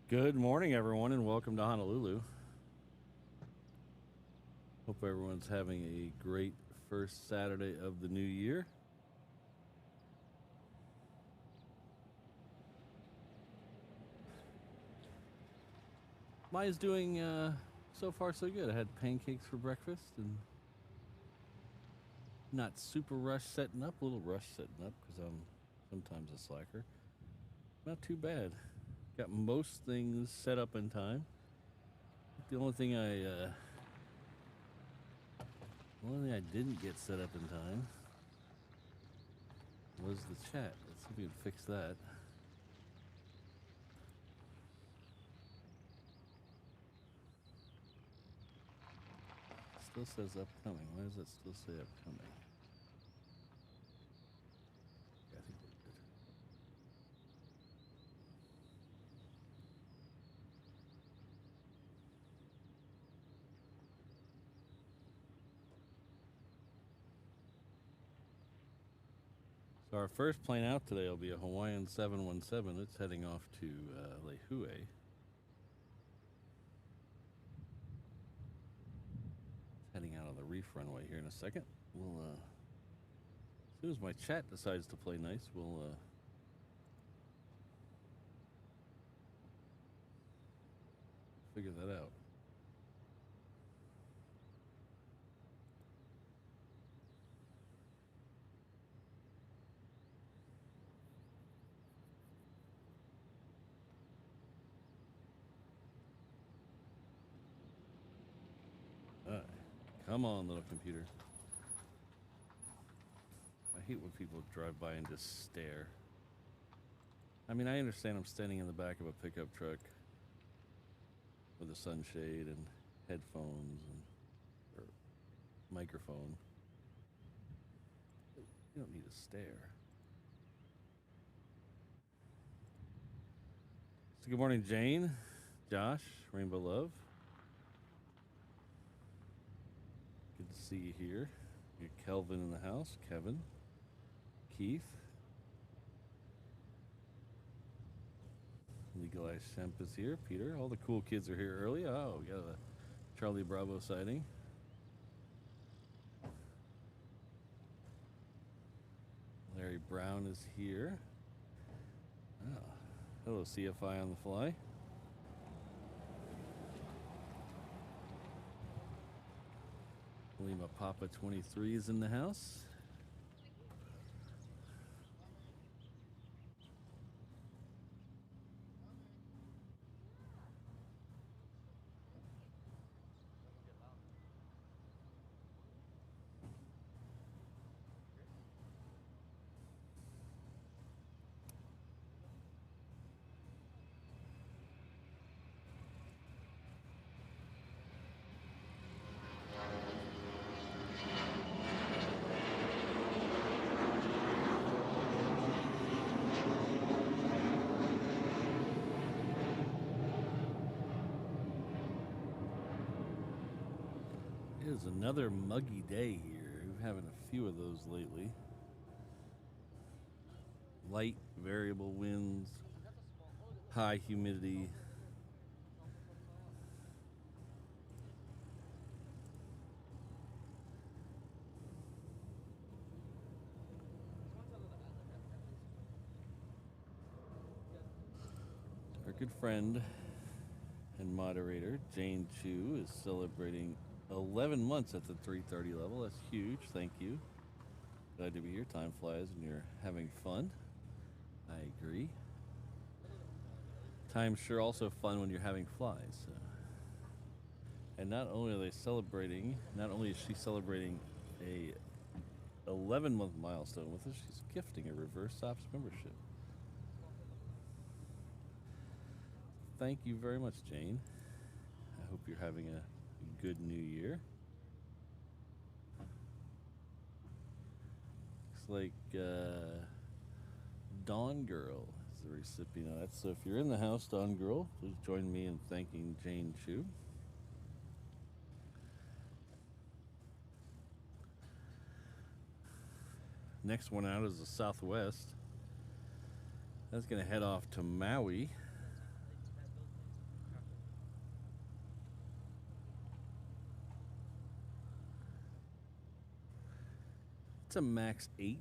Good morning, everyone, and welcome to Honolulu. Hope everyone's having a great first Saturday of the new year. Mine's doing so far so good. I had pancakes for breakfast and not super rushed setting up, a little rushed setting up because I'm sometimes a slacker. Not too bad. Got most things set up in time. The only thing I didn't get set up in time was the chat. Let's see if we can fix that. Still says upcoming. Why does that still say upcoming? Yeah, I think we're good. So our first plane out today will be a Hawaiian 717. It's heading off to Lehue. Heading out on the reef runway here in a second. We'll as soon as my chat decides to play nice, we'll figure that out. All right. Come on, little computer. I hate when people drive by and just stare. I mean, I understand I'm standing in the back of a pickup truck with a sunshade and headphones and or microphone. You don't need to stare. So good morning, Jane, Josh, Rainbow Love. Good to see you here. You got Kelvin in the house, Kevin, Keith. Legalized Shemp is here. Peter, all the cool kids are here early. Oh, we got a Charlie Bravo sighting. Larry Brown is here. Oh, hello, CFI on the fly. Lima Papa 23 is in the house. It is another muggy day here. We're having a few of those lately. Light variable winds, high humidity. Our good friend and moderator, Jane Chu, is celebrating 11 months at the 330 level. That's huge. Thank you. Glad to be here. Time flies and you're having fun. I agree. Time's sure also fun when you're having flies. So. And not only are they celebrating, not only is she celebrating a 11-month milestone with us, she's gifting a reverse ops membership. Thank you very much, Jane. I hope you're having a good new year. Looks like Dawn Girl is the recipient of that. So if you're in the house, Dawn Girl, please join me in thanking Jane Chu. Next one out is the Southwest. That's going to head off to Maui. It's a max 8.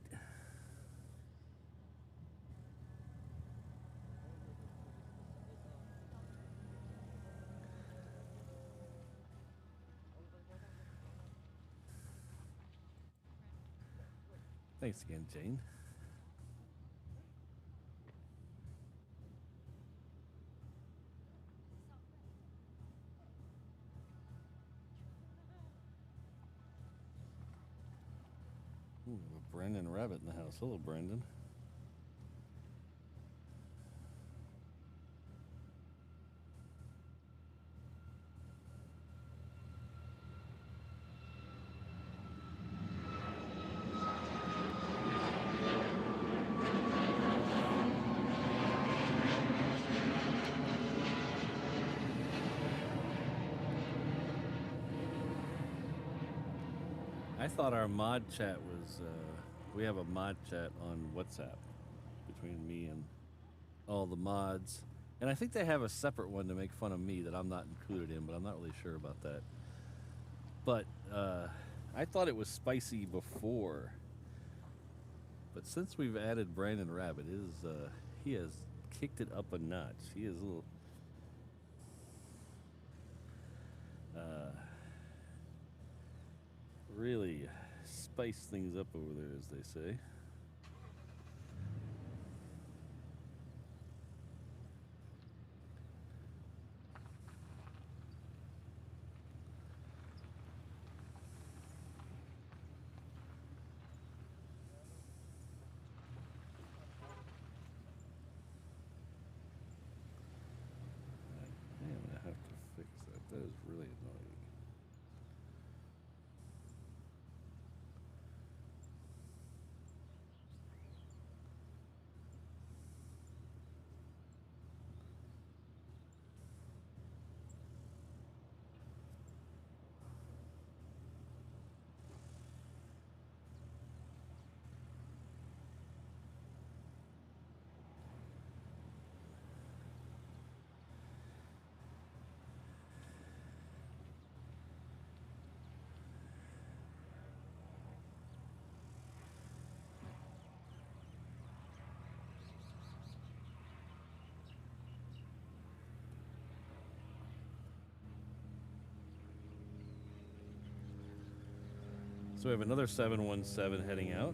Thanks again, Jane. Ooh, a Brandon Rabbit in the house. Hello, Brandon. I thought our mod chat was, we have a mod chat on WhatsApp between me and all the mods. And I think they have a separate one to make fun of me that I'm not included in, but I'm not really sure about that. But I thought it was spicy before. But since we've added Brandon Rabbit, he has kicked it up a notch. He is a little... really spice things up over there, as they say. I'm gonna have to fix that. That is really annoying. So we have another 717 heading out.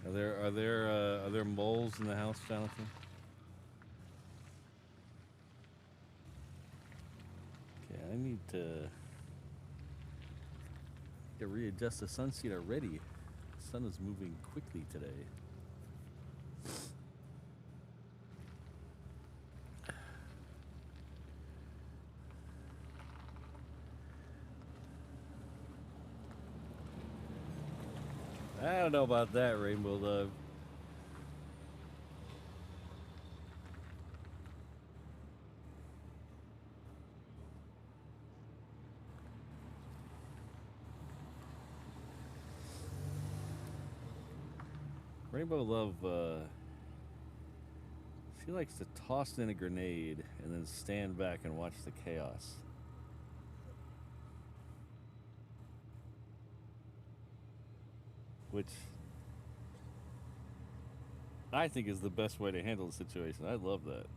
Are there moles in the house, Jonathan? Okay, I need to readjust the sun seat already. The sun is moving quickly today. I don't know about that, Rainbow Love. Rainbow Love, she likes to toss in a grenade and then stand back and watch the chaos. Which I think is the best way to handle the situation. I love that.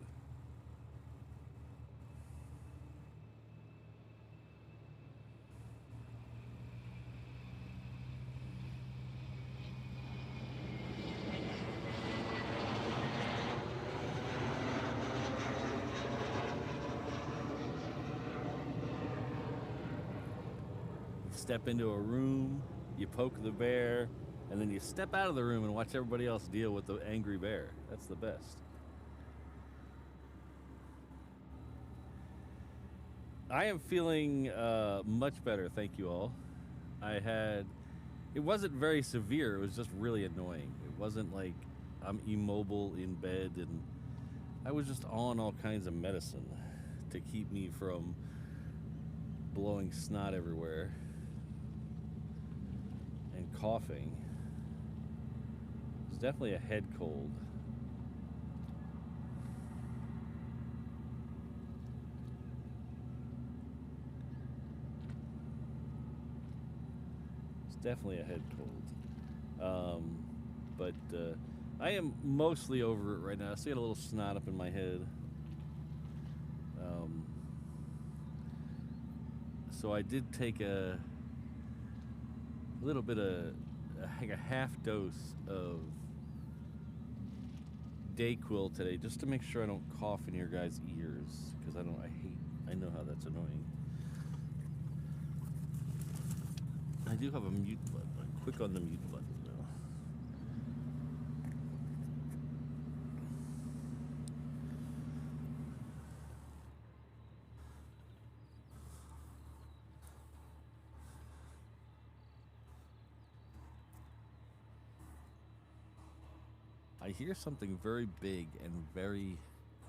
Step into a room, you poke the bear, and then you step out of the room and watch everybody else deal with the angry bear. That's the best. I am feeling much better, thank you all. It wasn't very severe, it was just really annoying. It wasn't like I'm immobile in bed, and I was just on all kinds of medicine to keep me from blowing snot everywhere and coughing. It's definitely a head cold. definitely a head cold. But I am mostly over it right now. I still got a little snot up in my head. So I did take a little bit of, like a half dose of Dayquil today, just to make sure I don't cough in your guys' ears, because I know how that's annoying. I do have a mute button. I'm quick on the mute button though. I hear something very big and very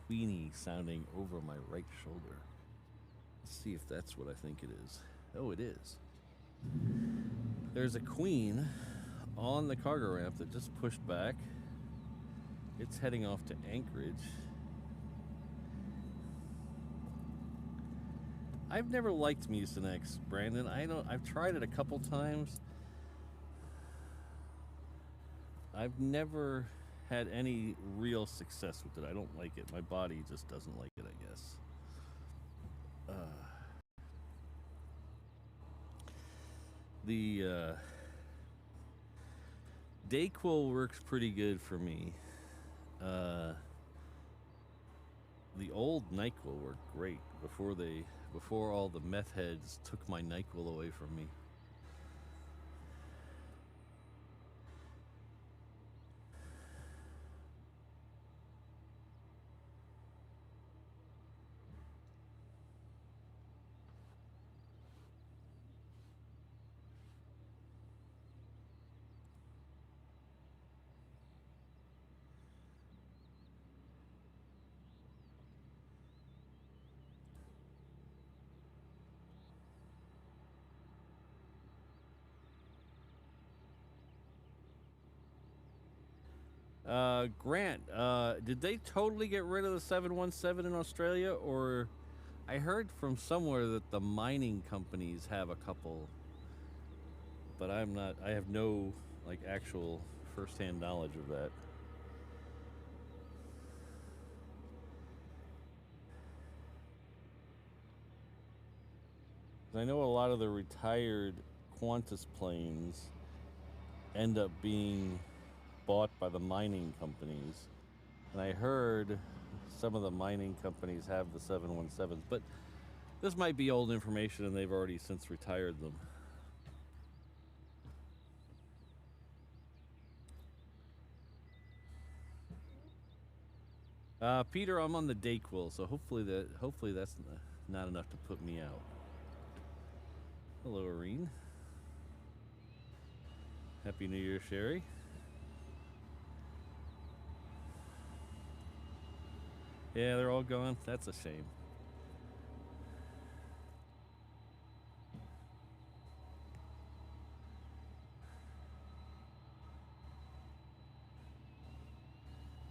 queeny sounding over my right shoulder. Let's see if that's what I think it is. Oh, it is. There's a queen on the cargo ramp that just pushed back. It's heading off to Anchorage. I've never liked Mucinex, Brandon. I've tried it a couple times. I've never had any real success with it. I don't like it. My body just doesn't like it, I guess. The Dayquil works pretty good for me. The old NyQuil worked great before all the meth heads took my NyQuil away from me. Grant, did they totally get rid of the 717 in Australia, or I heard from somewhere that the mining companies have a couple, but I have no like actual first-hand knowledge of that. I know a lot of the retired Qantas planes end up being bought by the mining companies, and I heard some of the mining companies have the 717s, but this might be old information and they've already since retired them. Peter, I'm on the Dayquil, so hopefully that's not enough to put me out. Hello, Irene. Happy New Year, Sherry. Yeah, they're all gone. That's a shame.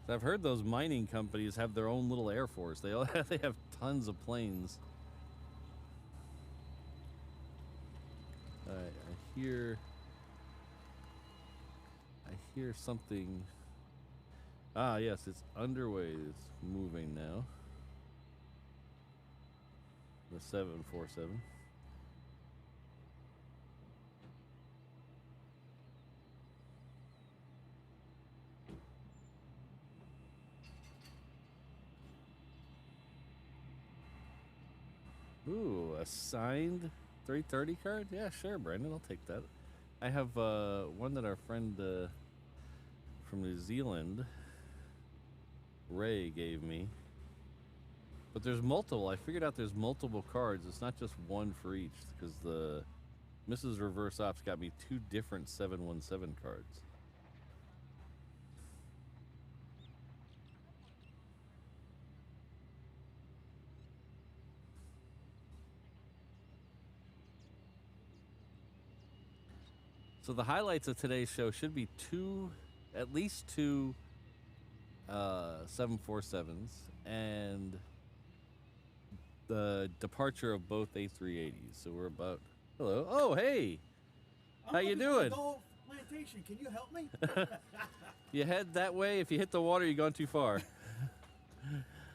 I've heard those mining companies have their own little air force. They have tons of planes. I hear something. Ah, yes, it's underway. It's moving now. The 747. Ooh, a signed 330 card? Yeah, sure, Brandon. I'll take that. I have one that our friend from New Zealand, Ray, gave me. But there's multiple. I figured out there's multiple cards. It's not just one for each, because the Mrs. Reverse Ops got me 2 different 717 cards. So the highlights of today's show should be at least two 747s, and the departure of both A380s. So we're about, hello. Oh, hey. How you doing? Gulf Plantation. Can you help me? You head that way. If you hit the water, you've gone too far.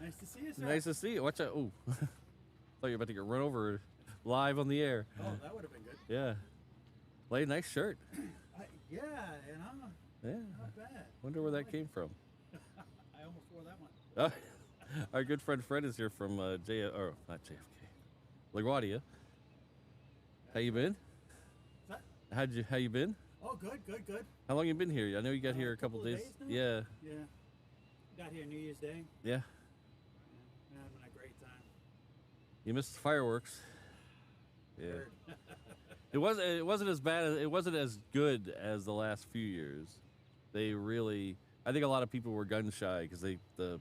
Nice to see you, sir. Nice to see you. Watch out. Ooh. Thought you were about to get run over live on the air. Oh, that would have been good. Yeah. Lay, nice shirt. Yeah, you know. Yeah. Not bad. Wonder where that came from. I almost wore that one. Our good friend Fred is here from not JFK, LaGuardia. How you been? That? How you been? Oh, good. How long you been here? I know you got here a couple days. now? Yeah. Yeah. Got here New Year's Day. Yeah. Yeah, having a great time. You missed the fireworks. Yeah. Heard. It wasn't as bad as it wasn't as good as the last few years. They really, I think a lot of people were gun shy because the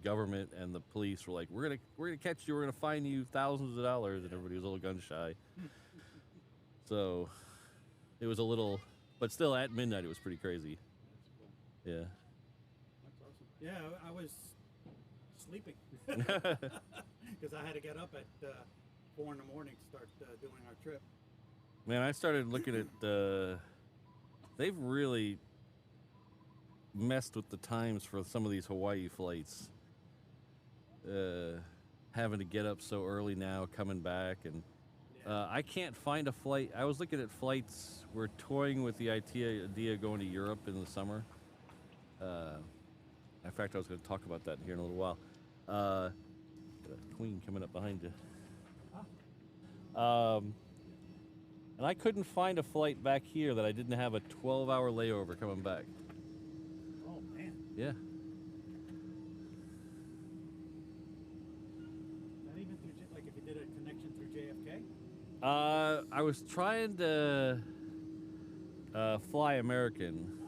government and the police were like, we're gonna catch you, we're gonna fine you thousands of dollars, and everybody was a little gun shy. So it was a little, but still at midnight it was pretty crazy. That's cool. Yeah. That's awesome. Yeah, I was sleeping because I had to get up at 4 in the morning to start doing our trip. Man, I started looking at they've really messed with the times for some of these Hawaii flights. Having to get up so early now, coming back, and I can't find a flight. I was looking at flights. We're toying with the idea of going to Europe in the summer. In fact, I was going to talk about that here in a little while. Got a queen coming up behind you. And I couldn't find a flight back here that I didn't have a 12-hour layover coming back. Oh, man. Yeah. Not even through, like if you did a connection through JFK? I was trying to fly American,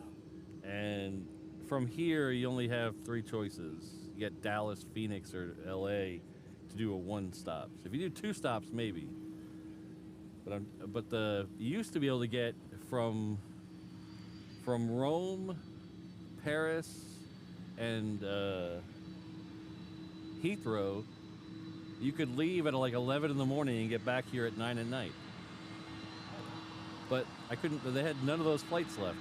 and from here you only have 3 choices. You get Dallas, Phoenix, or LA to do a 1 stop. So if you do 2 stops, maybe. But you used to be able to get from Rome, Paris, and Heathrow. You could leave at like 11 in the morning and get back here at 9 at night. But I couldn't. They had none of those flights left.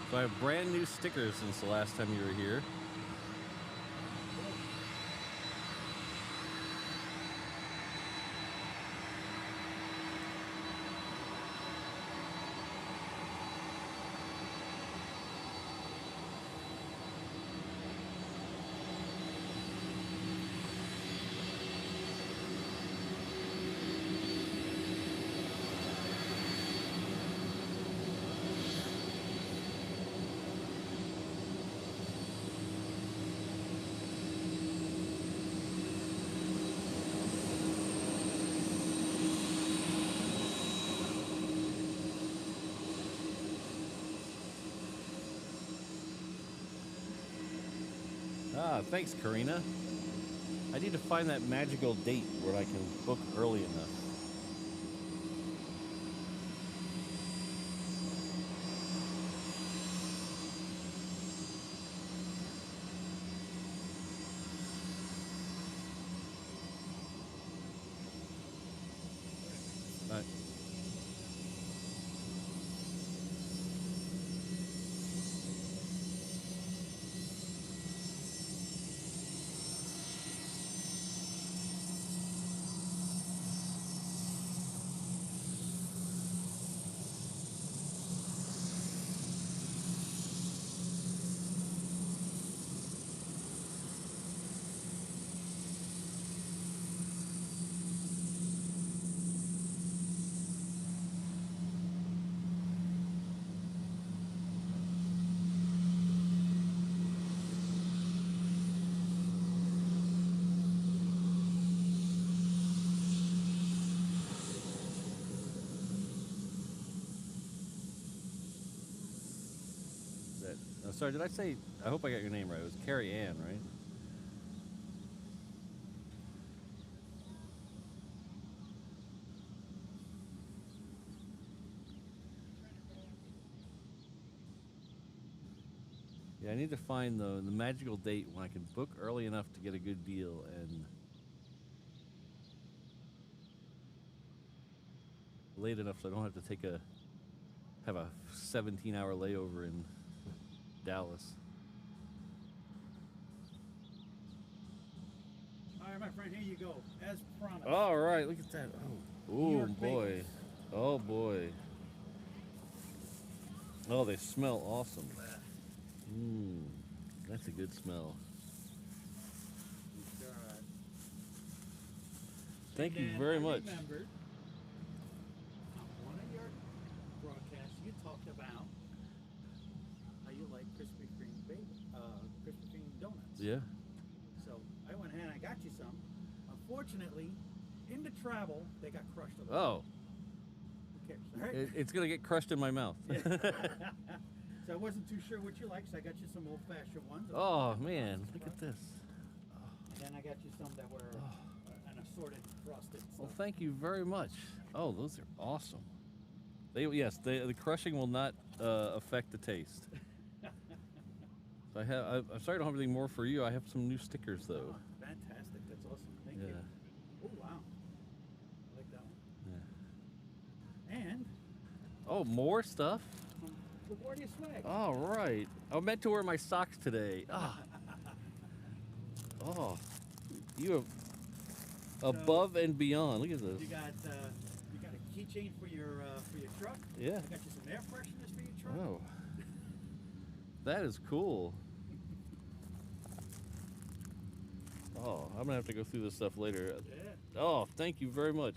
So I have brand new stickers since the last time you were here. Thanks, Karina. I need to find that magical date where I can book early enough. Right. Sorry, did I say? I hope I got your name right. It was Carrie Ann, right? Yeah, I need to find the magical date when I can book early enough to get a good deal and late enough so I don't have to have a 17-hour layover in Dallas. All right, my friend, here you go. As promised. All right, look at that. Oh boy. bagels. Oh boy. Oh, they smell awesome. Mmm, that's a good smell. Thank you very much. Remembered on one of your broadcasts, you talked about how you like Krispy Kreme donuts. Yeah. So I went ahead and I got you some. Unfortunately, in the travel, they got crushed a little. Oh. Who cares? All right? It's gonna get crushed in my mouth. So I wasn't too sure what you like, so I got you some old-fashioned ones. Oh man, look at this. And then I got you some that were an assorted frosted. Well, stuff. thank you very much. Oh, those are awesome. The crushing will not affect the taste. So I'm sorry I don't have anything more for you. I have some new stickers though. Oh, fantastic! That's awesome. Thank you. Oh wow, I like that one. And Oh, more stuff. LaGuardia swag. All right. I meant to wear my socks today. Ah. Oh, you have above and beyond. Look at this. You got a keychain for your truck. Yeah. I got you some air fresheners for your truck. Oh, that is cool. Oh, I'm gonna have to go through this stuff later. Yeah. Oh, thank you very much.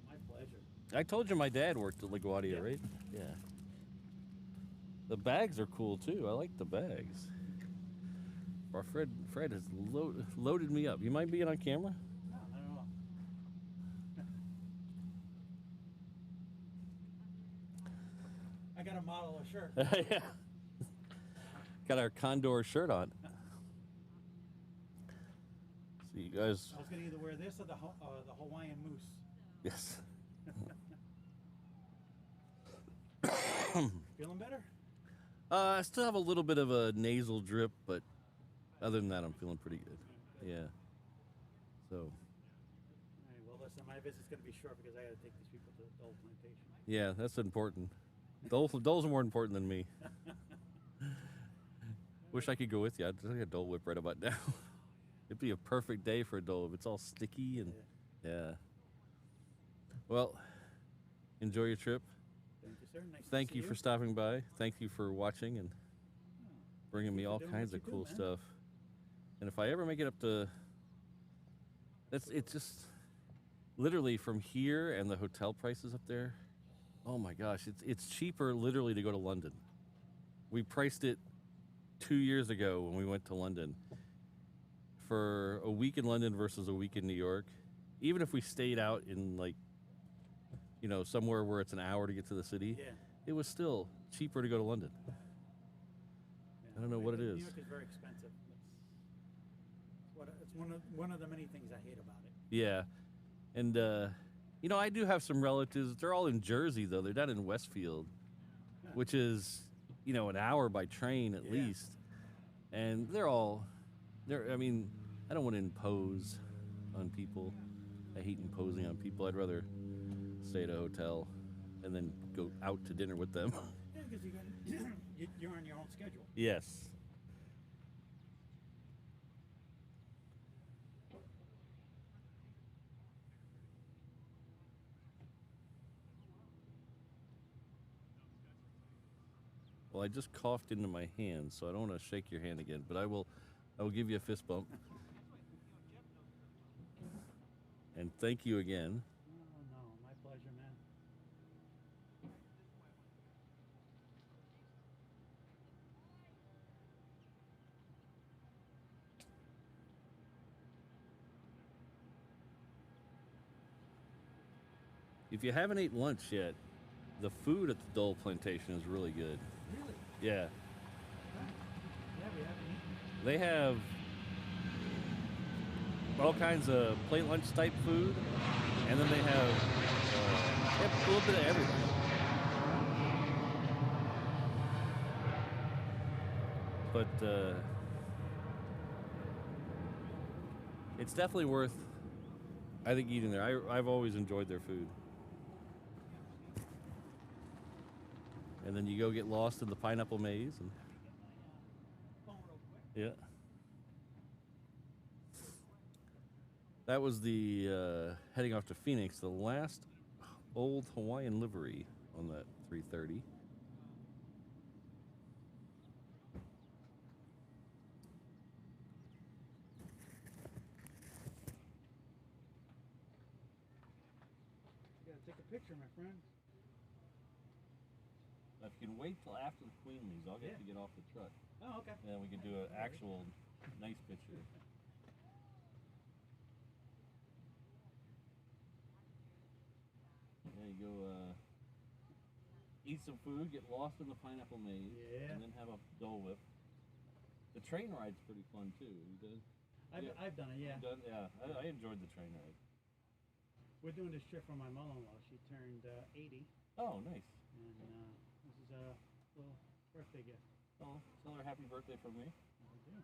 My pleasure. I told you my dad worked at LaGuardia, Yeah. right? Yeah. The bags are cool too. I like the bags. Our Fred has loaded me up. You mind being on camera? No, I don't know. I got a model of shirt. Yeah. Got our Condor shirt on. So you guys. I was gonna either wear this or the Hawaiian moose. Yes. Feeling better? I still have a little bit of a nasal drip, but other than that, I'm feeling pretty good. Yeah. So. All right, well, listen, my visit's gonna be short because I gotta take these people to the Dole Plantation. Yeah, that's important. Dole's more important than me. Wish I could go with you. I'd take a Dole Whip right about now. It'd be a perfect day for a Dole. It's all sticky and yeah. Well, enjoy your trip. Thank you, sir. Nice Thank to see you for stopping by. Thank you for watching and bringing me you for all doing kinds what of you cool do, man. stuff. And if I ever make it up to, it's just literally from here and the hotel prices up there. Oh my gosh, it's cheaper literally to go to London. We priced it 2 years ago when we went to London for a week in London versus a week in New York. Even if we stayed out in somewhere where it's an hour to get to the city, Yeah. it was still cheaper to go to London. Yeah, I don't know what it is. New York is very expensive. It's one of the many things I hate about it. Yeah, and I do have some relatives. They're all in Jersey though. They're down in Westfield, which is an hour by train at least. And I mean, I don't want to impose on people. I hate imposing on people. I'd rather stay at a hotel and then go out to dinner with them. Yeah, because you're on your own schedule. Yes. Well, I just coughed into my hand, so I don't want to shake your hand again, but I will give you a fist bump. And thank you again. No, my pleasure, man. If you haven't ate lunch yet, the food at the Dole Plantation is really good. Really? Yeah. we haven't eaten. They have all kinds of plate lunch type food, and then they have a little bit of everything. But it's definitely worth, I think, eating there. I've always enjoyed their food. And then you go get lost in the pineapple maze. And yeah. That was the heading off to Phoenix, the last old Hawaiian livery on that 330. You gotta take a picture, my friend. If you can wait till after the Queen leaves, I'll get to get off the truck. Oh, okay. And we can do an actual nice picture. Yeah, you go eat some food, get lost in the pineapple maze, and then have a Dole Whip. The train ride's pretty fun too. You done? I've done it, yeah. Done? Yeah, I enjoyed the train ride. We're doing this trip for my mother-in-law. She turned 80. Oh, nice. And this is a little birthday gift. Oh, tell her happy birthday from me. I do.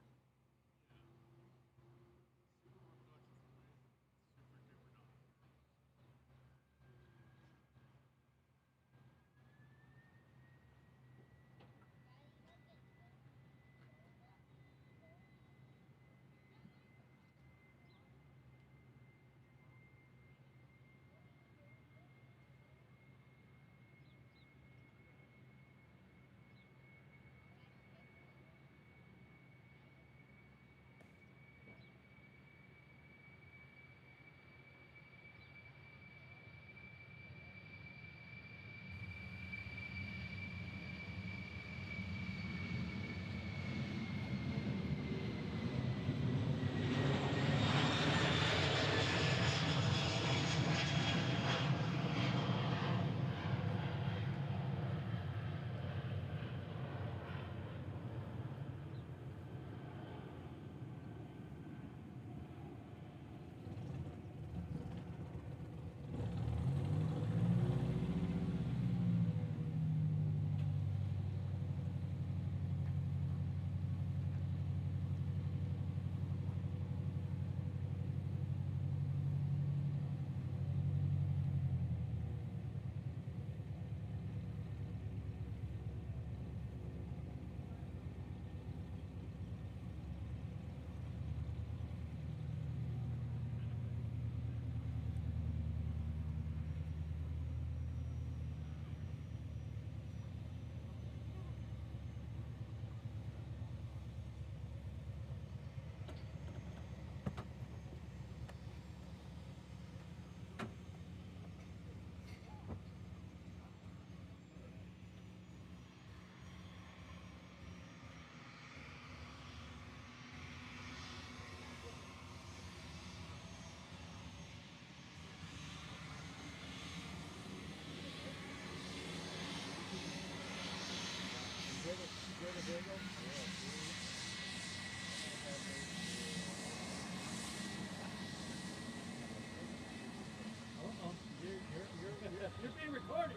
You're being recorded.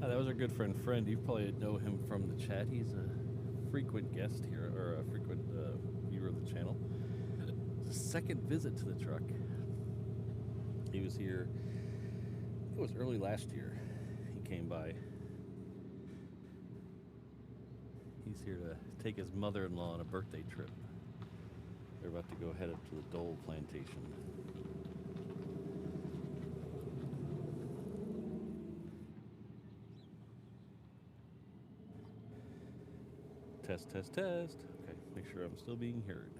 That was our good friend Friend. You probably know him from the chat. He's a frequent guest here, or a frequent viewer of the channel. Second visit to the truck. He was here, it was early last year. He came by. He's here to take his mother-in-law on a birthday trip. They're about to go head up to the Dole plantation. Test, test, test. Okay, make sure I'm still being heard.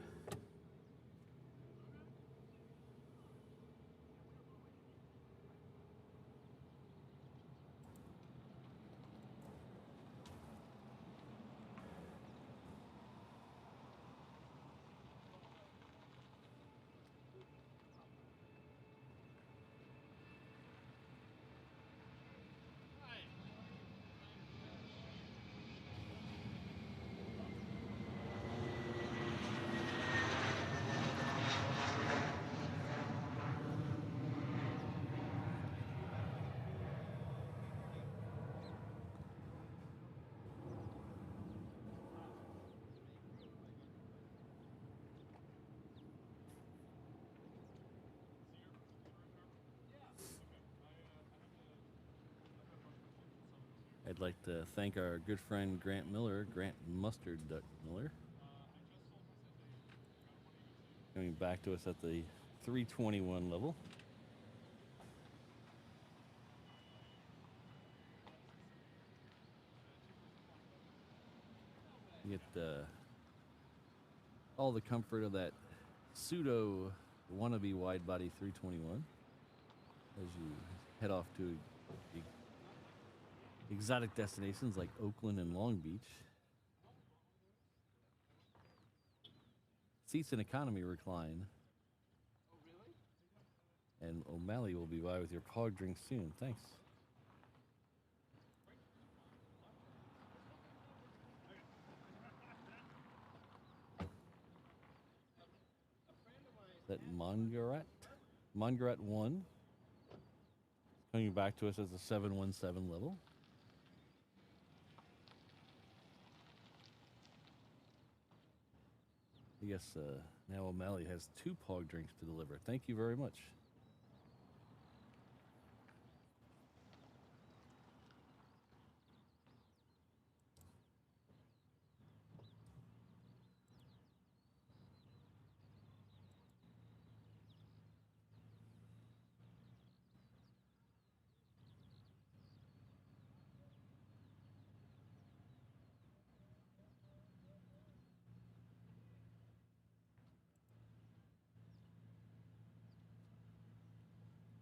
I'd like to thank our good friend Grant Miller, Grant Mustard Duck Miller, coming back to us at the 321 level. You get all the comfort of that pseudo wannabe wide body 321 as you head off to exotic destinations like Oakland and Long Beach. Seats in economy recline. And O'Malley will be by with your pog drink soon. Thanks. That Mongaret 1 coming back to us as a 717 level. I guess now O'Malley has 2 pog drinks to deliver. Thank you very much.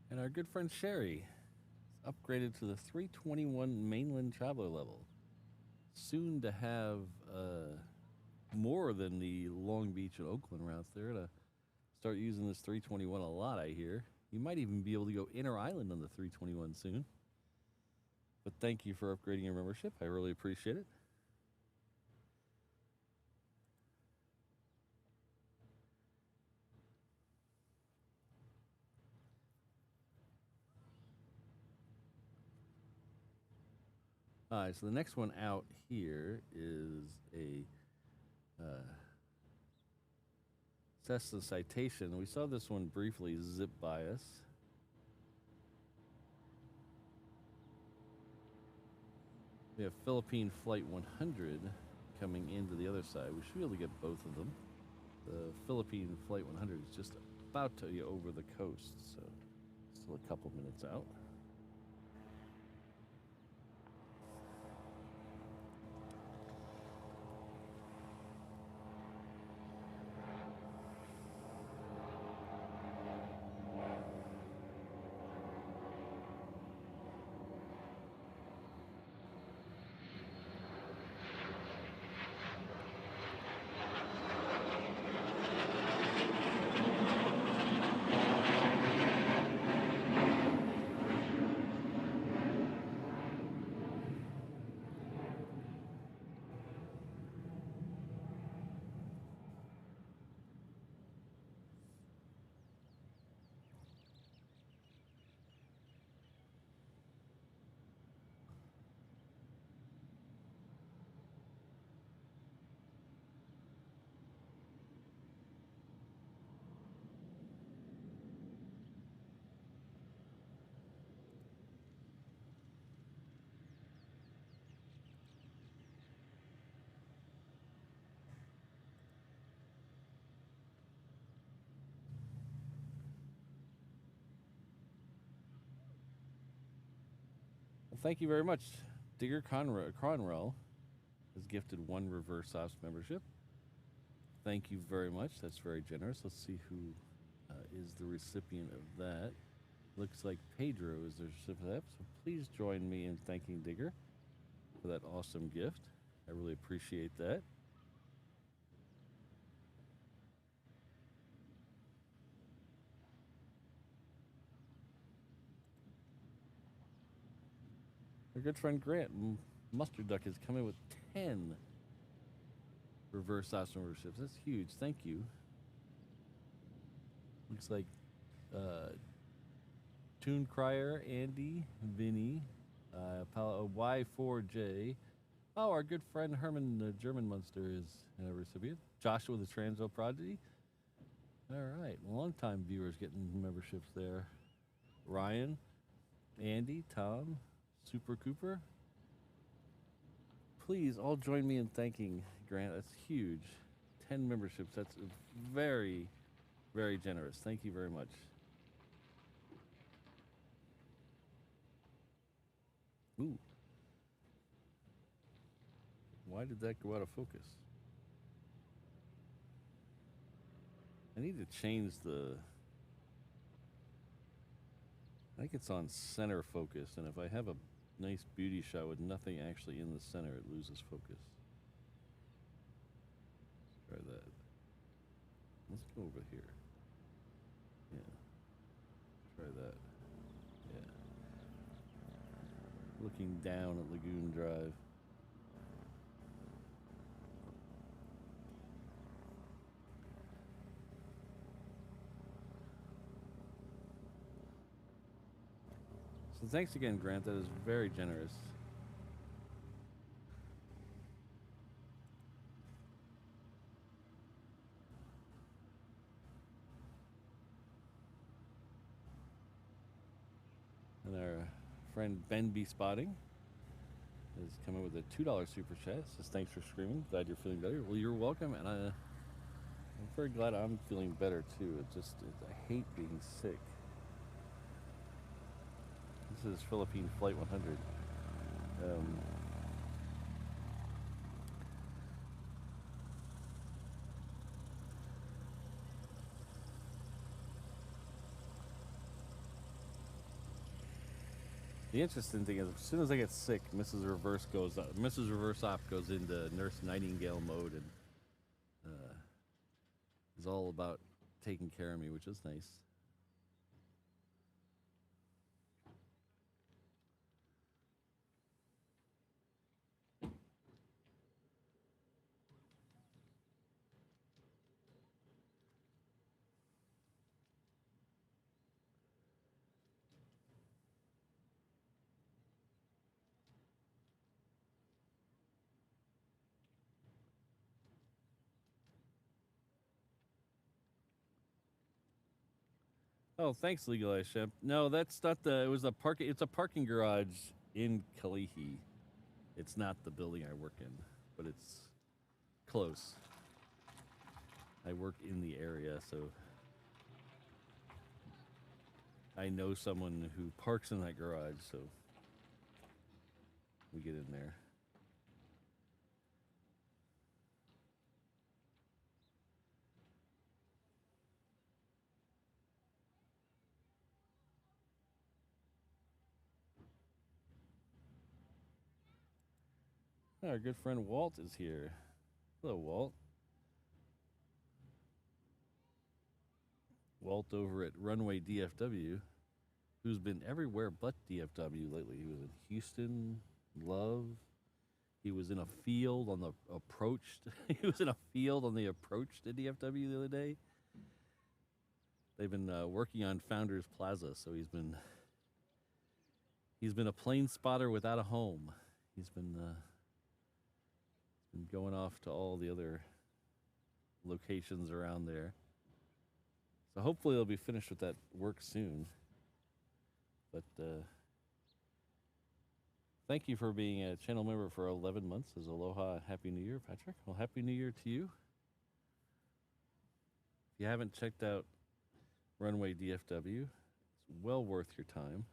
And our good friend Sherry is upgraded to the 321 mainland traveler level. Soon to have more than the Long Beach and Oakland routes. They're going to start using this 321 a lot, I hear. You might even be able to go inter-island on the 321 soon. But thank you for upgrading your membership. I really appreciate it. All right, so the next one out here is a Cessna Citation. We saw this one briefly zip by us. We have Philippine Flight 100 coming into the other side. We should be able to get both of them. The Philippine Flight 100 is just about to be over the coast, so still a couple minutes out. Thank you very much. Digger Conrell has gifted 1 reverse ops membership. Thank you very much. That's very generous. Let's see who is the recipient of that. Looks like Pedro is the recipient of that. So please join me in thanking Digger for that awesome gift. I really appreciate that. Our good friend Grant Mustard Duck has come in with 10 reverse ops memberships. That's huge. Thank you. Looks like Toon Crier, Andy, Vinny, Y4J. Oh, our good friend Herman German Munster is a recipient. Joshua the Transo Prodigy. All right, long-time viewers getting memberships there. Ryan, Andy, Tom, Super Cooper, please all join me in thanking Grant. That's huge. 10 memberships. That's very, very generous. Thank you very much. Ooh. Why did that go out of focus? I need to change the... I think it's on center focus, and if I have a nice beauty shot with nothing actually in the center, it loses focus. Let's try that. Let's go over here. Yeah. Try that. Yeah. Looking down at Lagoon Drive. So thanks again, Grant. That is very generous. And our friend Ben B. Spotting is coming with a $2 super chat. Says thanks for streaming. Glad you're feeling better. Well, you're welcome, and I'm very glad I'm feeling better too. I hate being sick. This is Philippine Flight 100. The interesting thing is, as soon as I get sick, Mrs. Reverse Op goes into Nurse Nightingale mode and is all about taking care of me, which is nice. Oh, thanks, Legalized Shep. No, that's not the. It was a parking. It's a parking garage in Kalihi. It's not the building I work in, but it's close. I work in the area, so I know someone who parks in that garage, so we get in there. Our good friend Walt is here. Hello, Walt. Walt over at Runway DFW, who's been everywhere but DFW lately. He was in Houston, Love. He was in a field on the approach. He was in a field on the approach to DFW the other day. They've been working on Founders Plaza, so he's been a plane spotter without a home. He's been going off to all the other locations around there. So hopefully they'll be finished with that work soon. But thank you for being a channel member for 11 months. As Aloha, Happy New Year, Patrick. Well, Happy New Year to you. If you haven't checked out Runway DFW, it's well worth your time.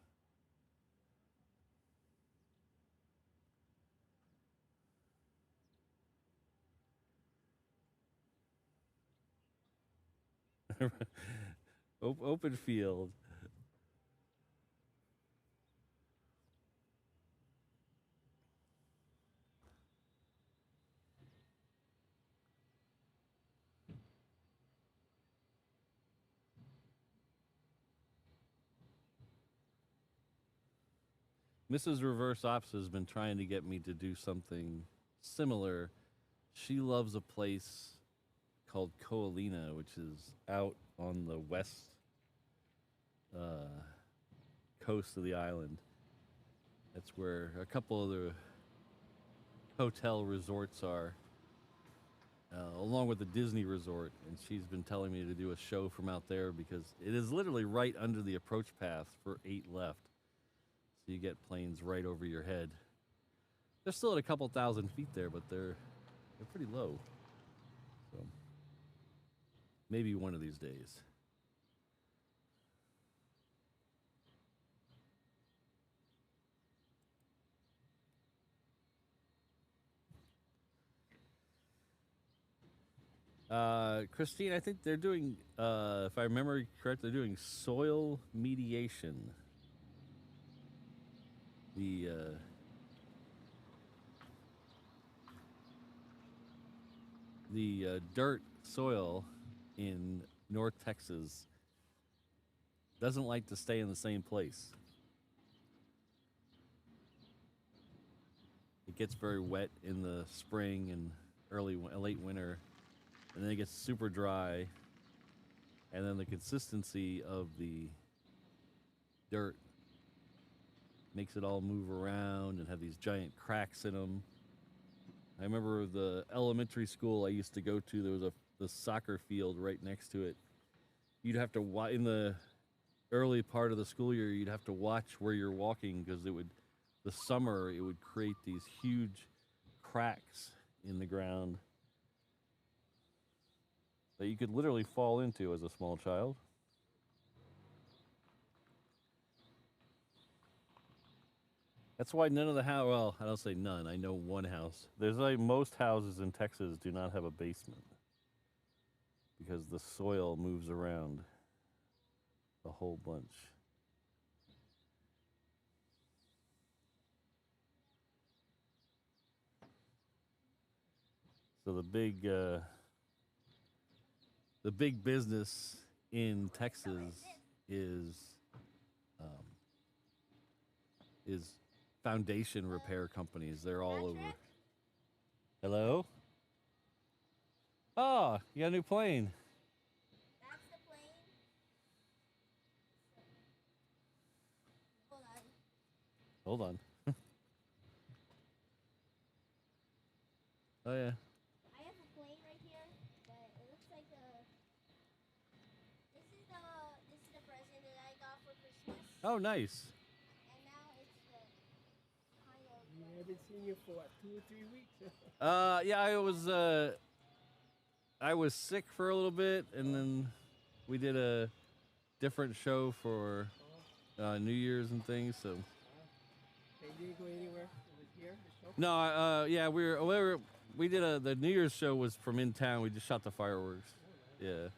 Open field. Mrs. Reverse Ops has been trying to get me to do something similar. She loves a place called Ko'olina, which is out on the west coast of the island. That's where a couple of the hotel resorts are, along with the Disney resort. And she's been telling me to do a show from out there because it is literally right under the approach path for 8 left. So you get planes right over your head. They're still at a couple thousand feet there, but they're pretty low. So maybe one of these days. Christine, I think they're doing, if I remember correct, they're doing soil mediation. The dirt soil in North Texas doesn't like to stay in the same place. It gets very wet in the spring and late winter, and then it gets super dry, and then the consistency of the dirt makes it all move around and have these giant cracks in them. I remember the elementary school I used to go to, there was the soccer field right next to it. You'd have to, in the early part of the school year, you'd have to watch where you're walking, because the summer, it would create these huge cracks in the ground that you could literally fall into as a small child. That's why none of the house, well, I don't say none, I know one house. There's like most houses in Texas do not have a basement because the soil moves around a whole bunch. So the big business in Texas is foundation repair companies. They're all over. Hello? Oh, you got a new plane. That's the plane. Hold on. Hold on. Oh yeah. I have a plane right here, but it looks like this is the present that I got for Christmas. Oh, nice. And now it's the kind of. I haven't seen you for what, 2 or 3 weeks? Yeah, I was sick for a little bit, and then we did a different show for New Year's and things. So. They didn't go anywhere. It was here, the show? No, yeah, we did the New Year's show was from in town. We just shot the fireworks. Yeah.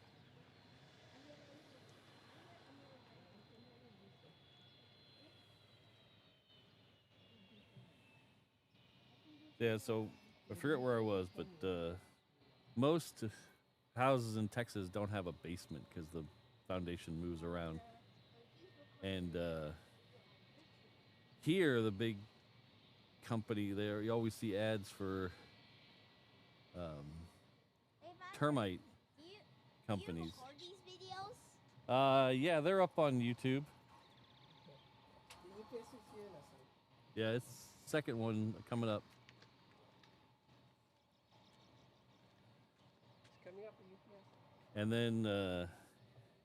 Yeah, so I forget where I was, but most houses in Texas don't have a basement because the foundation moves around. And here, the big company there, you always see ads for Hey, Matt, termite do you companies. record these videos? Yeah, they're up on YouTube. The UPS is here, Leslie. Yeah, it's second one coming up. It's coming up with UPS. And then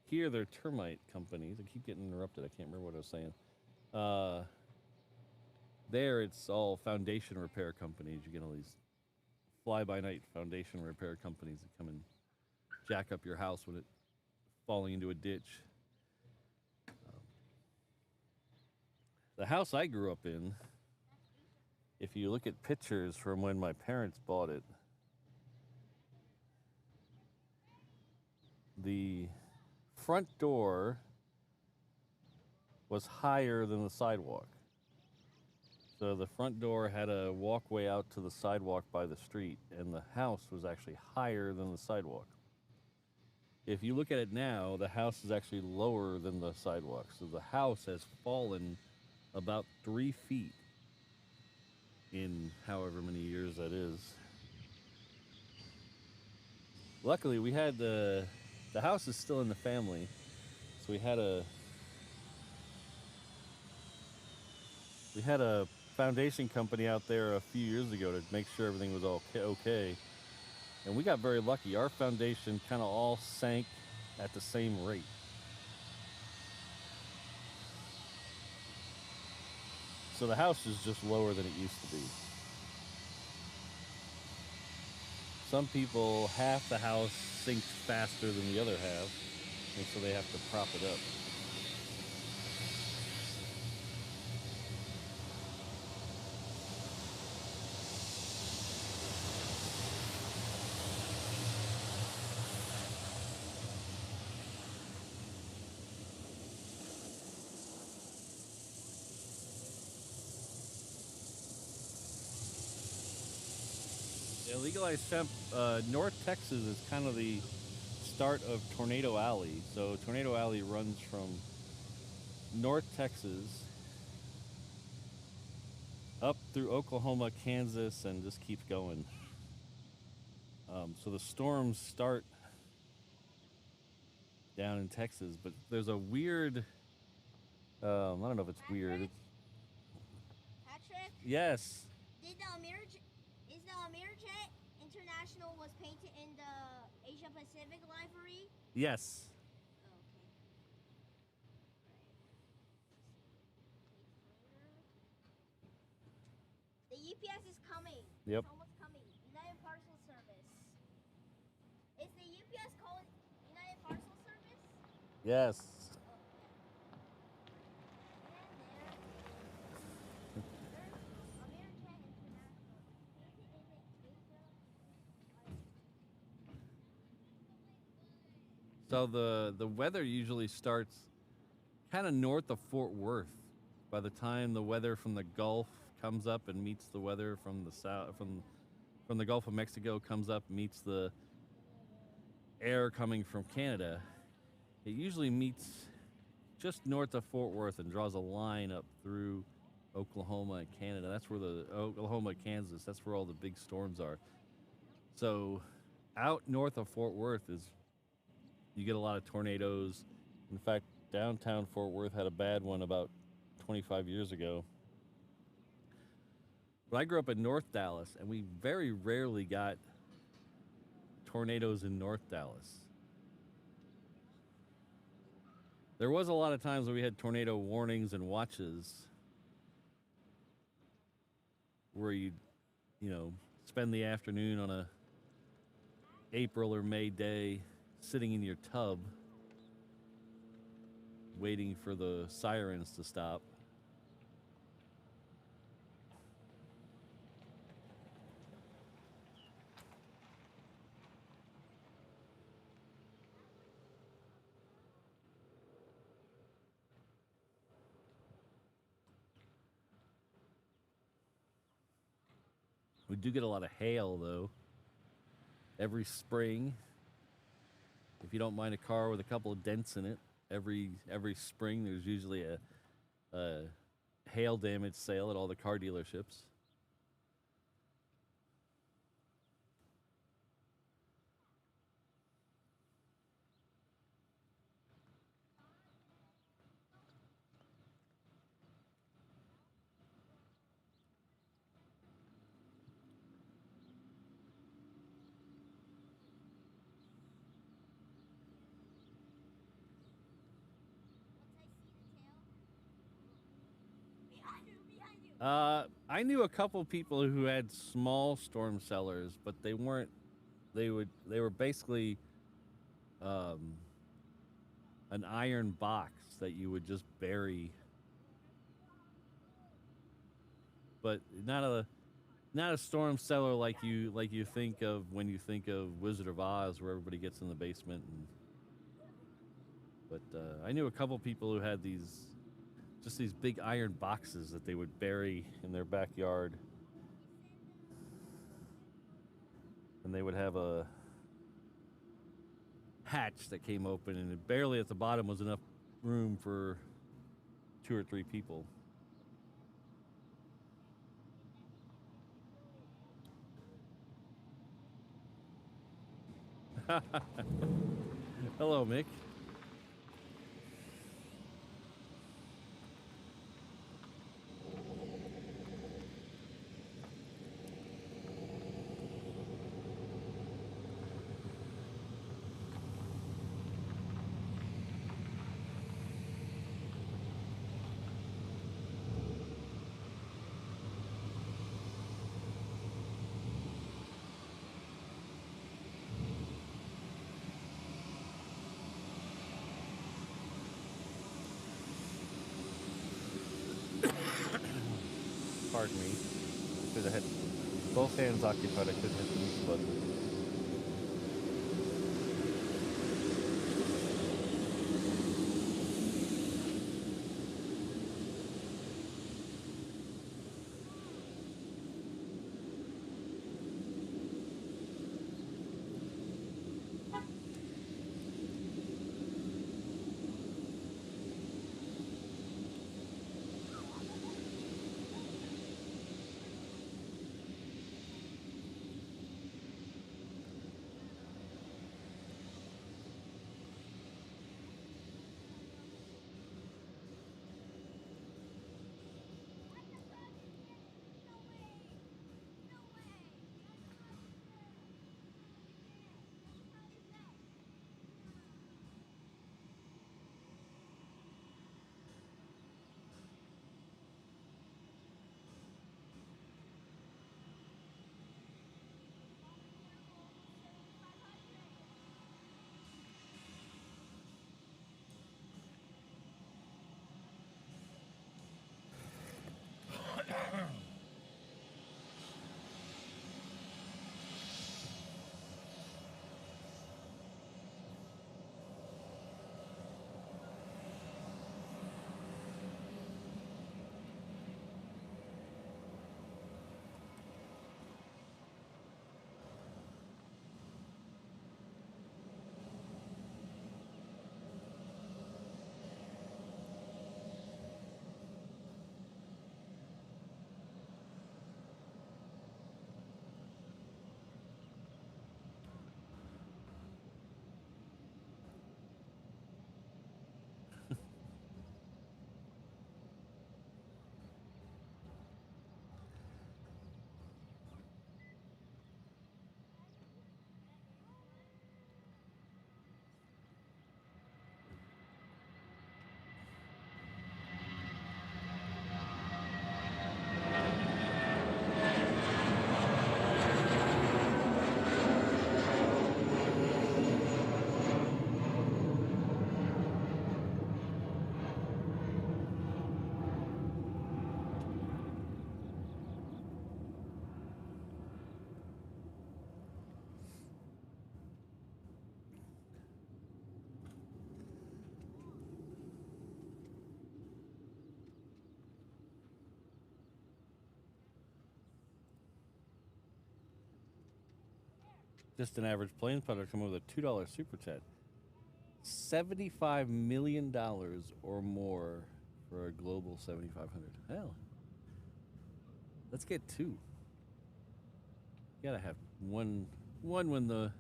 here they're termite companies. I keep getting interrupted. I can't remember what I was saying. There it's all foundation repair companies. You get all these fly-by-night foundation repair companies that come and jack up your house when it's falling into a ditch. The house I grew up in, if you look at pictures from when my parents bought it, the front door was higher than the sidewalk. So the front door had a walkway out to the sidewalk by the street, and the house was actually higher than the sidewalk. If you look at it now, the house is actually lower than the sidewalk. So the house has fallen about 3 feet in however many years that is. Luckily, we had the house is still in the family, so we had a foundation company out there a few years ago to make sure everything was all okay. And we got very lucky. Our foundation kind of all sank at the same rate. So the house is just lower than it used to be. some people, half the house sinks faster than the other half, and so they have to prop it up. Yeah, legalized temp, North Texas is kind of the start of Tornado Alley. So Tornado Alley runs from North Texas up through Oklahoma, Kansas, and just keeps going. So the storms start down in Texas, but there's a weird, I don't know if it's weird. It's, Patrick, yes. did the Amerijet International was painted in the Asia Pacific livery? Yes. Oh, okay. The UPS is coming. Yep. It's almost coming. United Parcel Service. Is the UPS called United Parcel Service? Yes. So the weather usually starts kind of north of Fort Worth. By the time the weather from the Gulf comes up and meets the weather from the south, from the Gulf of Mexico comes up, meets the air coming from Canada, it usually meets just north of Fort Worth and draws a line up through Oklahoma and Canada. That's where the Oklahoma, Kansas, that's where all the big storms are. So out north of Fort Worth is, you get a lot of tornadoes. In fact, downtown Fort Worth had a bad one about 25 years ago. But I grew up in North Dallas, and we very rarely got tornadoes in North Dallas. There was a lot of times when we had tornado warnings and watches where you know, spend the afternoon on a April or May day sitting in your tub waiting for the sirens to stop. We do get a lot of hail, though, every spring. If you don't mind a car with a couple of dents in it, every spring there's usually a hail damage sale at all the car dealerships. I knew a couple people who had small storm cellars, but they weren't. They were basically an iron box that you would just bury, but not a storm cellar like you think of when you think of Wizard of Oz, where everybody gets in the basement. But I knew a couple people who had these big iron boxes that they would bury in their backyard. And they would have a hatch that came open, and barely at the bottom was enough room for 2 or 3 people. Hello, Mick. Pardon me. Because I had both hands occupied. I couldn't hit the mute button. Just an average plane spotter coming with a $2 super chat. $75 million or more for a global 7500. Hell, let's get two. You gotta have one when the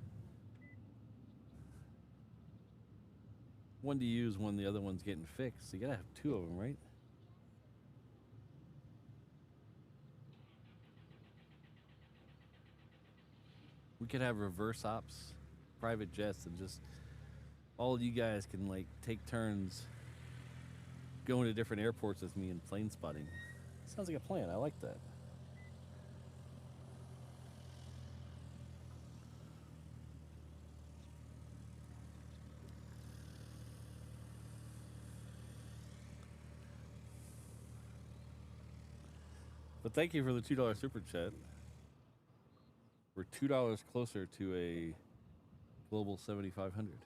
one to use when the other one's getting fixed. So you gotta have two of them, right? We could have reverse ops, private jets, and just all you guys can like take turns going to different airports with me and plane spotting. Sounds like a plan. I like that. But thank you for the $2 super chat. We're $2 closer to a global 7500.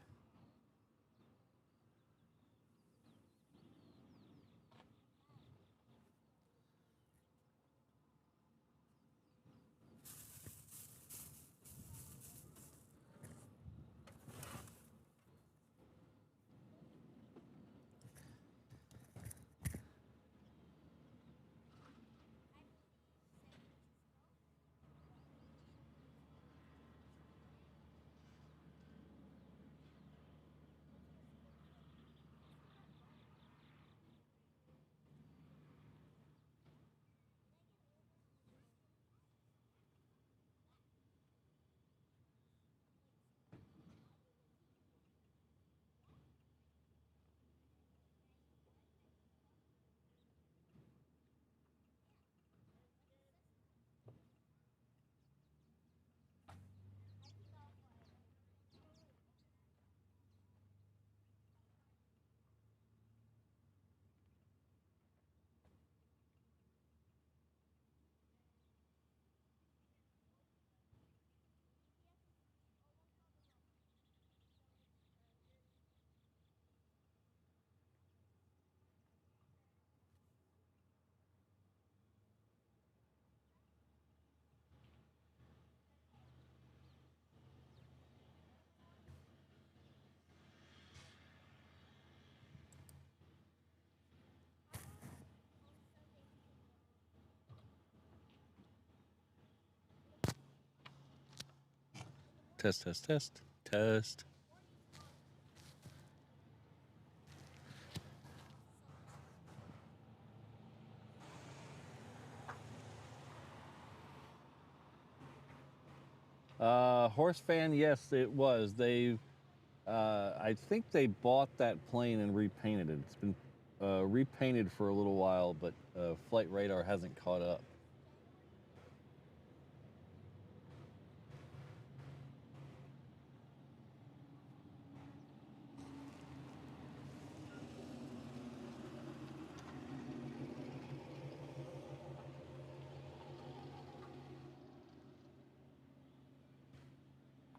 Test, test, test, test. Horse fan, yes, it was. I think they bought that plane and repainted it. It's been repainted for a little while, but flight radar hasn't caught up.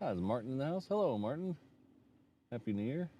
Hi, is Martin in the house? Hello, Martin. Happy New Year.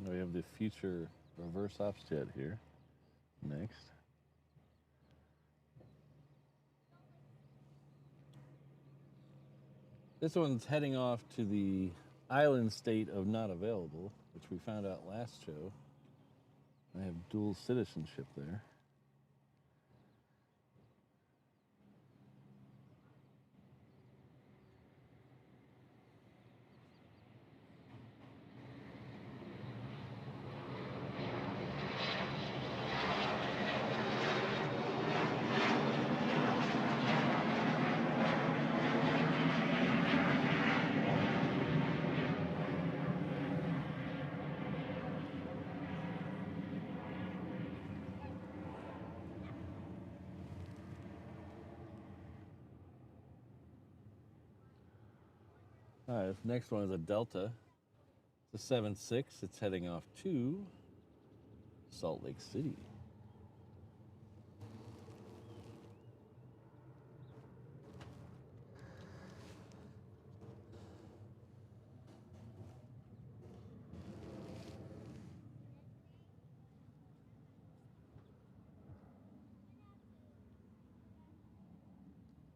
We have the future reverse ops jet here next. This one's heading off to the island state of not available, which we found out last show. I have dual citizenship there. All right, this next one is a Delta. It's a 7.6. It's heading off to Salt Lake City.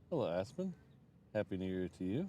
Hello, Aspen. Happy New Year to you.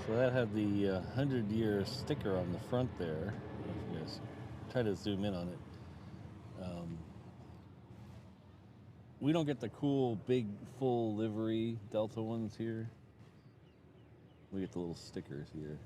So that had the 100-year sticker on the front there. If you guys try to zoom in on it. We don't get the cool, big, full livery Delta ones here. We get the little stickers here.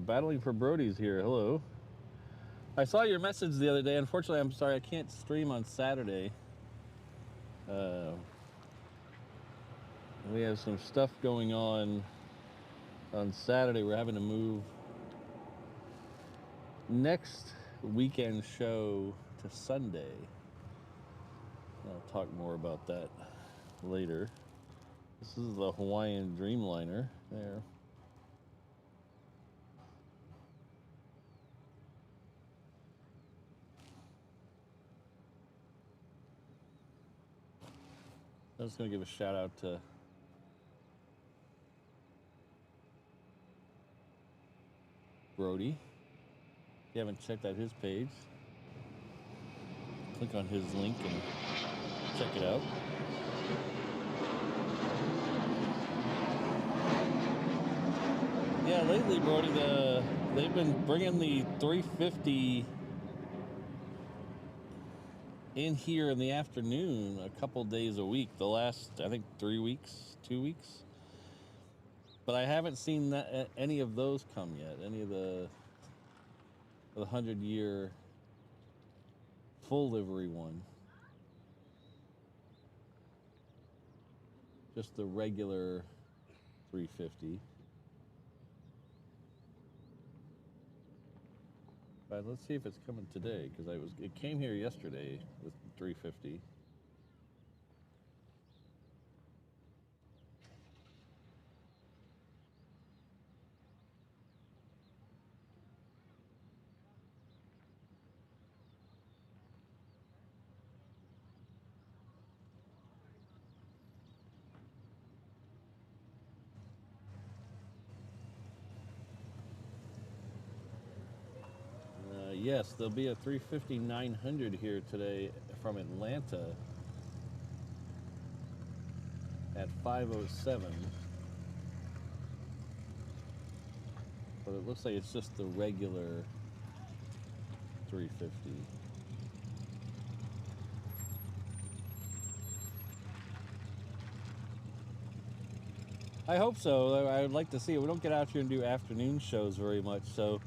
Battling for Brody's here. Hello. I saw your message the other day. Unfortunately, I'm sorry I can't stream on Saturday. We have some stuff going on Saturday. We're having to move next weekend show to Sunday. I'll talk more about that later. This is the Hawaiian Dreamliner there. I'm just going to give a shout out to Brody. If you haven't checked out his page, click on his link and check it out. Yeah, lately, Brody, they've been bringing the 350 in here in the afternoon a couple days a week. The last, I think, 3 weeks, 2 weeks. But I haven't seen any of those come yet. Any of the 100-year full livery one. Just the regular 350. But let's see if it's coming today, because it came here yesterday with 350. Yes, there'll be a 350-900 here today from Atlanta at 5:07. But it looks like it's just the regular 350. I hope so. I would like to see it. We don't get out here and do afternoon shows very much, so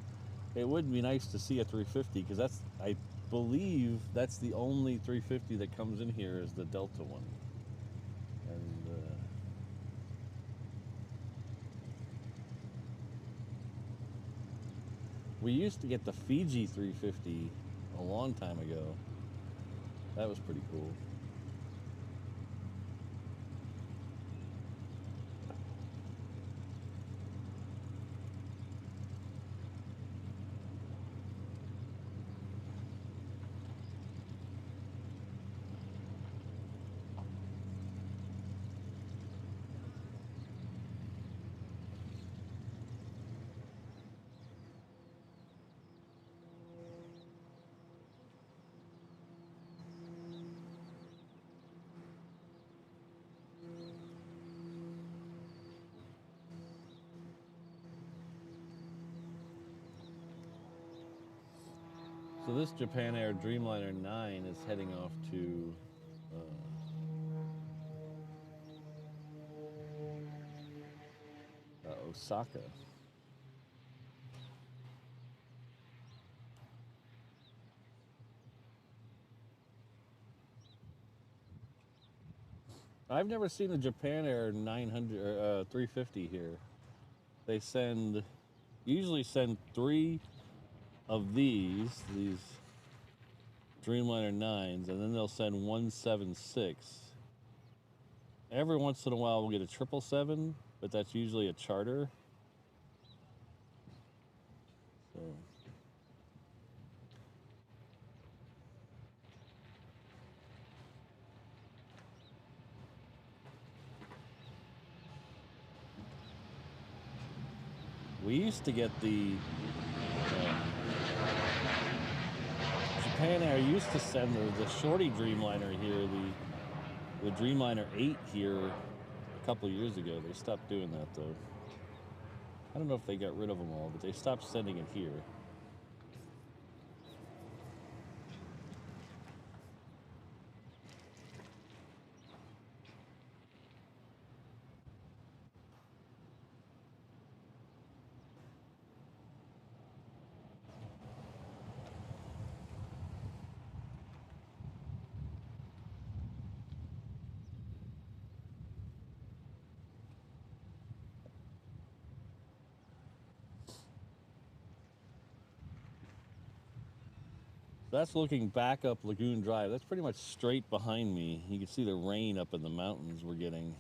it would be nice to see a 350, because I believe that's the only 350 that comes in here is the Delta one. And we used to get the Fiji 350 a long time ago. That was pretty cool. So this Japan Air Dreamliner 9 is heading off to Osaka. I've never seen a Japan Air 900 or 350 here. They usually send 3 of these Dreamliner 9s, and then they'll send 176. Every once in a while we'll get a 777, but that's usually a charter. So We used to get the Japan Air used to send the shorty Dreamliner here, the Dreamliner 8 here a couple years ago. They stopped doing that though. I don't know if they got rid of them all, but they stopped sending it here. That's looking back up Lagoon Drive. That's pretty much straight behind me. You can see the rain up in the mountains we're getting.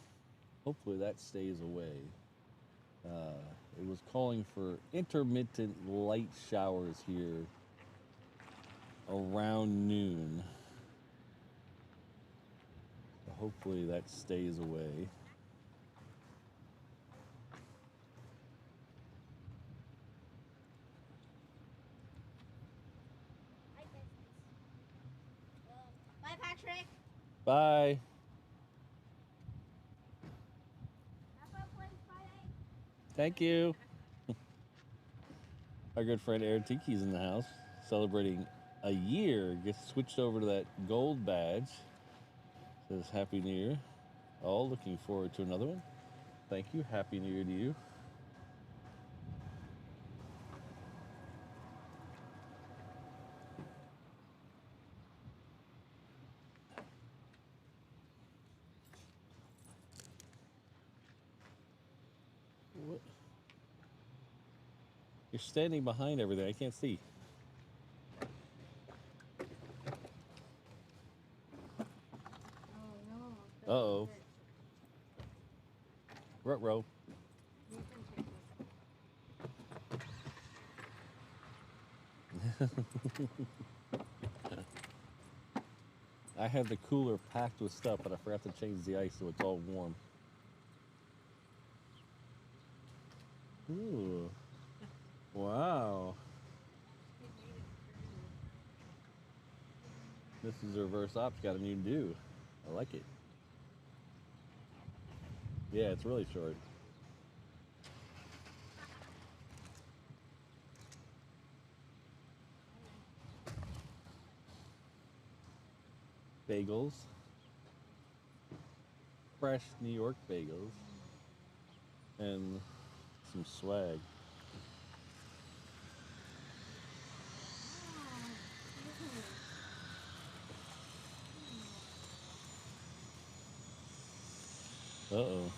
Hopefully that stays away. It was calling for intermittent light showers here around noon. So hopefully that stays away. Bye, Patrick. Bye. Have a place, bye. Thank you. Our good friend Aaron Tiki's in the house, celebrating a year. Gets switched over to that gold badge. Says Happy New Year. All looking forward to another one. Thank you. Happy New Year to you. What? You're standing behind everything. I can't see. Oh no. Uh-oh. Ruh-roh. I had the cooler packed with stuff, but I forgot to change the ice so it's all warm. Ooh. Wow. This is reverse ops, got a new do. I like it. Yeah, it's really short. Bagels. Fresh New York bagels. And some swag. Uh-oh.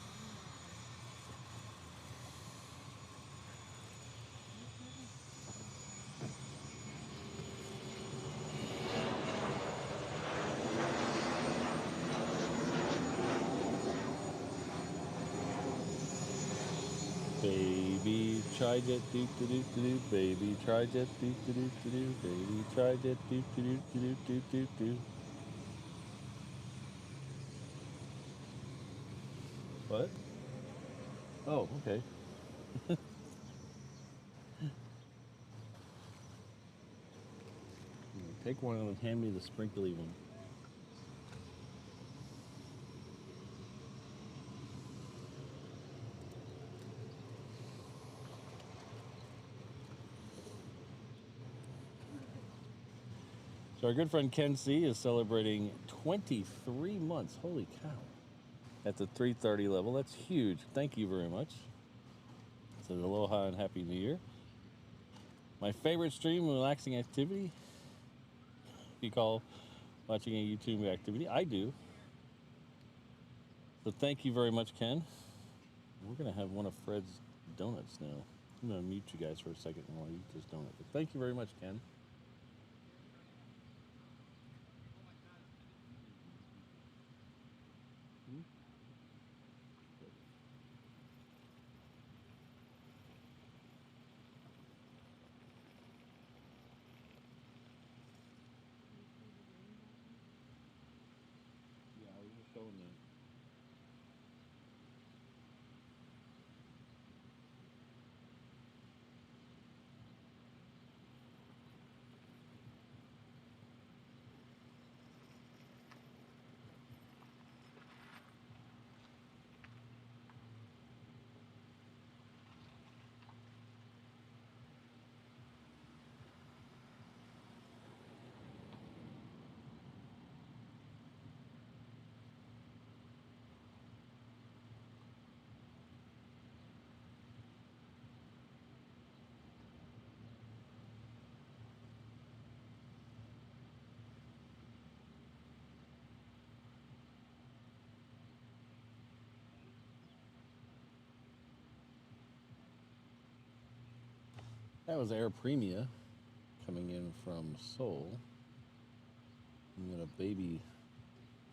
Baby tri-jet doo doo doo doo, baby tri-jet doo doo doo doo, baby tri-jet doo doo doo doo doo doo doo. What? Oh, okay. Take one and hand me the sprinkly one. So our good friend Ken C is celebrating 23 months. Holy cow. At the 330 level. That's huge. Thank you very much. Says aloha and happy new year. My favorite stream relaxing activity. If you call watching a YouTube activity, I do. So thank you very much, Ken. We're gonna have one of Fred's donuts now. I'm gonna mute you guys for a second while I eat this donut. But thank you very much, Ken. Yeah, I was just showing that. That was Air Premia coming in from Seoul. We got a baby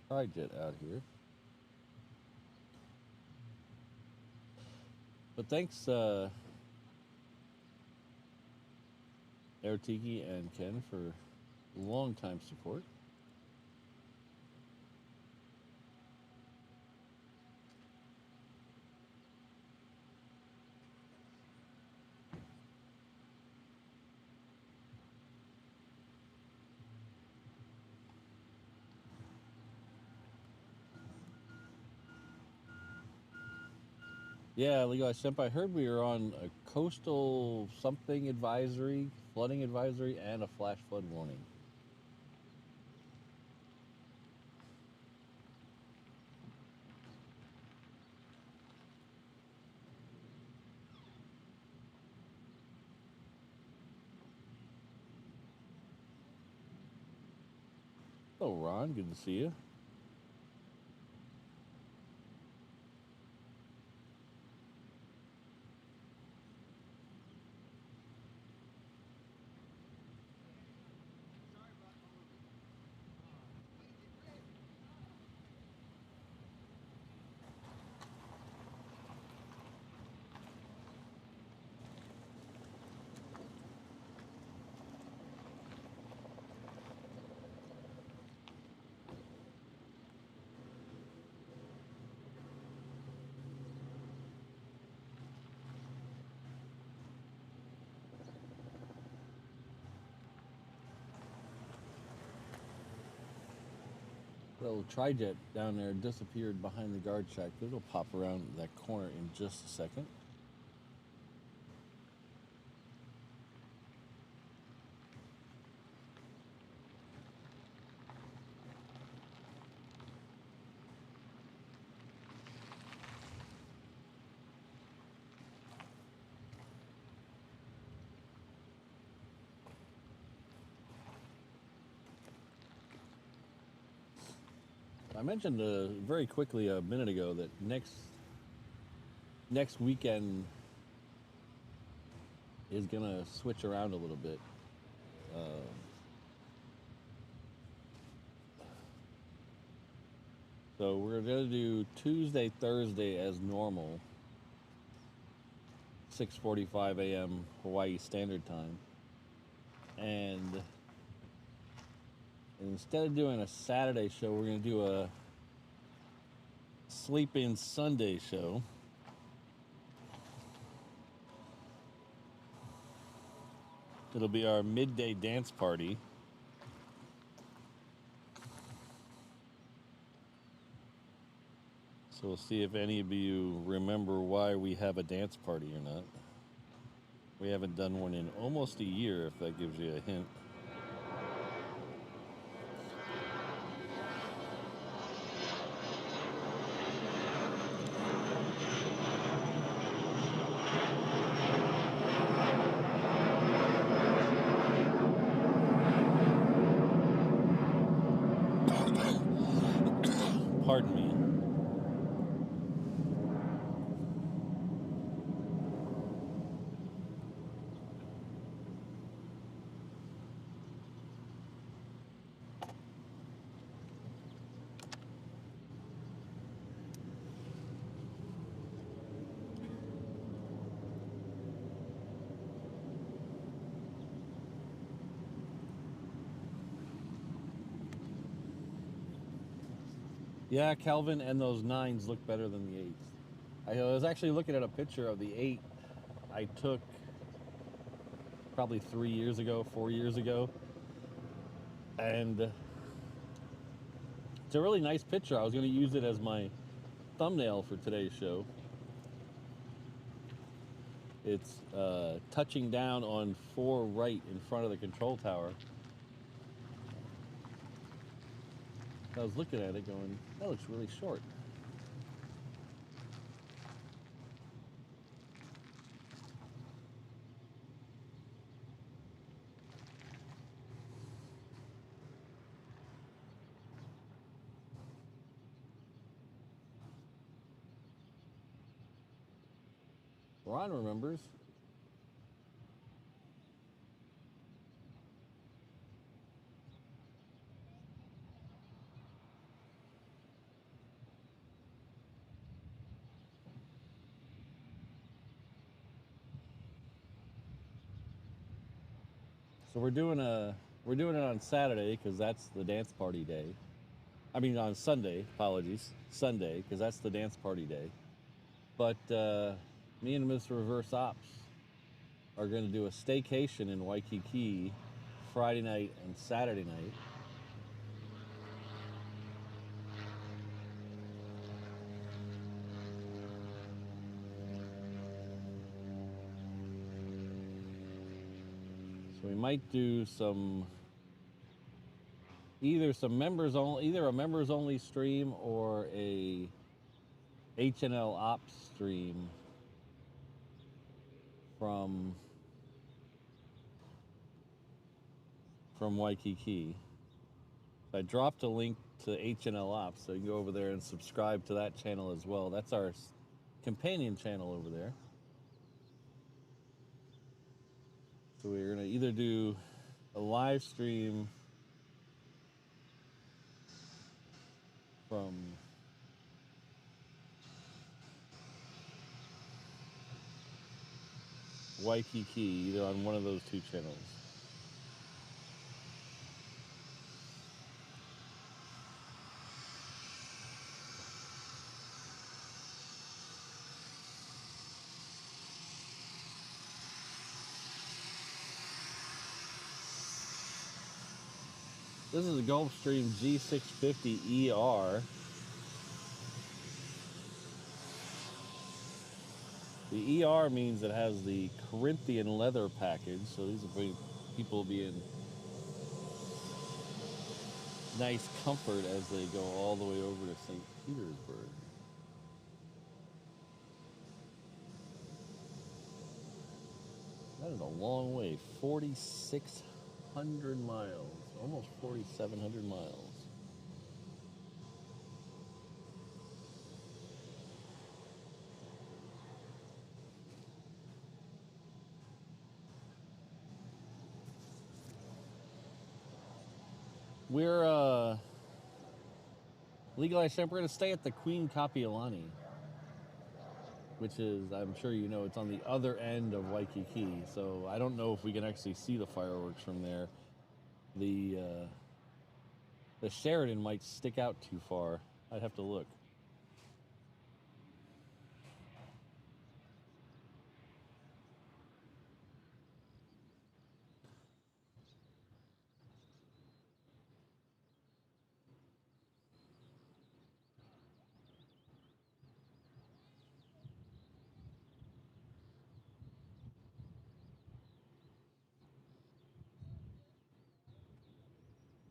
tri-jet out here. But thanks, Air Tiki and Ken, for long time support. Yeah, Leo Senpai, I heard we were on a coastal something advisory, flooding advisory, and a flash flood warning. Hello, Ron. Good to see you. Little tri-jet down there disappeared behind the guard shack. It'll pop around that corner in just a second. I mentioned very quickly a minute ago that next weekend is gonna switch around a little bit. So we're gonna do Tuesday, Thursday as normal, 6:45 a.m. Hawaii Standard Time, and instead of doing a Saturday show, we're gonna do a sleep-in Sunday show. It'll be our midday dance party. So we'll see if any of you remember why we have a dance party or not. We haven't done one in almost a year, if that gives you a hint. Pardon me. Yeah, Calvin, and those 9s look better than the 8s. I was actually looking at a picture of the 8 I took probably 3 years ago, 4 years ago. And it's a really nice picture. I was going to use it as my thumbnail for today's show. It's touching down on 4 right in front of the control tower. I was looking at it going, that looks really short. Ron remembers. So we're doing it on Saturday because that's the dance party day. I mean on Sunday, apologies, Sunday because that's the dance party day. But me and Mr. Reverse Ops are going to do a staycation in Waikiki Friday night and Saturday night. So we might do either a members only stream or a HNL ops stream from Waikiki. I dropped a link to HNL ops, so you can go over there and subscribe to that channel as well. That's our companion channel over there. So we're gonna either do a live stream from Waikiki, either on one of those two channels. This is a Gulfstream G650ER. The ER means it has the Corinthian leather package, so these are people being nice comfort as they go all the way over to St. Petersburg. That is a long way, 4,600 miles, almost 4,700 miles. We're legalized shrimp. We're going to stay at the Queen Kapiolani, which is, I'm sure you know, it's on the other end of Waikiki. So I don't know if we can actually see the fireworks from there. The Sheraton might stick out too far. I'd have to look.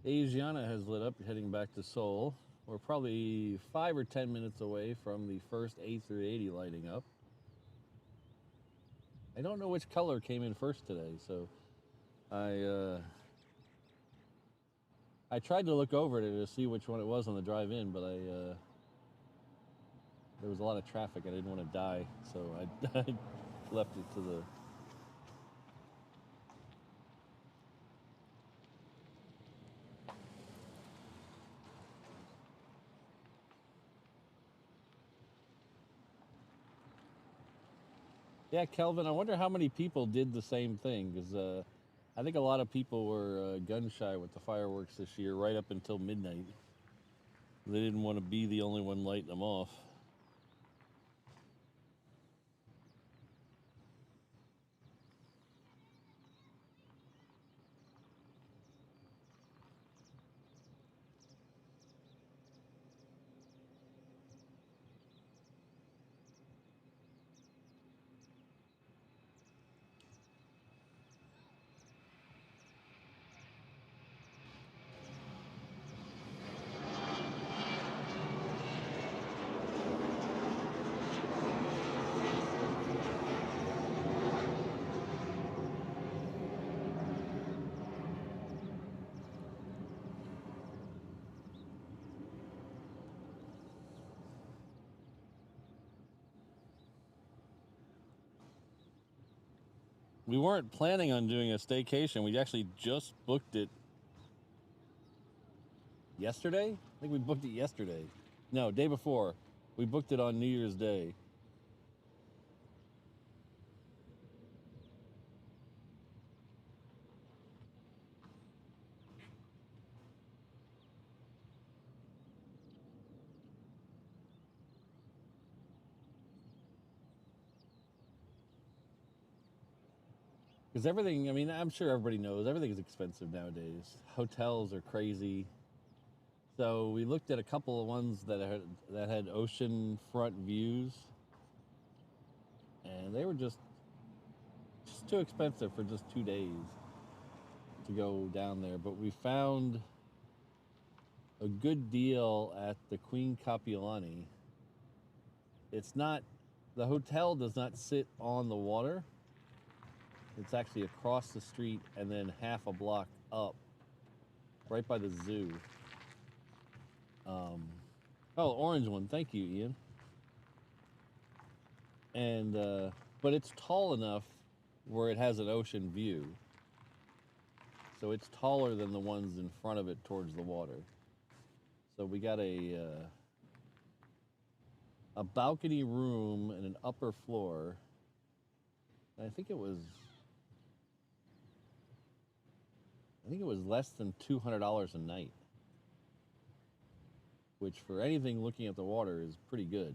Asiana has lit up, heading back to Seoul. We're probably 5 or 10 minutes away from the first A380 lighting up. I don't know which color came in first today, so I tried to look over it to see which one it was on the drive in, but there was a lot of traffic. I didn't want to die, so I left it to the... Yeah, Kelvin, I wonder how many people did the same thing, because I think a lot of people were gun shy with the fireworks this year, right up until midnight. They didn't want to be the only one lighting them off. We weren't planning on doing a staycation. We actually just booked it yesterday? I think we booked it yesterday. No, day before. We booked it on New Year's Day. Because everything, I mean, I'm sure everybody knows everything is expensive nowadays. Hotels are crazy. So we looked at a couple of ones that had ocean front views, and they were just too expensive for just 2 days to go down there. But we found a good deal at the Queen Kapiolani. It's not, the hotel does not sit on the water. It's actually across the street and then half a block up, right by the zoo. Oh, orange one. Thank you, Ian. And but it's tall enough where it has an ocean view. So it's taller than the ones in front of it towards the water. So we got a balcony room and an upper floor. And I think it was less than $200 a night, which for anything looking at the water is pretty good.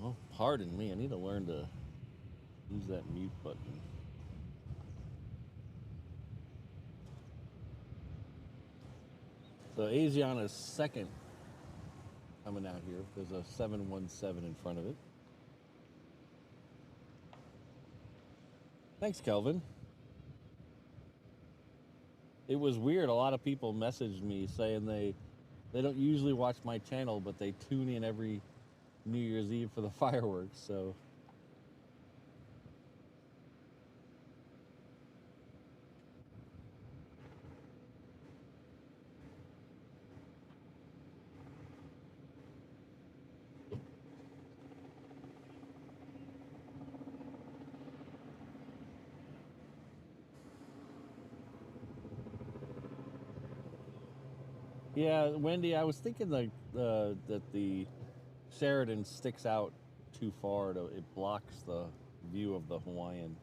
Well, pardon me, I need to learn to use that mute button. So Asiana's second coming out here. There's a 717 in front of it. Thanks, Kelvin. It was weird. A lot of people messaged me saying they don't usually watch my channel, but they tune in every New Year's Eve for the fireworks. So yeah, Wendy, I was thinking that the Sheridan sticks out too far. It blocks the view of the Hawaiian.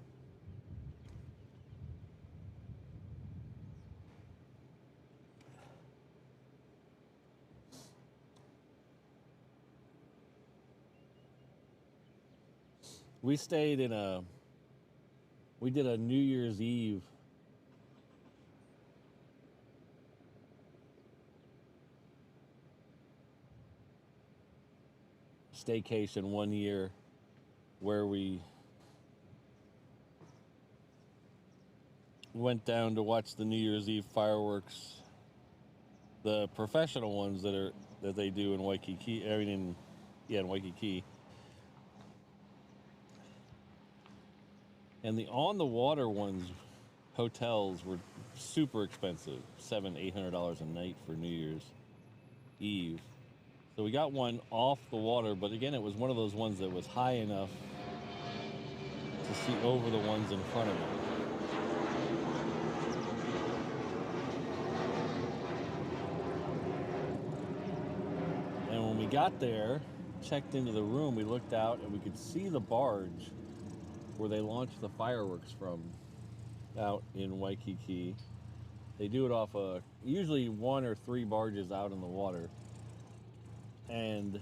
We did a New Year's Eve staycation one year where we went down to watch the New Year's Eve fireworks, the professional ones that they do in Waikiki, in Waikiki. And the on the water ones, hotels were super expensive, $700-800 a night for New Year's Eve. So we got one off the water, but again, it was one of those ones that was high enough to see over the ones in front of it. And when we got there, checked into the room, we looked out and we could see the barge where they launched the fireworks from out in Waikiki. They do it off usually 1 or 3 barges out in the water. And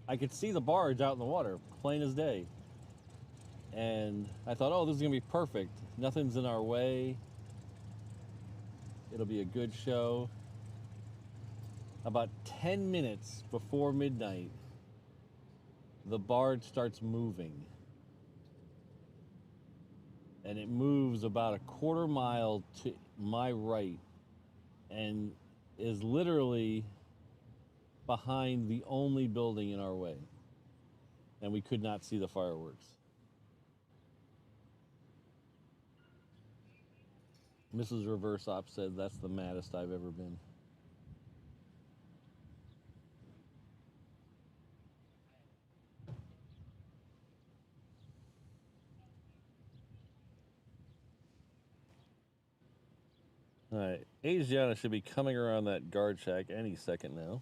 I could see the barge out in the water, plain as day. And I thought, oh, this is gonna be perfect. Nothing's in our way. It'll be a good show. About 10 minutes before midnight, the barge starts moving. And it moves about a quarter mile to my right and is literally behind the only building in our way. And we could not see the fireworks. Mrs. Reverse Op said that's the maddest I've ever been. All right, Asiana should be coming around that guard shack any second now.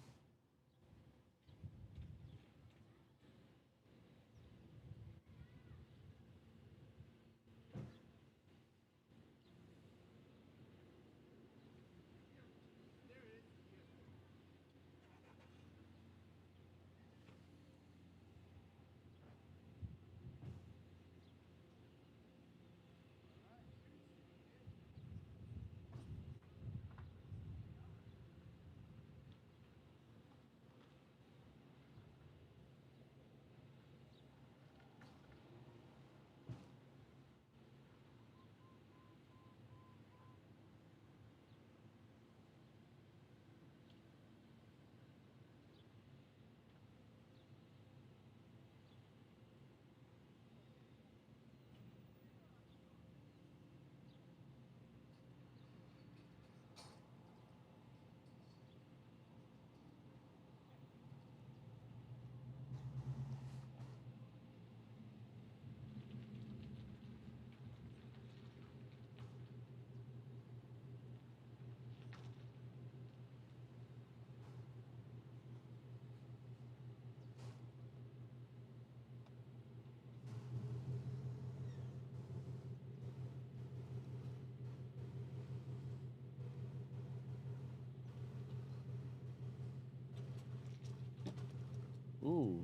Ooh.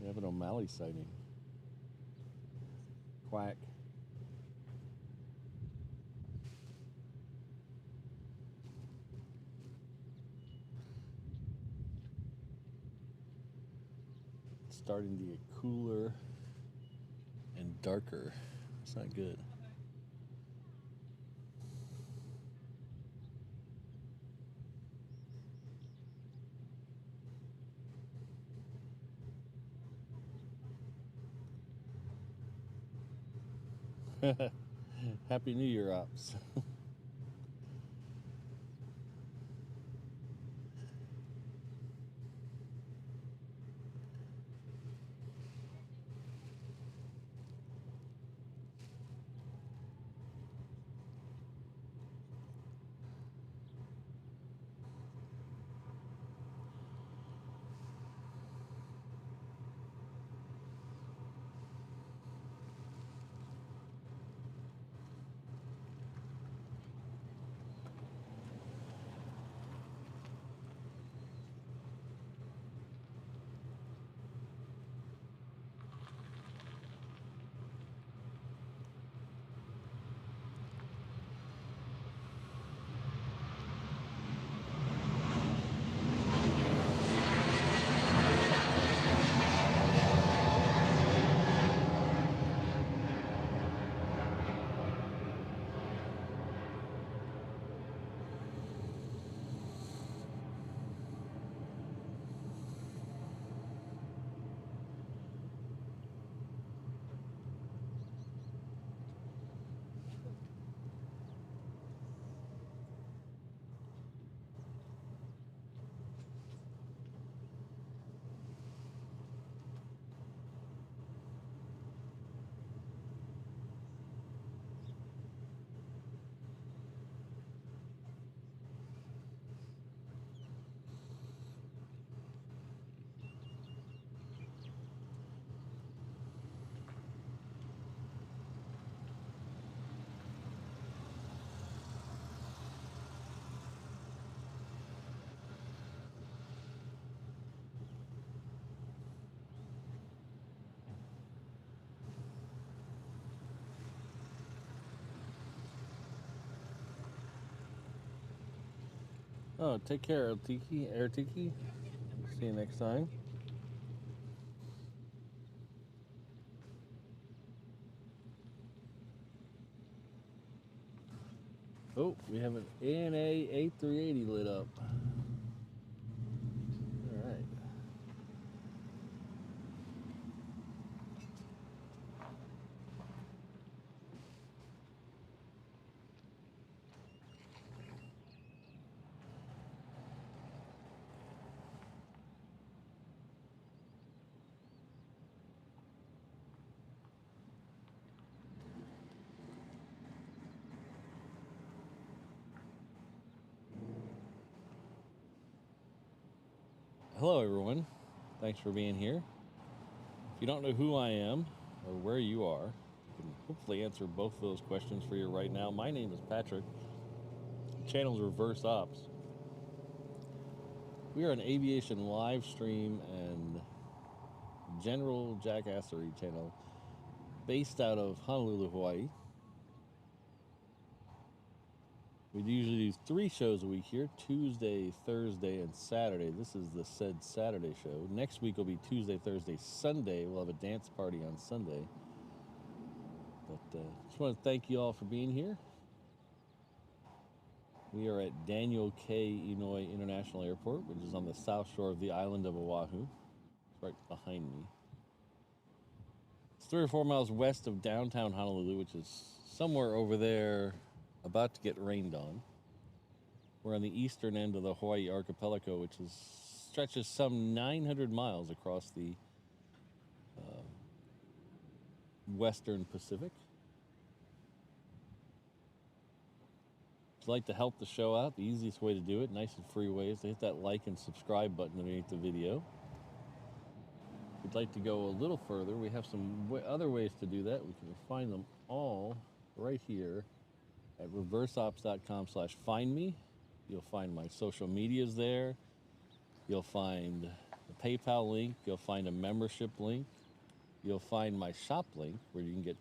We have an O'Malley sighting. Quack. It's starting to get cooler and darker. It's not good. Happy New Year, Ops. Oh, take care, Tiki, Air Tiki. See you next time. Oh, we have an ANA A380 lit up. All right. Hello, everyone. Thanks for being here. If you don't know who I am or where you are, I can hopefully answer both of those questions for you right now. My name is Patrick. The channel's Reverse Ops. We are an aviation live stream and general jackassery channel based out of Honolulu, Hawaii. We usually do 3 shows a week here, Tuesday, Thursday, and Saturday. This is the said Saturday show. Next week will be Tuesday, Thursday, Sunday. We'll have a dance party on Sunday. But just want to thank you all for being here. We are at Daniel K. Inouye International Airport, which is on the south shore of the island of Oahu. It's right behind me. It's 3 or 4 miles west of downtown Honolulu, which is somewhere over there, about to get rained on. We're on the eastern end of the Hawaii archipelago, which stretches some 900 miles across the western Pacific. If you'd like to help the show out, the easiest way to do it, nice and free way, is to hit that like and subscribe button underneath the video. If you'd like to go a little further, we have some other ways to do that. We can find them all right here at reverseops.com/findme. You'll find my social medias there. You'll find a PayPal link. You'll find a membership link. You'll find my shop link where you can get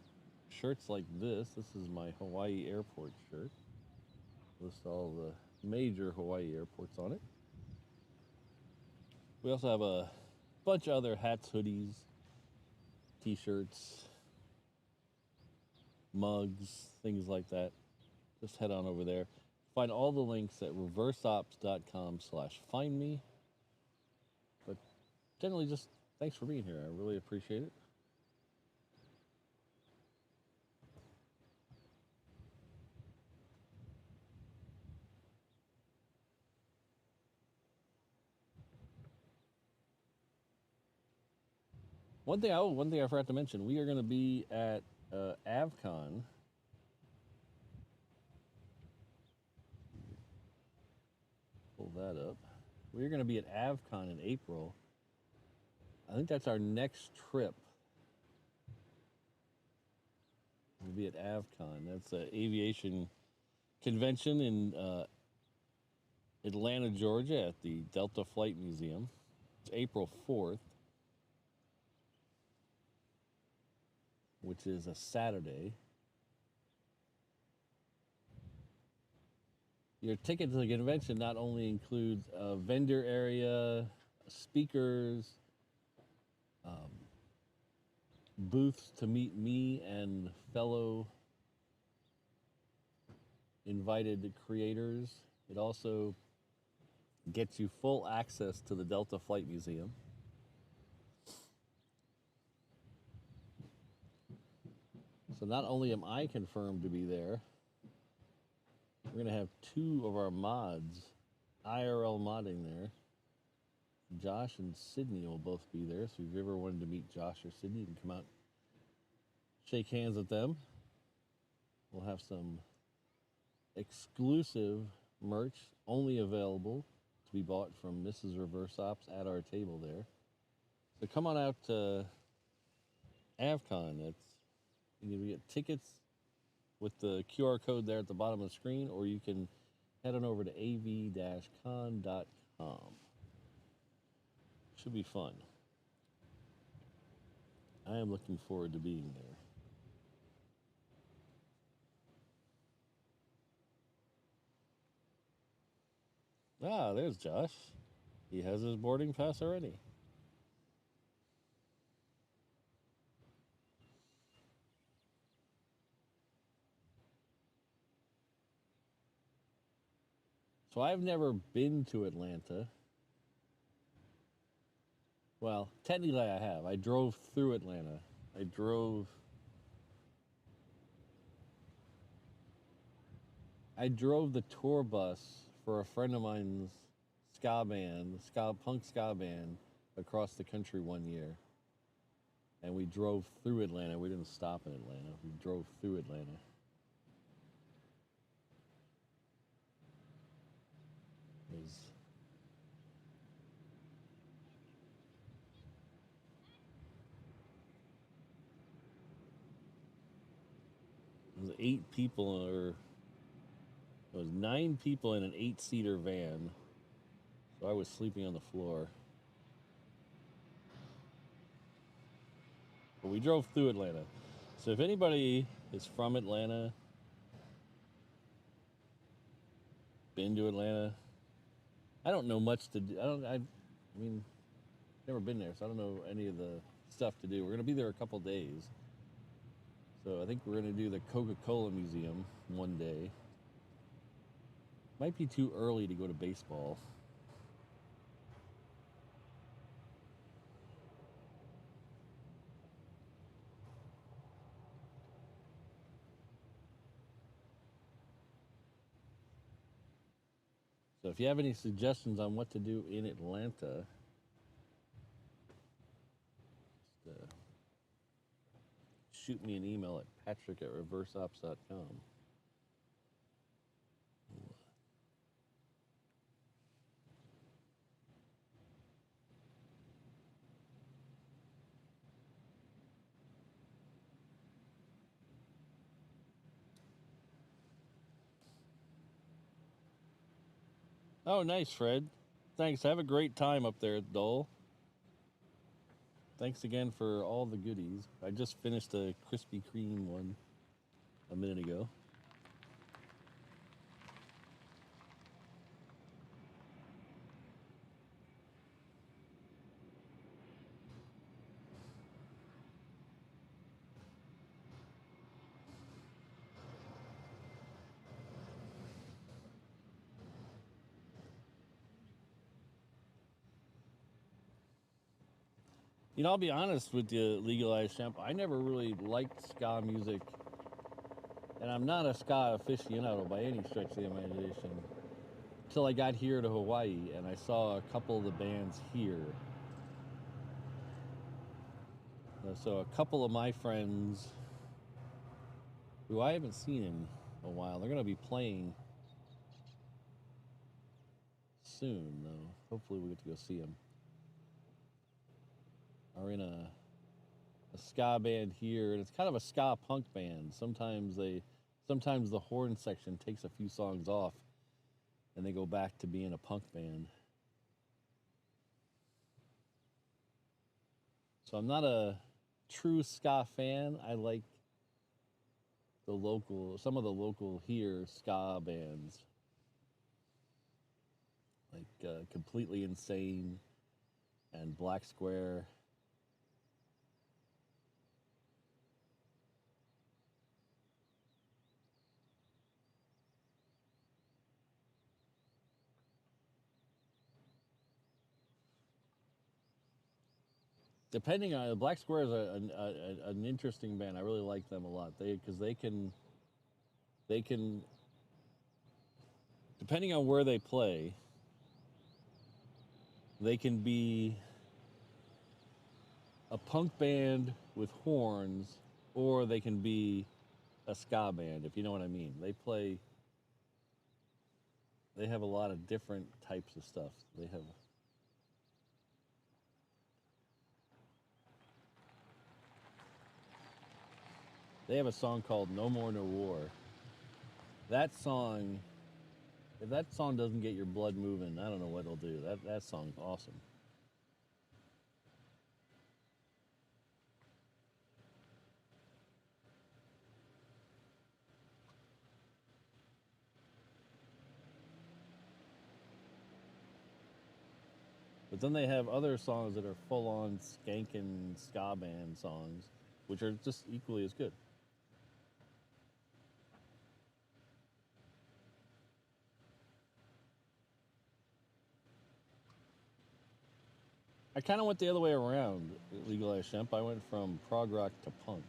shirts like this. This is my Hawaii airport shirt. Lists all the major Hawaii airports on it. We also have a bunch of other hats, hoodies, t-shirts, mugs, things like that. Just head on over there. Find all the links at reverseops.com/findme. But generally, just thanks for being here. I really appreciate it. One thing I forgot to mention, we are going to be at Avcon. Pull that up. We're going to be at Avcon in April. I think that's our next trip. We'll be at Avcon. That's an aviation convention in Atlanta, Georgia at the Delta Flight Museum. It's April 4th, which is a Saturday. Your ticket to the convention not only includes a vendor area, speakers, booths to meet me and fellow invited creators. It also gets you full access to the Delta Flight Museum. So not only am I confirmed to be there, we're going to have 2 of our mods, IRL modding there. Josh and Sydney will both be there. So if you've ever wanted to meet Josh or Sydney, you can come out, shake hands with them. We'll have some exclusive merch only available to be bought from Mrs. Reverse Ops at our table there. So come on out to Avcon. You can get tickets with the QR code there at the bottom of the screen, or you can head on over to av-con.com. Should be fun. I am looking forward to being there. Ah, there's Josh. He has his boarding pass already. So I've never been to Atlanta. Well, technically I have. I drove through Atlanta. I drove the tour bus for a friend of mine's ska band, punk ska band, across the country one year. And we drove through Atlanta. We didn't stop in Atlanta. We drove through Atlanta. It was 8 people, or it was 9 people in an 8-seater van. So I was sleeping on the floor. But we drove through Atlanta. So if anybody is from Atlanta, been to Atlanta, I don't know much to do. I mean, never been there, so I don't know any of the stuff to do. We're gonna be there a couple days. So I think we're gonna do the Coca-Cola Museum one day. Might be too early to go to baseball. So if you have any suggestions on what to do in Atlanta, just shoot me an email at patrick@reverseops.com. Oh, nice, Fred. Thanks. Have a great time up there at Dole. Thanks again for all the goodies. I just finished a Krispy Kreme one a minute ago. You know, I'll be honest with you, Legalized Champ. I never really liked ska music, and I'm not a ska aficionado by any stretch of the imagination, until I got here to Hawaii and I saw a couple of the bands here. So a couple of my friends, who I haven't seen in a while, they're going to be playing soon, though. Hopefully we get to go see them. Are in a ska band here, and it's kind of a ska punk band. Sometimes the horn section takes a few songs off and they go back to being a punk band. So I'm not a true ska fan. I like some of the local here ska bands, like Completely Insane and Black Square. Depending on Black Square is an interesting band. I really like them a lot. Because they can depending on where they play, they can be a punk band with horns, or they can be a ska band, if you know what I mean. They have a lot of different types of stuff. They have a song called No More No War. That song, if that song doesn't get your blood moving, I don't know what it'll do. That song's awesome. But then they have other songs that are full-on skankin' ska band songs, which are just equally as good. I kind of went the other way around, Legalized Shemp. I went from prog rock to punk.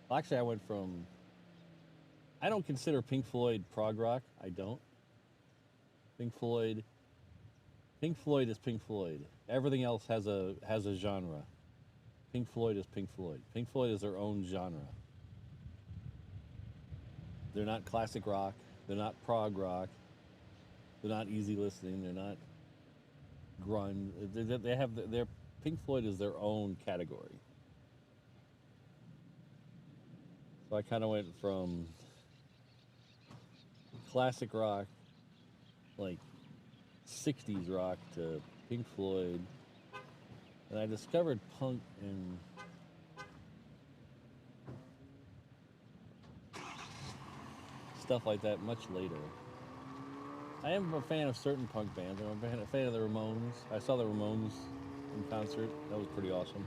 Well, actually, I went from... I don't consider Pink Floyd prog rock. I don't. Pink Floyd is Pink Floyd. Everything else has a genre. Pink Floyd is Pink Floyd. Pink Floyd is their own genre. They're not classic rock. They're not prog rock. They're not easy listening. They're not grunge. They have their Pink Floyd is their own category. So I kind of went from classic rock, like 60s rock, to Pink Floyd, and I discovered punk and stuff like that much later. I am a fan of certain punk bands. I'm a fan of the Ramones. I saw the Ramones in concert. That was pretty awesome.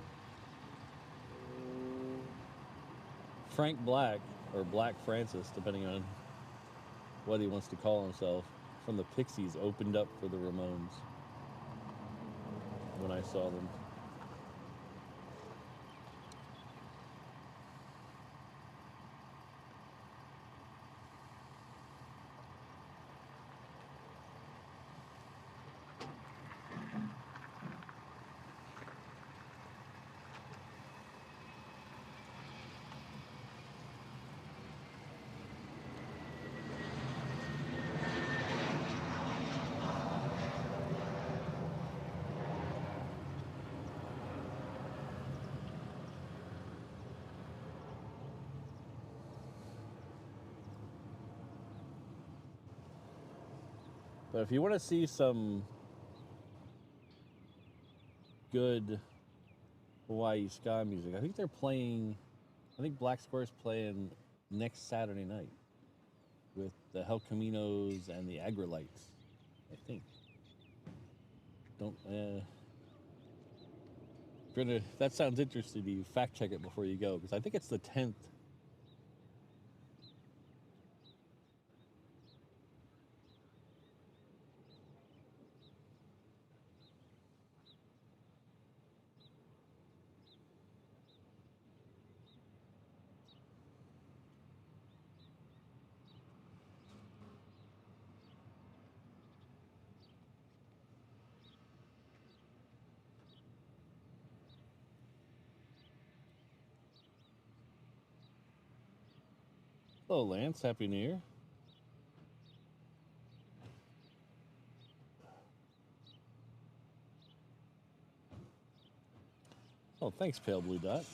Frank Black, or Black Francis, depending on what he wants to call himself, from the Pixies, opened up for the Ramones when I saw them. But if you want to see some good Hawaii ska music, I think Black Square's playing next Saturday night with the Hell Caminos and the Agrolites, I think. That sounds interesting to you. Fact check it before you go, because I think it's the 10th. Hello, Lance. Happy New Year. Oh, thanks, Pale Blue Dot.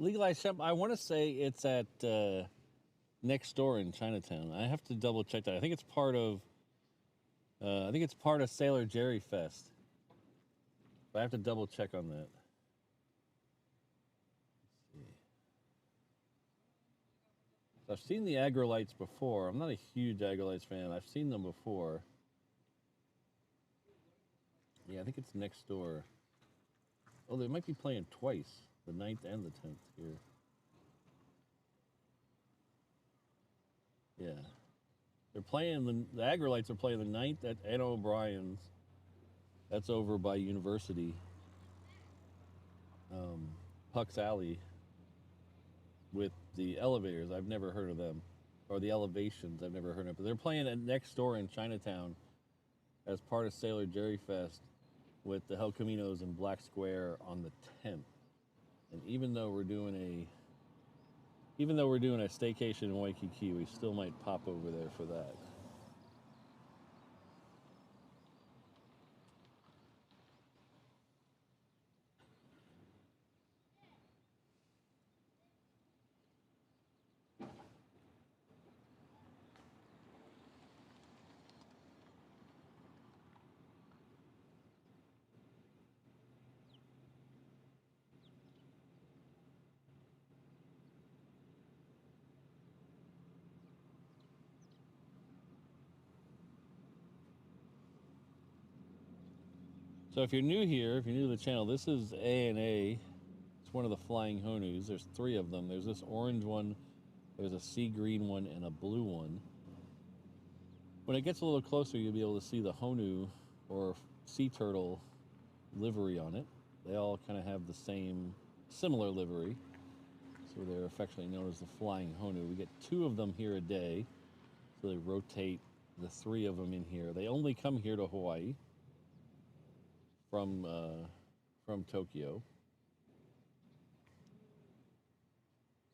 Legalized Shemp, I want to say it's at next door in Chinatown. I have to double check that. I think it's part of Sailor Jerry Fest. But I have to double check on that. So I've seen the Agrolites before. I'm not a huge Agrolites fan. I've seen them before. Yeah, I think it's next door. Oh, they might be playing twice, the 9th and the 10th here. Yeah. They're playing the Agri-Lights are playing the 9th at Anna O'Brien's. That's over by University. Puck's Alley with the elevators. I've never heard of them. Or the elevations, I've never heard of. But they're playing it next door in Chinatown as part of Sailor Jerry Fest with the Hell Caminos in Black Square on the 10th. And even though we're doing a staycation in Waikiki, we still might pop over there for that. So if you're new here, if you're new to the channel, this is A&A. It's one of the flying Honus. There's 3 of them. There's this orange one, there's a sea green one, and a blue one. When it gets a little closer, you'll be able to see the Honu or sea turtle livery on it. They all kind of have the same, similar livery. So they're affectionately known as the flying Honu. We get 2 of them here a day. So they rotate the 3 of them in here. They only come here to Hawaii from Tokyo.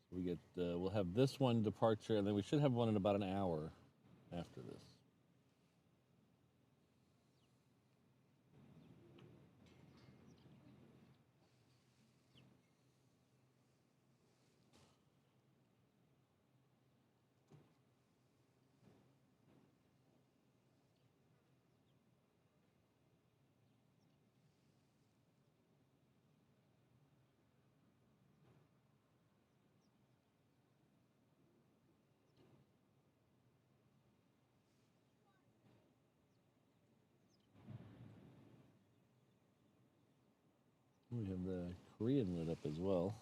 So we get we'll have this one departure, and then we should have one in about an hour after this. We have the Korean lit up as well.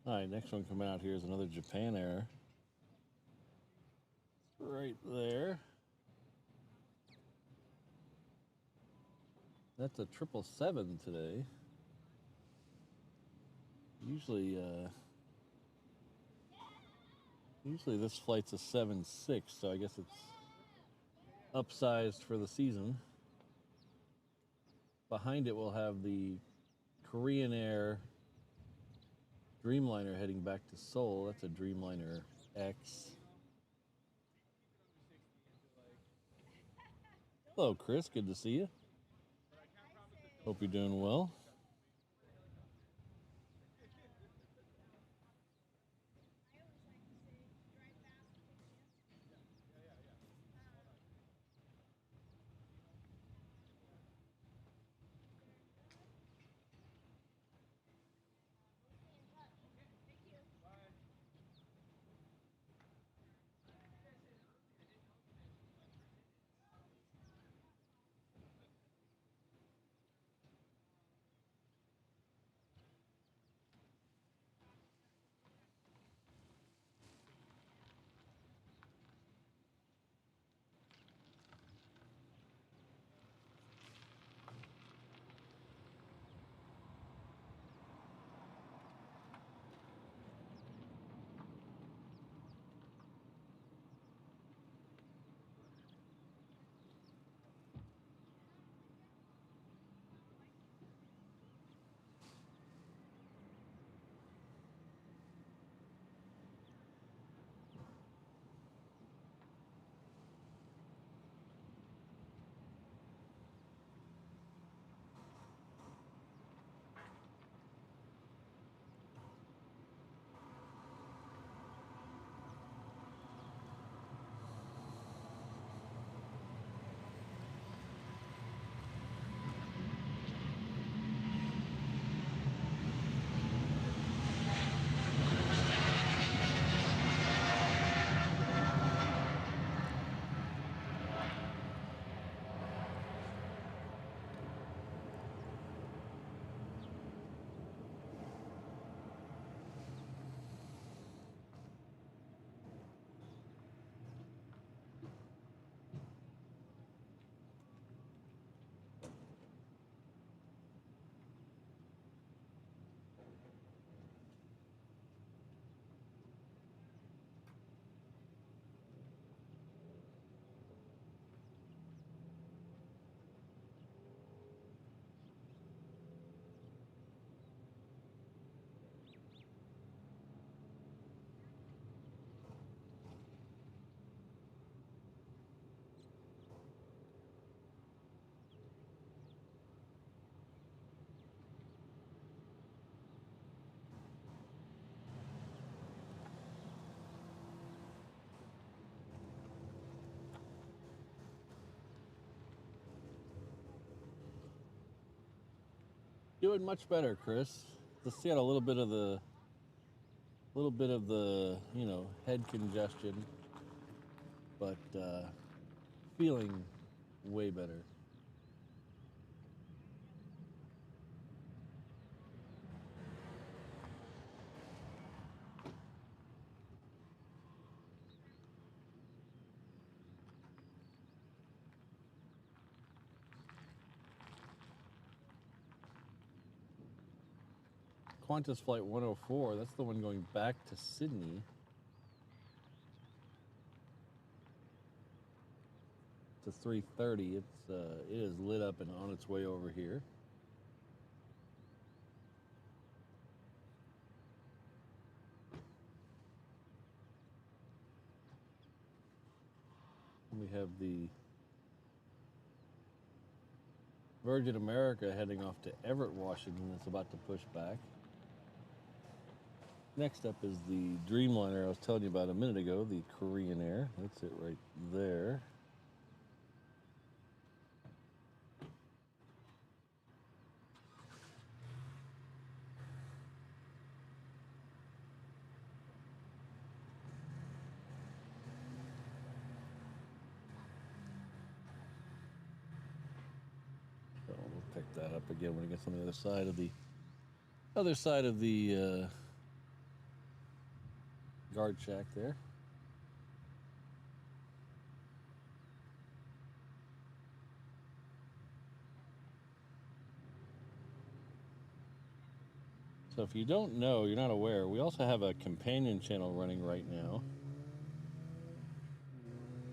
All right, next one coming out here is another Japan Air. Right there. That's a 777 today. Usually this flight's a 7.6, so I guess it's upsized for the season. Behind it we'll have the Korean Air Dreamliner heading back to Seoul. That's a Dreamliner X. Hello, Chris. Good to see you. Hope you're doing well. Doing much better, Chris. Just had a little bit of the, head congestion, but feeling way better. Qantas Flight 104, that's the one going back to Sydney. It's a 330. It is lit up and on its way over here. We have the Virgin America heading off to Everett, Washington. That's about to push back. Next up is the Dreamliner I was telling you about a minute ago, the Korean Air. That's it right there. So we'll pick that up again when it gets on the other side of the guard shack there. So if you don't know, you're not aware, we also have a companion channel running right now.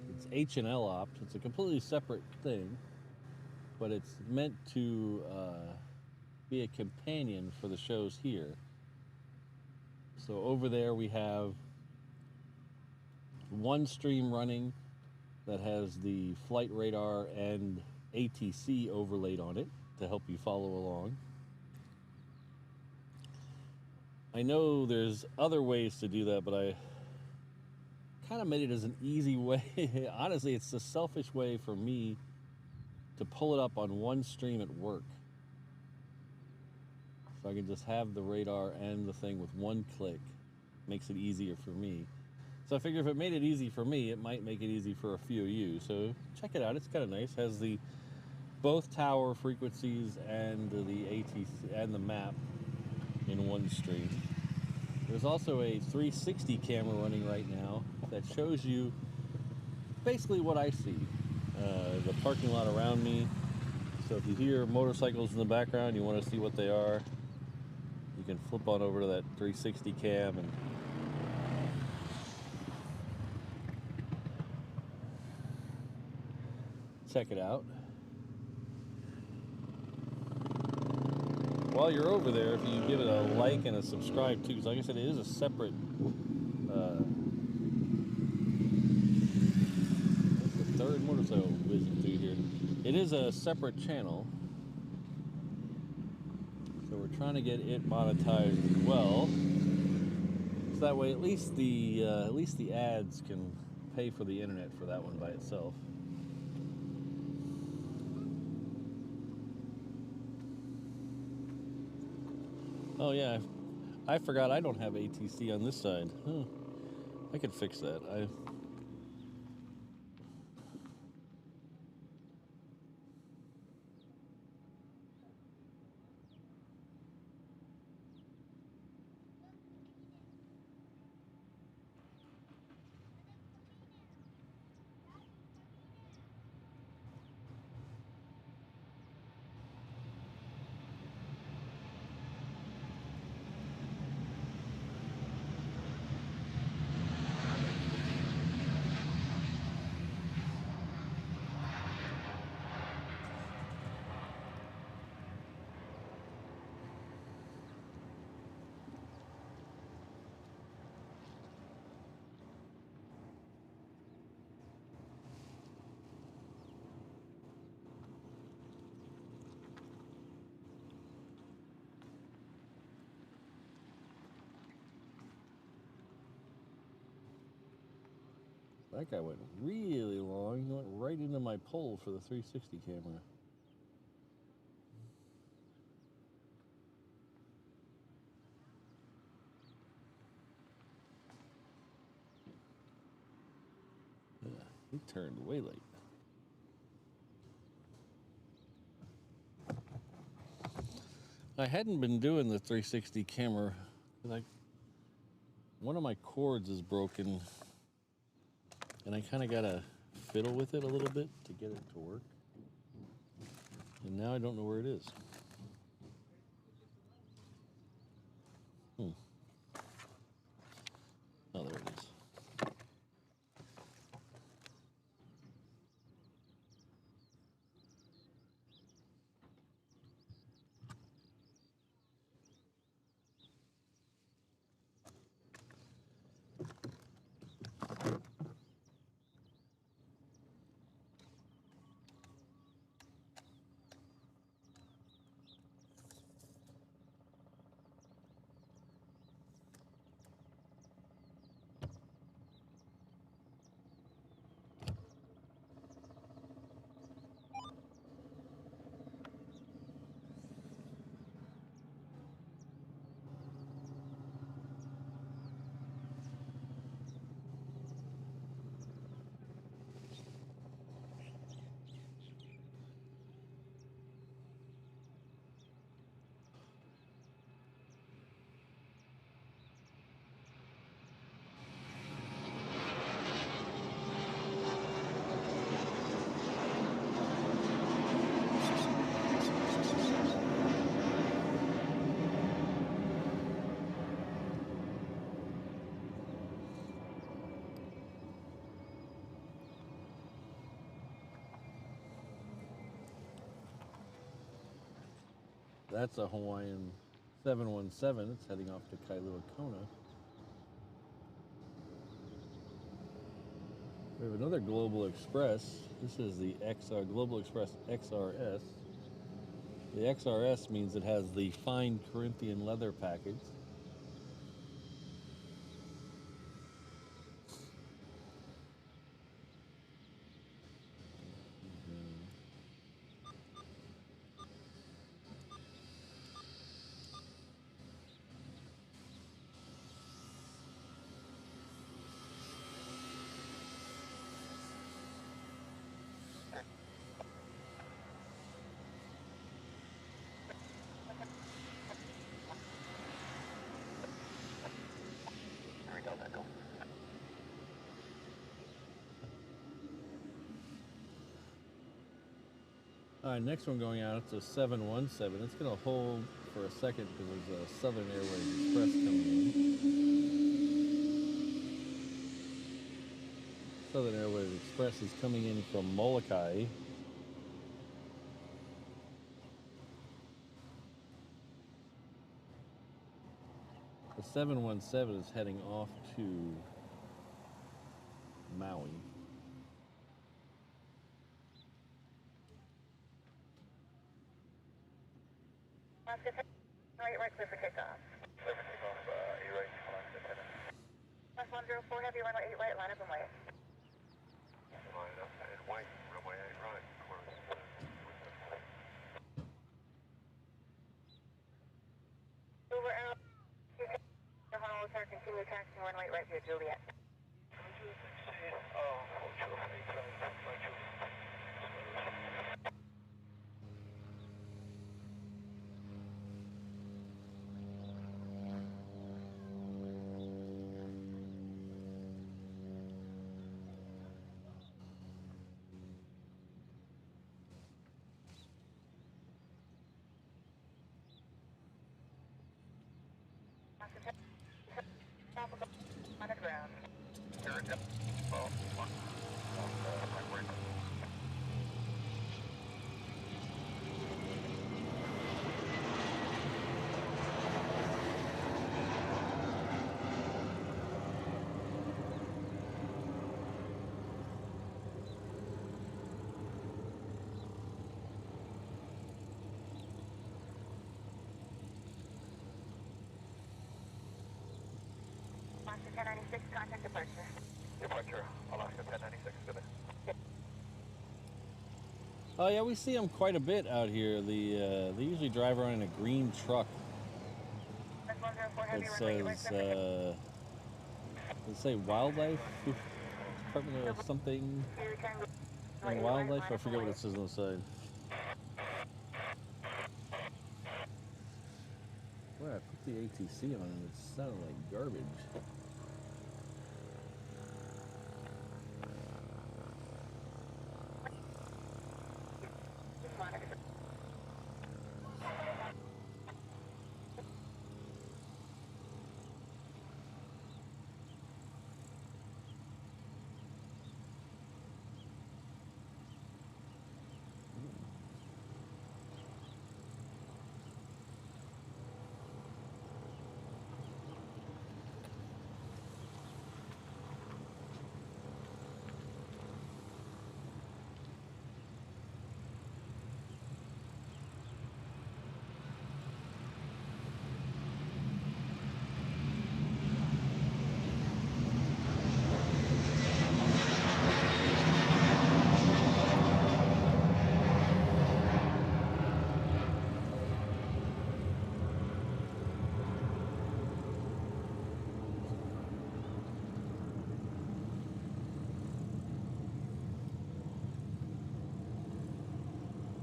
It's HNL Ops. It's a completely separate thing, but it's meant to be a companion for the shows here. So over there we have one stream running that has the flight radar and ATC overlaid on it to help you follow along. I know there's other ways to do that, but I kind of made it as an easy way. Honestly, it's a selfish way for me to pull it up on one stream at work. So I can just have the radar and the thing with one click. Makes it easier for me. So I figure if it made it easy for me, it might make it easy for a few of you. So check it out. It's kind of nice. Has the both tower frequencies and the ATC and the map in one stream. There's also a 360 camera running right now that shows you basically what I see. The parking lot around me. So if you hear motorcycles in the background, you want to see what they are, you can flip on over to that 360 cam and check it out. While you're over there, if you give it a like and a subscribe too, because like I said, it is a separate, that's the third motorcycle whizzing through here. It is a separate channel, so we're trying to get it monetized as well. So that way, at least the ads can pay for the internet for that one by itself. Oh yeah, I forgot I don't have ATC on this side. Huh. I could fix that. That guy went really long. He went right into my pole for the 360 camera. Yeah, he turned way late. I hadn't been doing the 360 camera. One of my cords is broken, and I kind of gotta fiddle with it a little bit to get it to work. And now I don't know where it is. Oh, there it is. That's a Hawaiian 717. It's heading off to Kailua Kona. We have another Global Express. This is the Global Express XRS. The XRS means it has the fine Corinthian leather package. All right, next one going out, it's a 717. It's going to hold for a second because there's a Southern Airways Express coming in. Southern Airways Express is coming in from Molokai. The 717 is heading off to Maui. Right, clear for takeoff. Clear for takeoff, A-right, Plus 104, heavy, runway 8 right, line up and wait. Line up and wait, runway 8 right, Over out, Honolulu, continue taxi, runway 8 right via Juliet. On the ground. Alaska 1096, contact departure. Departure, Alaska 1096, good. Oh yeah, we see them quite a bit out here. They usually drive around in a green truck. It says, does it say wildlife? Department of something? Wildlife? I forget what it says on the side. Boy, I put the ATC on and it sounded like garbage.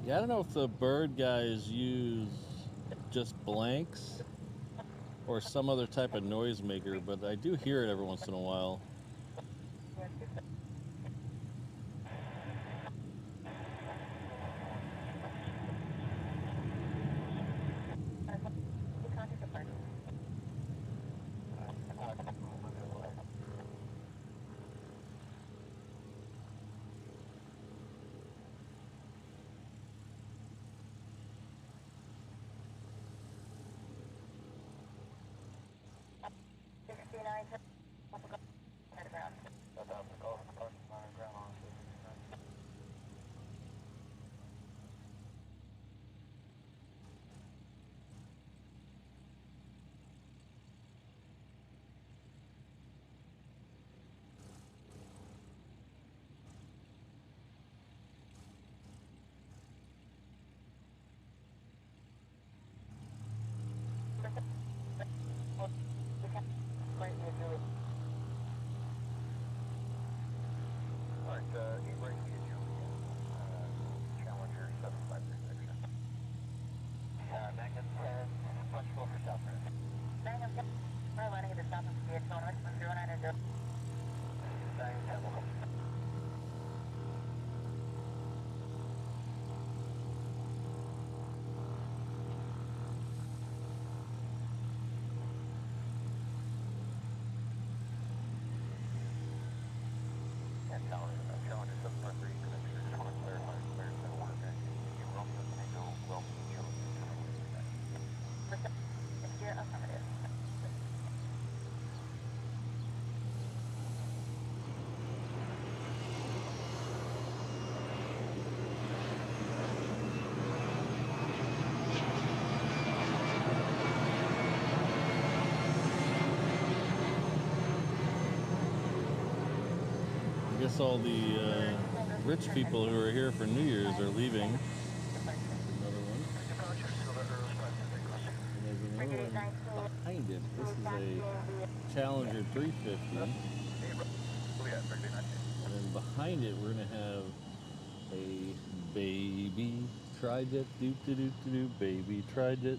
Yeah, I don't know if the bird guys use just blanks or some other type of noisemaker, but I do hear it every once in a while. I guess all the rich people who are here for New Year's are leaving. Another one. And there's another one behind it. This is a Challenger 350. And then behind it, we're going to have a baby tri-jet, baby tri-jet.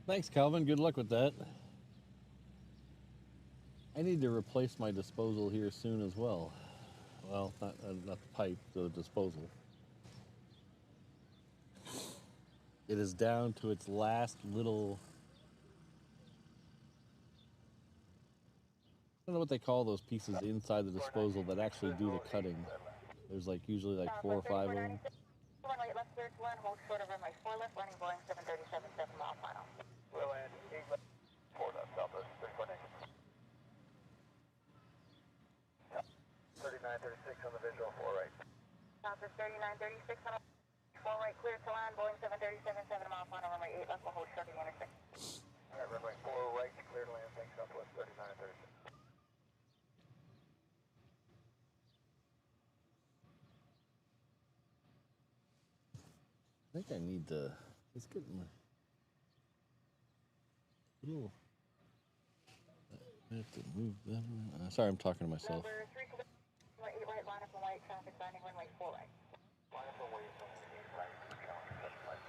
Thanks, Calvin. Good luck with that. I need to replace my disposal here soon as well. Well, not the pipe, the disposal. It is down to its last little, I don't know what they call those pieces inside the disposal that actually do the cutting. There's like usually like 4 or 5 of them. Left clear to land, hold short of runway 4 left, landing Boeing 737, 7 mile final. We'll land 8 left, 4 left, Southwest, 3936 on the visual, 4 right. Southwest 3936 on the 4 right, clear to land, Boeing 737, 7 mile final, runway 8 left, we'll hold short of the intersection. Alright, runway 4 right, clear to land, thanks, Southwest 3936. I think I need to, let's get my little, I have to move that around. Sorry, I'm talking to myself. Number 3, 8 right, line up and white, traffic landing, runway 4 right. Line up and white, runway 8 right, Challenger 7 right.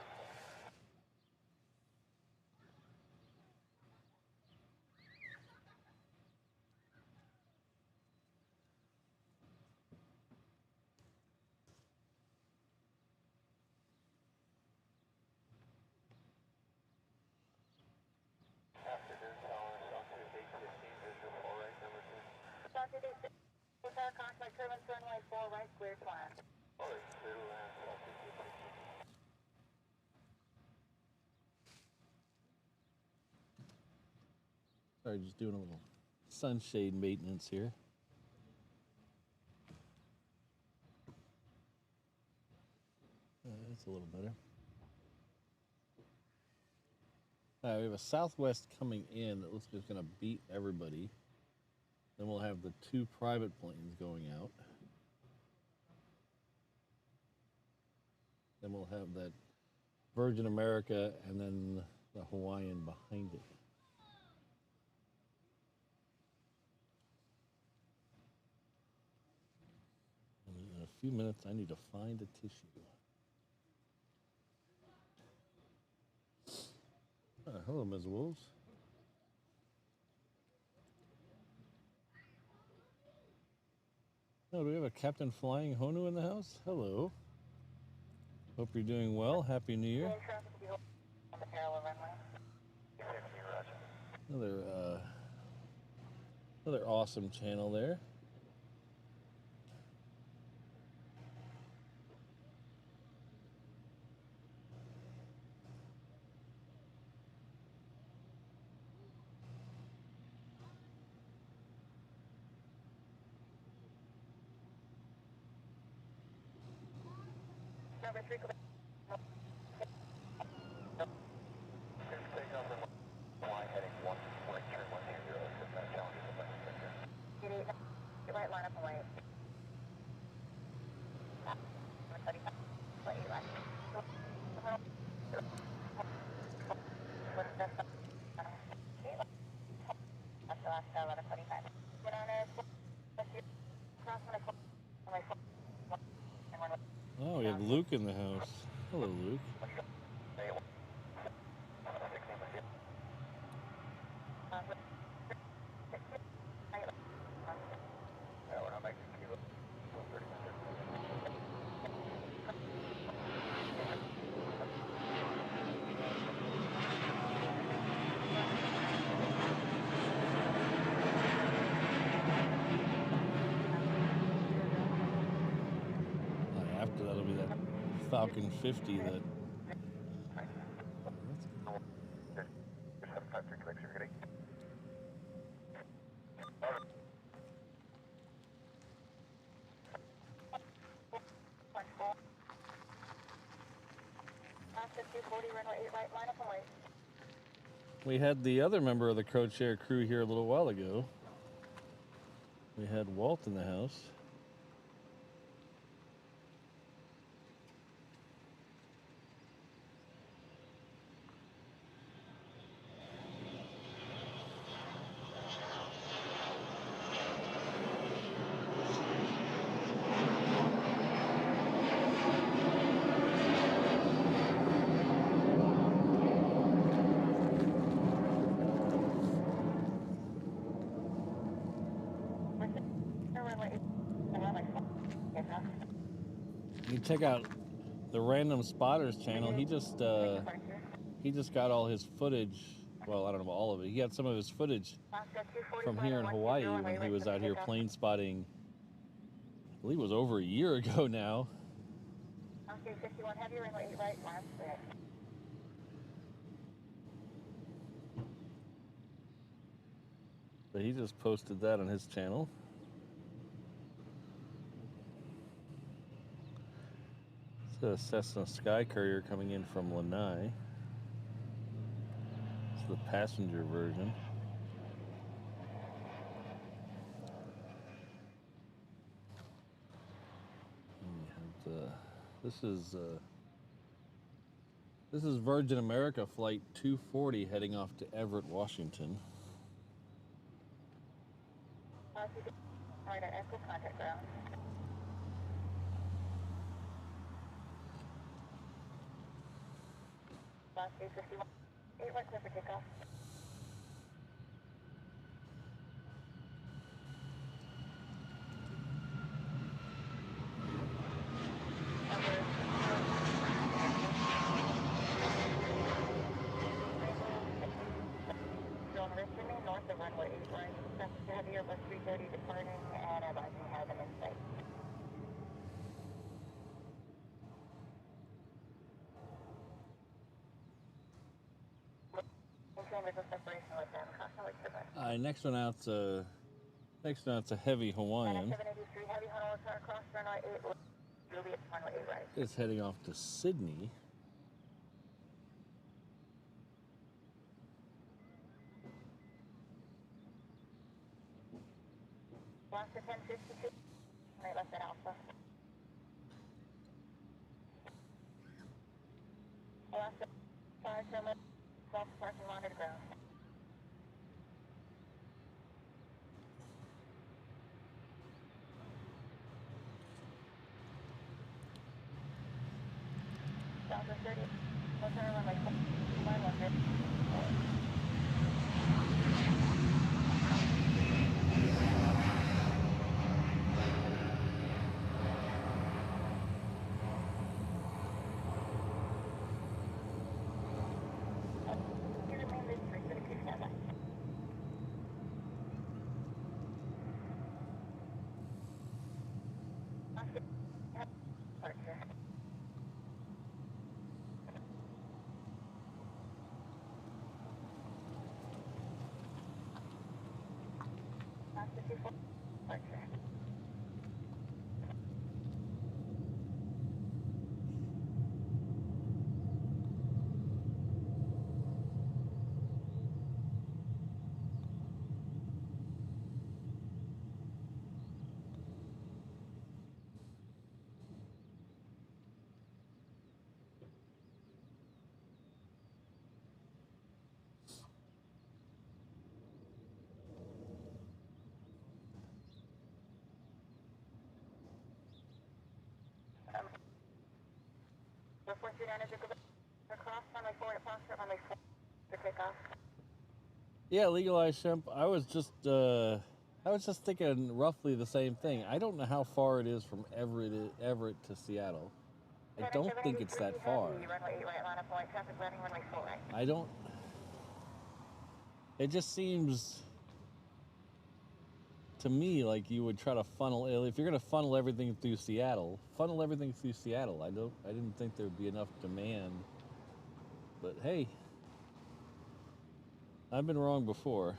Afternoon, tower, Sunshade 815, visual 4 right, number 2. Sunshade 815, tower, contact turbines, runway 4 right, clear to land. Alright, clear to land, Sunshade 815. Sorry, just doing a little sunshade maintenance here. That's a little better. All right, we have a Southwest coming in that looks like it's going to beat everybody. Then we'll have the two private planes going out. Then we'll have that Virgin America and then the Hawaiian behind it. In a few minutes, I need to find a tissue. Hello, Ms. Wolves. Oh, do we have a Captain Flying Honu in the house? Hello. Hope you're doing well. Happy New Year. Another awesome channel there. Number 3, right line up and wait. Oh, we have Luke in the house. Hello, Luke. After that'll be that Falcon 50 that. We had the other member of the Code Share crew here a little while ago. We had Walt in the house. You check out the Random Spotters channel. He just got all his footage. Well, I don't know about all of it. He had some of his footage from here in Hawaii when he was out here plane spotting. I believe it was over a year ago now. But he just posted that on his channel. It's a Cessna Sky Courier coming in from Lanai. It's the passenger version. This is Virgin America Flight 240 heading off to Everett, Washington. Boss A51, 8 right clear for takeoff. North of runway 8 right, heavy Airbus A330 departing and advising have them in sight. Next one out's a heavy Hawaiian. 783 heavy Honolulu cross runway 8 Juliet, runway 8 right. It's heading off to Sydney. Alaska 1052, right left at Alpha. Alaska 5 terminal, self parking monitor ground. Delta 30, no turn runway 100. You remain this restricted, please stand by. Alaska, departure. Alaska 24, departure. Report to manager, across runway 4 at Foxtrot, runway 4 for takeoff. Yeah, legalized shemp. I was just thinking roughly the same thing. I don't know how far it is from Everett to Seattle. I don't think it's that far. Runway 8 right, line up point, traffic landing, runway 4 right. I don't. It just seems to me like you would try to funnel. If you're going to funnel everything through Seattle, funnel everything through Seattle. I didn't think there'd be enough demand. But hey, I've been wrong before.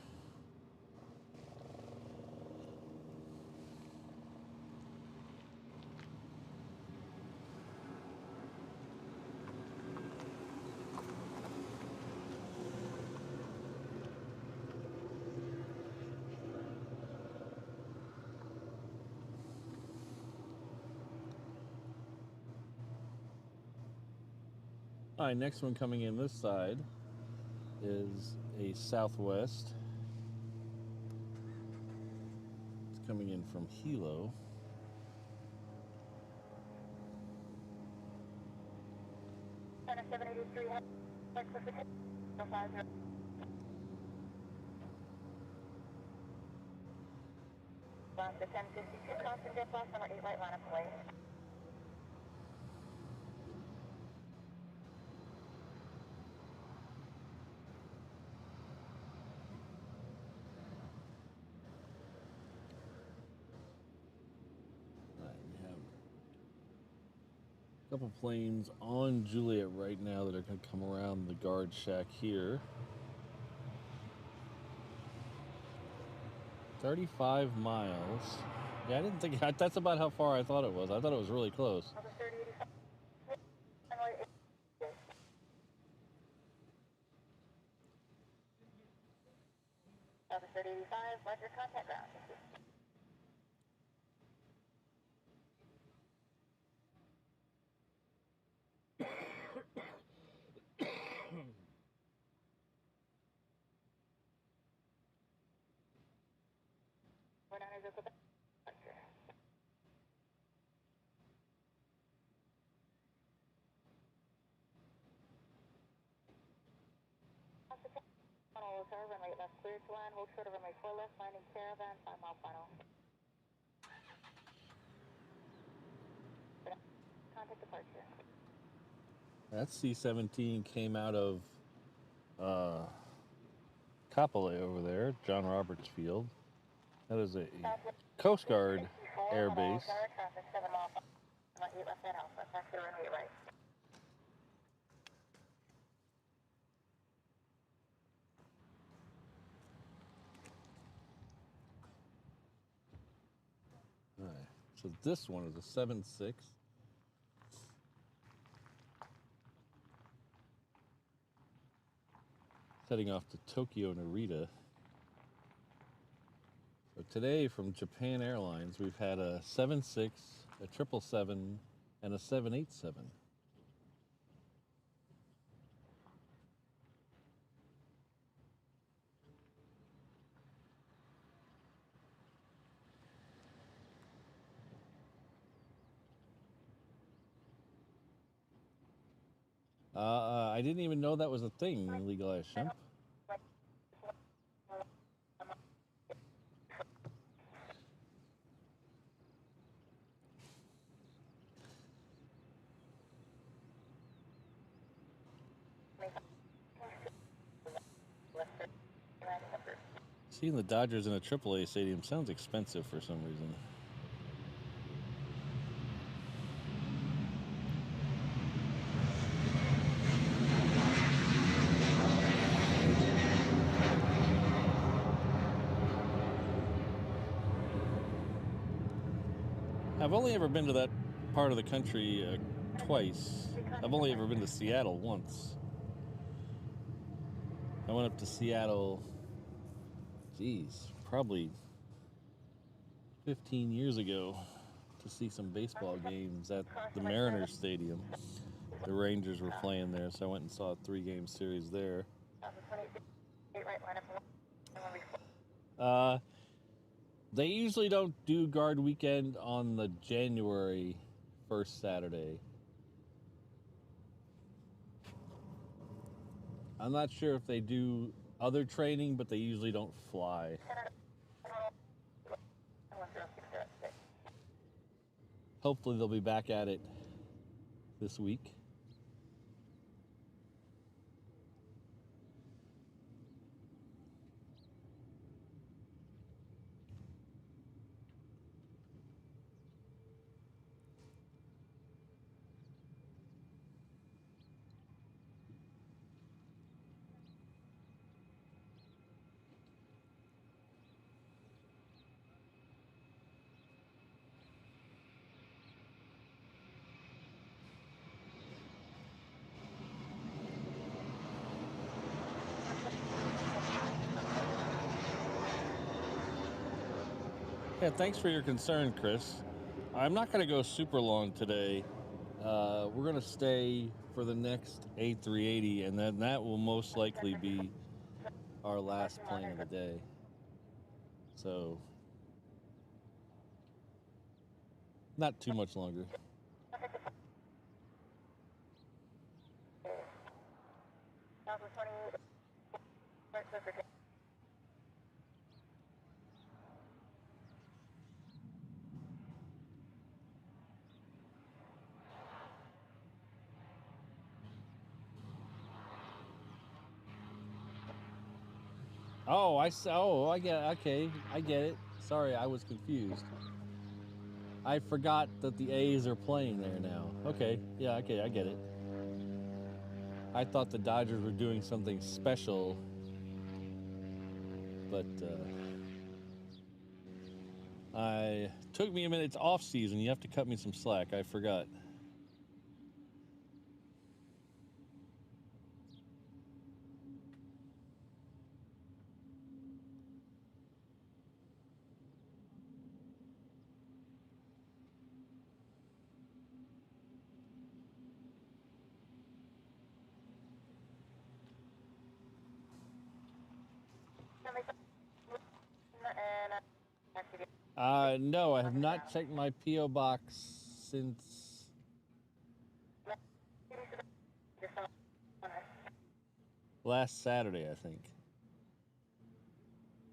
All right, next one coming in this side is a Southwest. It's coming in from Hilo. Center 783, Pacific, 50. Alaska 1052, constant jet loss, number 8 right, line up away. Couple planes on Juliet right now that are going to come around the guard shack here. 35 miles. Yeah, I didn't think that's about how far I thought it was. I thought it was really close. Delta 3085, Roger, contact ground. We're down to Quebec. Honolulu, sir, runway left clear to land, hold short of runway 4 left, landing caravan, 5 mile final. Contact departure. That C-17 came out of Kapolei over there, John Roberts Field. That is a Coast Guard air base. Traffic 7 mile, 8 left at Alpha, taxi runway right. All right. So this one is a 7.6. Heading off to Tokyo, Narita. So today from Japan Airlines, we've had a 76, a 777, and a 787. I didn't even know that was a thing, legalized shemp. Seeing the Dodgers in a AAA stadium sounds expensive for some reason. I've only ever been to that part of the country twice. I've only ever been to Seattle once. I went up to Seattle, geez, probably 15 years ago to see some baseball games at the Mariners Stadium. The Rangers were playing there, so I went and saw a 3-game series there. They usually don't do guard weekend on the January 1st Saturday. I'm not sure if they do other training, but they usually don't fly. Hopefully they'll be back at it this week. Yeah, thanks for your concern, Chris. I'm not going to go super long today. We're going to stay for the next A380, and then that will most likely be our last plane of the day. So, not too much longer. Oh, I get it. Okay, I get it. Sorry, I was confused. I forgot that the A's are playing there now. Okay, yeah, okay, I get it. I thought the Dodgers were doing something special, but took me a minute. It's off season. You have to cut me some slack. I forgot. No, I have not checked my P.O. box since last Saturday, I think.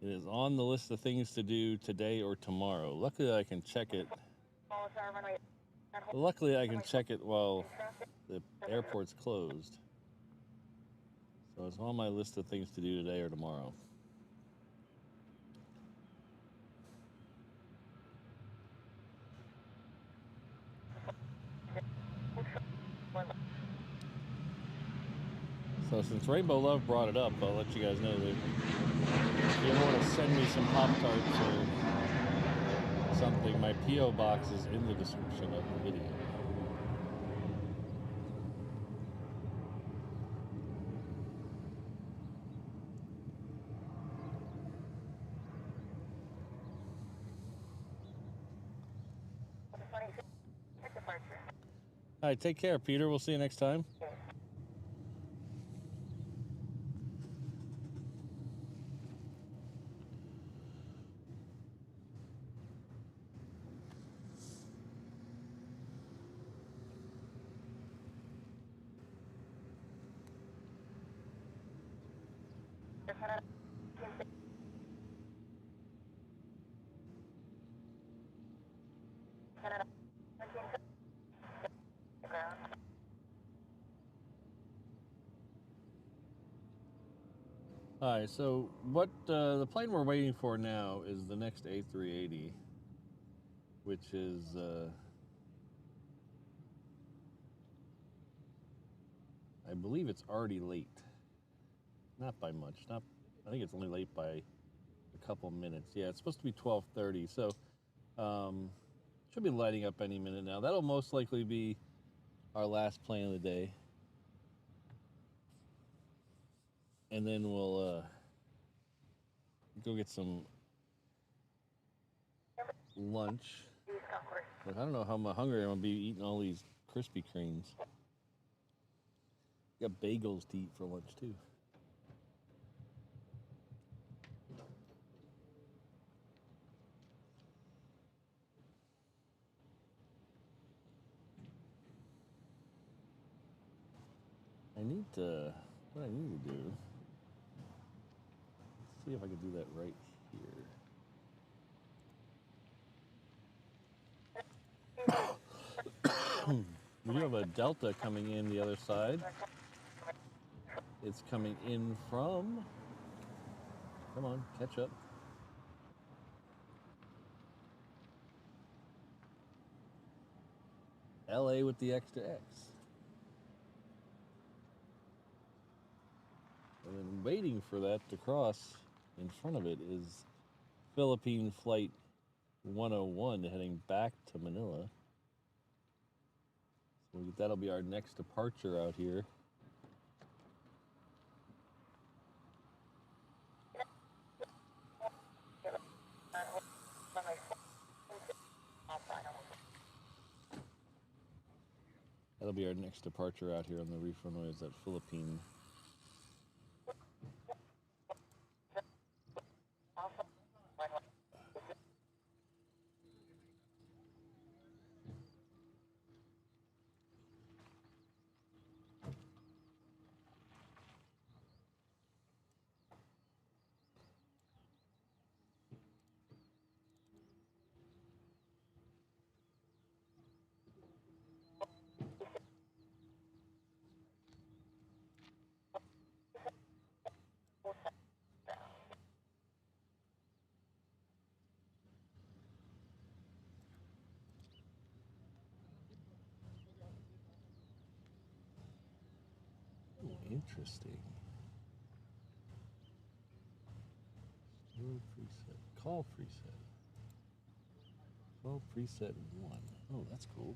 It is on the list of things to do today or tomorrow. Luckily, I can check it. Luckily, I can check it while the airport's closed. So it's on my list of things to do today or tomorrow. So since Rainbow Love brought it up, I'll let you guys know that if you ever want to send me some Pop-Tarts or something, my P.O. box is in the description of the video. All right, take care, Peter. We'll see you next time. All right, so what the plane we're waiting for now is the next A380, which is I believe it's already late. Not by much. Not. I think it's only late by a couple minutes. Yeah, it's supposed to be 12:30, so should be lighting up any minute now. That'll most likely be our last plane of the day, and then we'll go get some lunch. But I don't know how hungry I'm gonna be eating all these Krispy Kremes. Got bagels to eat for lunch too. What I need to do, let's see if I can do that right here. We do have a Delta coming in the other side. It's coming in from, come on, catch up. LA with the extra X. And then waiting for that to cross in front of it is Philippine Flight 101 heading back to Manila. So that'll be our next departure out here. That'll be our next departure out here on the reef runway, is that Philippine. Interesting. Store preset. Call preset. Call preset 1. Oh, that's cool.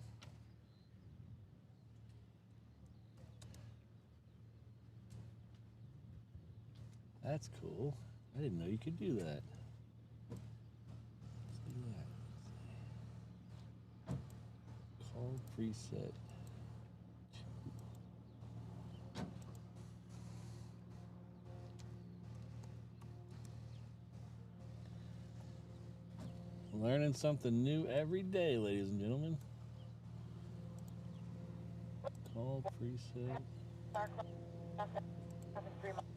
That's cool. I didn't know you could do that. Let's do that. Call preset. Learning something new every day, ladies and gentlemen. Call preset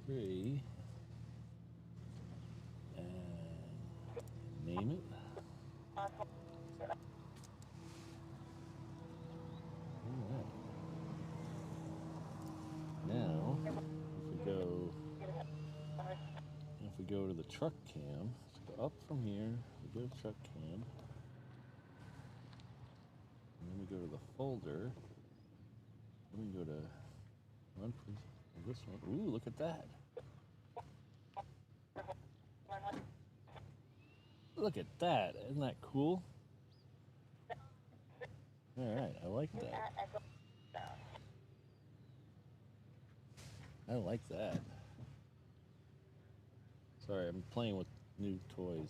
3 and name it. Alright. Now, if we go to the truck cam, let's go up from here. We go to truck cam, and then we go to the folder. Then we go to run this one. Ooh, look at that! Look at that! Isn't that cool? All right, I like that. I like that. Sorry, I'm playing with new toys.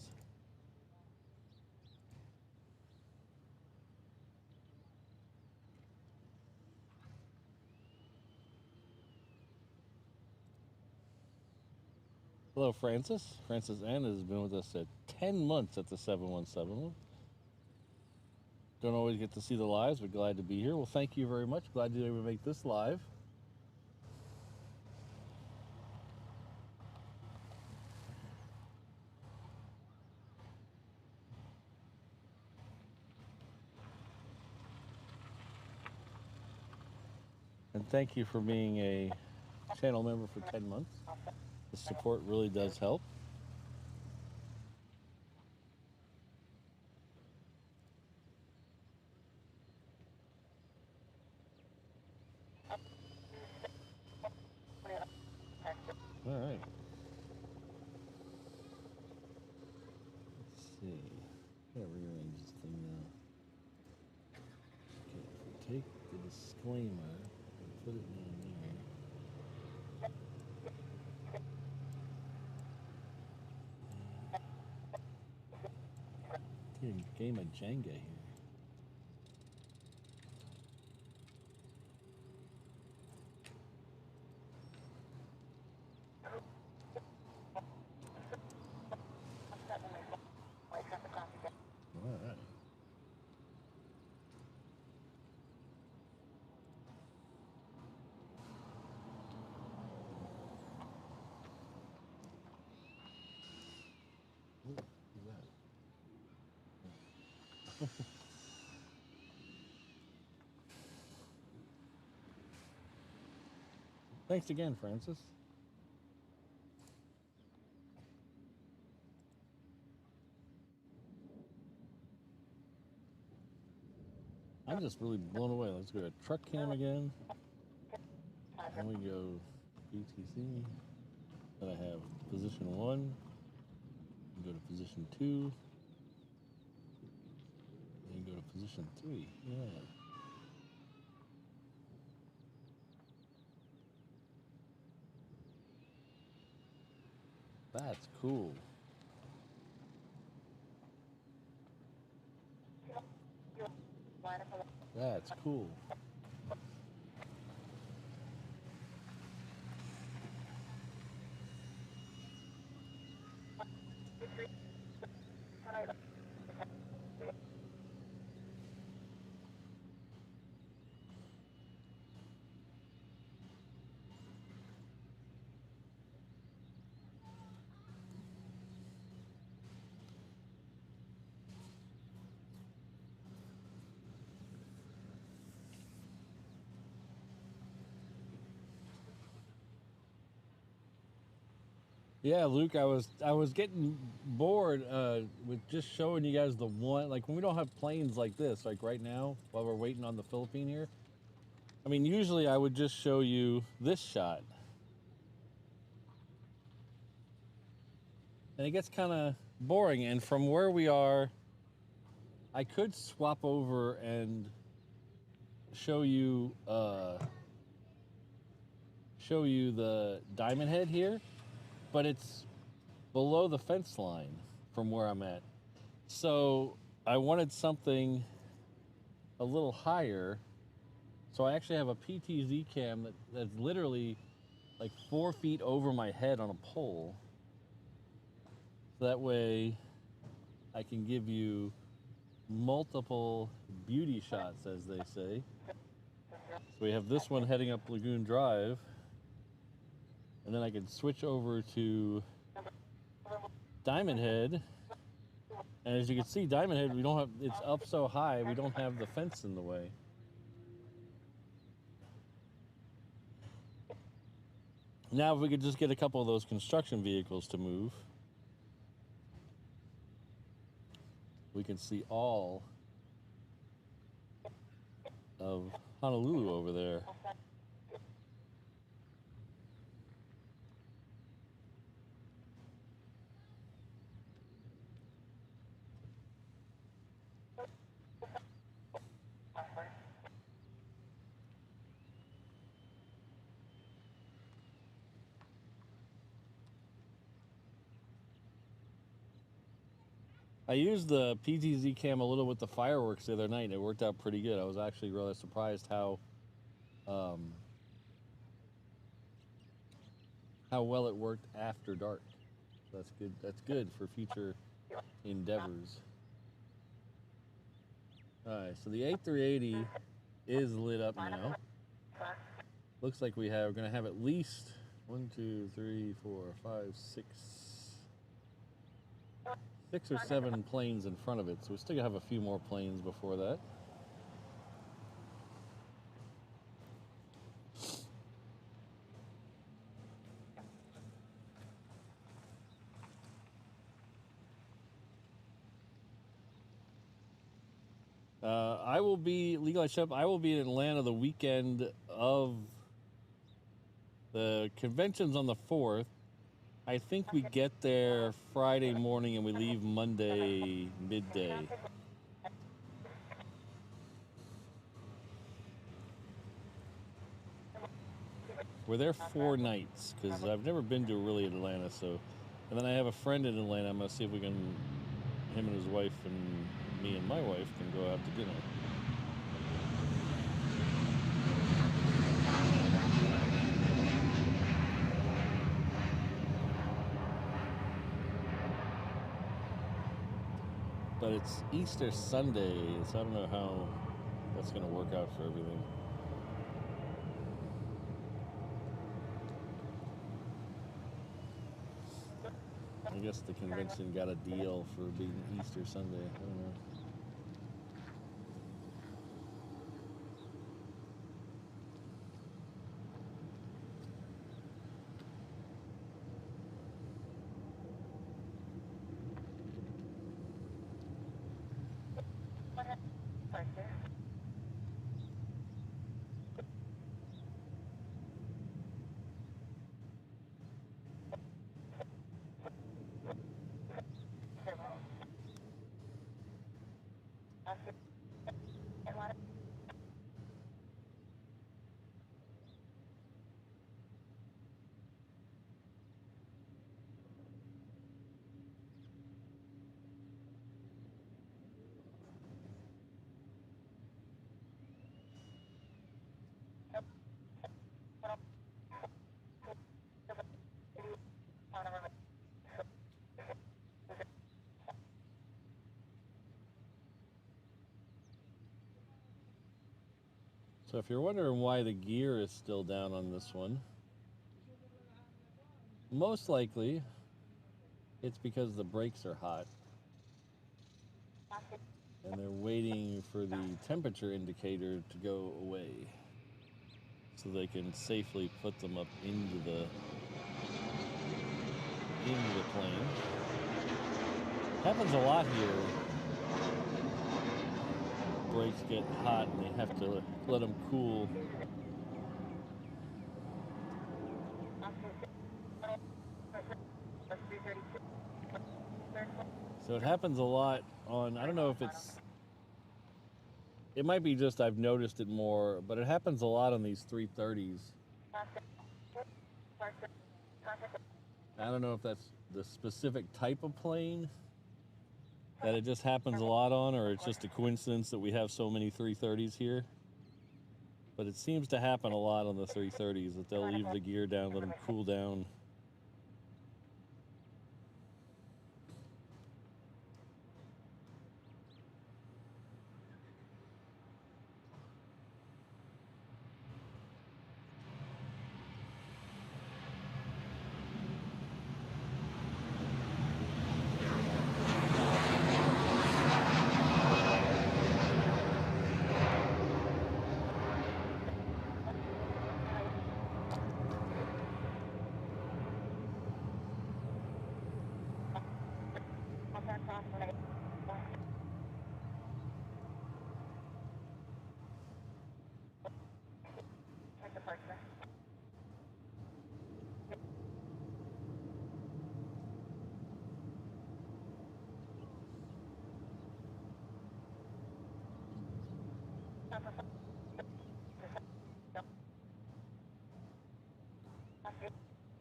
Hello, Francis. Francis N has been with us at 10 months at the 717. Don't always get to see the lives, but glad to be here. Well, thank you very much. Glad you were able to make this live. And thank you for being a channel member for 10 months. The support really does help. All right. Let's see. Gotta rearrange this thing now. Okay, take the disclaimer and put it down there. Game of Jenga here. All right. Ooh, who's that? Thanks again, Francis. I'm just really blown away. Let's go to truck cam again. And we go BTC. Then I have position 1. Go to position 2. Then go to position 3. Yeah. That's cool. That's cool. Yeah, Luke, I was getting bored with just showing you guys the one, like when we don't have planes like this, like right now while we're waiting on the Philippine here. I mean, usually I would just show you this shot. And it gets kind of boring, and from where we are, I could swap over and show you the diamond head here, but it's below the fence line from where I'm at. So I wanted something a little higher. So I actually have a PTZ cam that's literally like 4 feet over my head on a pole. So that way I can give you multiple beauty shots, as they say. So we have this one heading up Lagoon Drive, and then I can switch over to Diamond Head. And as you can see, Diamond Head, we don't have, it's up so high, we don't have the fence in the way. Now if we could just get a couple of those construction vehicles to move, we can see all of Honolulu over there. I used the PTZ cam a little with the fireworks the other night, and it worked out pretty good. I was actually really surprised how well it worked after dark. That's good. That's good for future endeavors. All right, so the A380 is lit up now. Looks like we're going to have at least 1, 2, 3, 4, 5, 6 or 7 planes in front of it. So we still have a few more planes before that. I will be I will be in Atlanta the weekend of the convention's on the 4th. I think we get there Friday morning and we leave Monday midday. We're there 4 nights because I've never been to really Atlanta. So, and then I have a friend in Atlanta. I'm gonna see if we can, him and his wife and me and my wife can go out to dinner. But it's Easter Sunday, so I don't know how that's going to work out for everything. I guess the convention got a deal for being Easter Sunday. I don't know. So if you're wondering why the gear is still down on this one, most likely it's because the brakes are hot and they're waiting for the temperature indicator to go away so they can safely put them up into the plane. Happens a lot here. Brakes get hot and they have to let them cool. So it happens a lot on, I don't know if it might be just I've noticed it more, but it happens a lot on these 330s. I don't know if that's the specific type of plane that it just happens a lot on, or it's just a coincidence that we have so many 330s here. But it seems to happen a lot on the 330s, that they'll leave the gear down, let them cool down.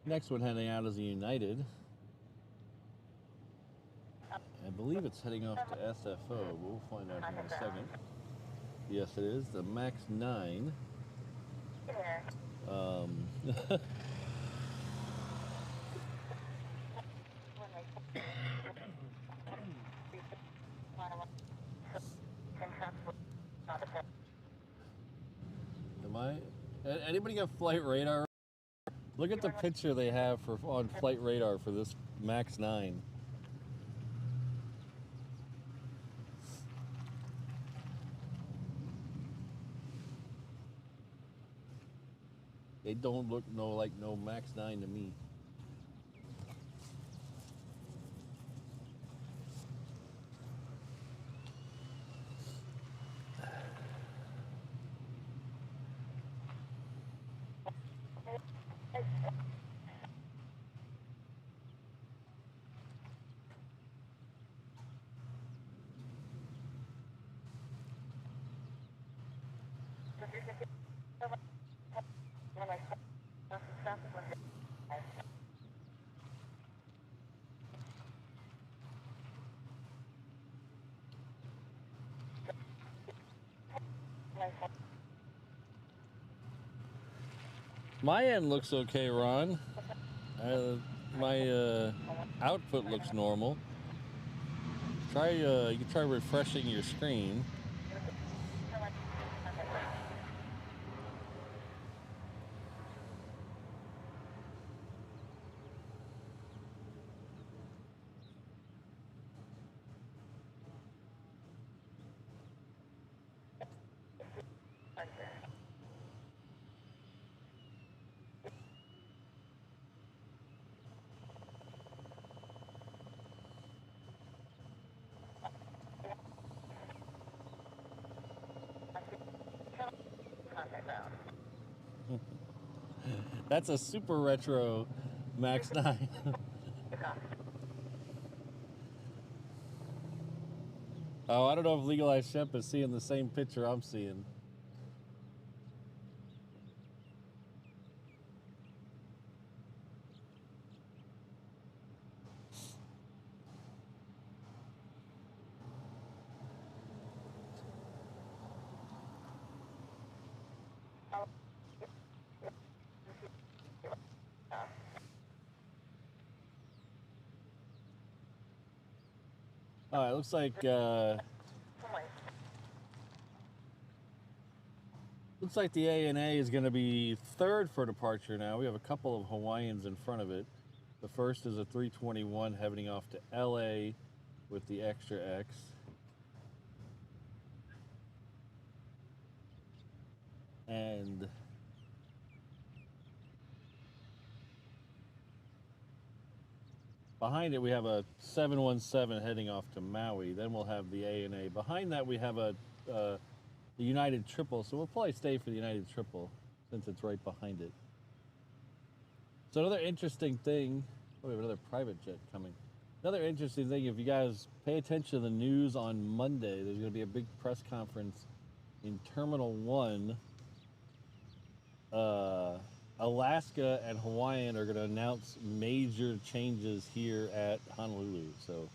Next one heading out is the United. I believe it's heading off to SFO. We'll find out here in a second. Yes, it is. The MAX 9. Anybody got flight radar? Look at the picture they have for on flight radar for this Max 9. They don't look like no Max 9 to me. My end looks okay, Ron. My output looks normal. You can try refreshing your screen. That's a super retro Max 9. Oh, I don't know if Legalized Shep is seeing the same picture I'm seeing. All right, looks like the ANA is going to be third for departure now. We have a couple of Hawaiians in front of it. The first is a 321 heading off to LA with the extra X. And behind it, we have a 717 heading off to Maui. Then we'll have the ANA. Behind that, we have the United Triple. So we'll probably stay for the United Triple since it's right behind it. So another interesting thing, oh, we have another private jet coming. Another interesting thing, if you guys pay attention to the news on Monday, there's going to be a big press conference in Terminal 1. Alaska and Hawaiian are going to announce major changes here at Honolulu. So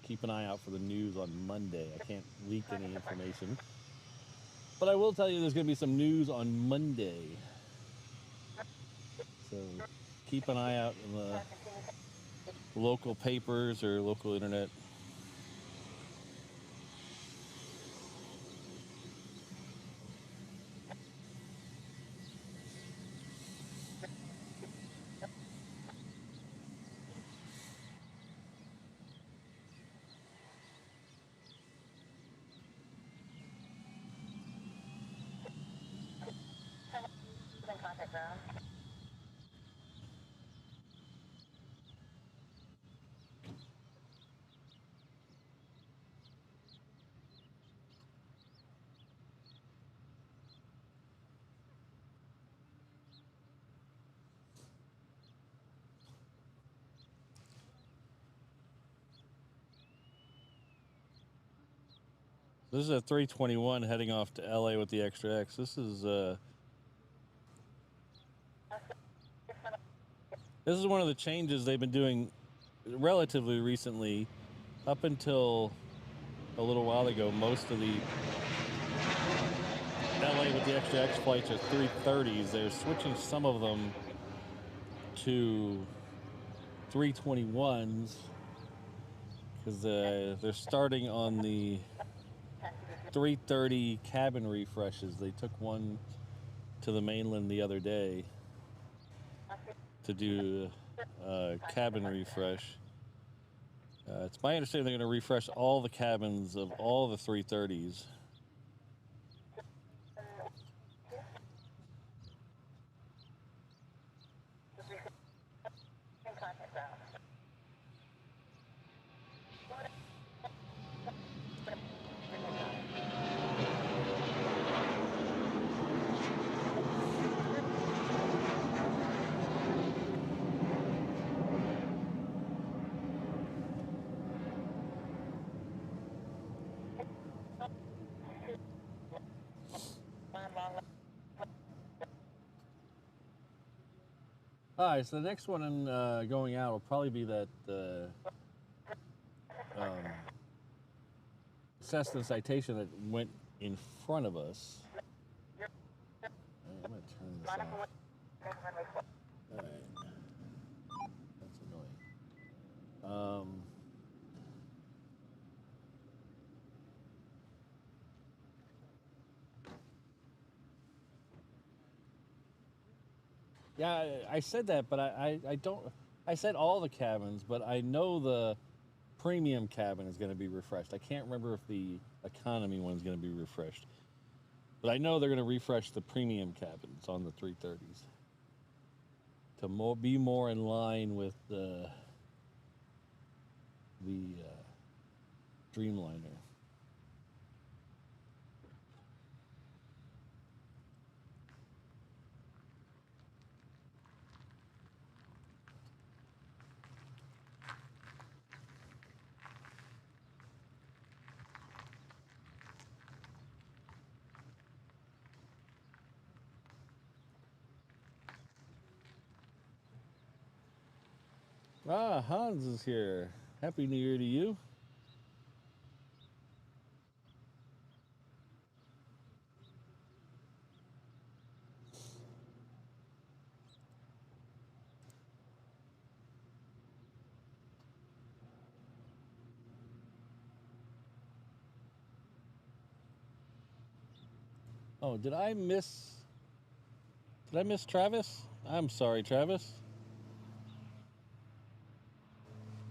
keep an eye out for the news on Monday. I can't leak any information. But I will tell you there's going to be some news on Monday. So keep an eye out in the local papers or local internet. This is a 321 heading off to LA with the extra X. This is one of the changes they've been doing relatively recently. Up until a little while ago, most of the LA with the extra X flights are 330s. They're switching some of them to 321s because they're starting on the 330 cabin refreshes. They took one to the mainland the other day to do a cabin refresh. It's my understanding they're going to refresh all the cabins of all the 330s. All right, so the next one going out will probably be that Cessna Citation that went in front of us. I'm going to turn this off. All right. That's annoying. Yeah, I said that, but I don't. I said all the cabins, but I know the premium cabin is going to be refreshed. I can't remember if the economy one is going to be refreshed, but I know they're going to refresh the premium cabins on the 330s to be more in line with the Dreamliner. Ah, Hans is here. Happy New Year to you. Oh, did I miss Travis? I'm sorry, Travis.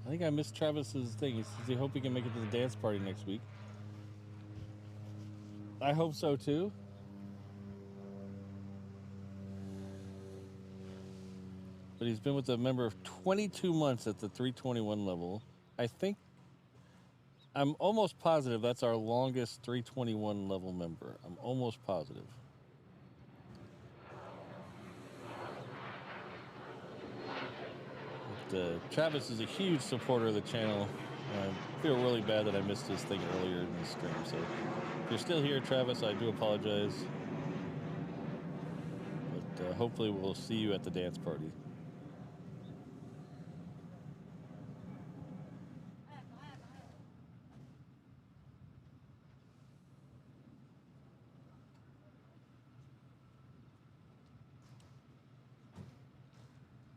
I think I missed Travis's thing. He says he hope he can make it to the dance party next week. I hope so too. But he's been with a member of 22 months at the 321 level. I'm almost positive that's our longest 321 level member. I'm almost positive. But, Travis is a huge supporter of the channel. I feel really bad that I missed his thing earlier in the stream. So if you're still here, Travis, I do apologize. But hopefully we'll see you at the dance party.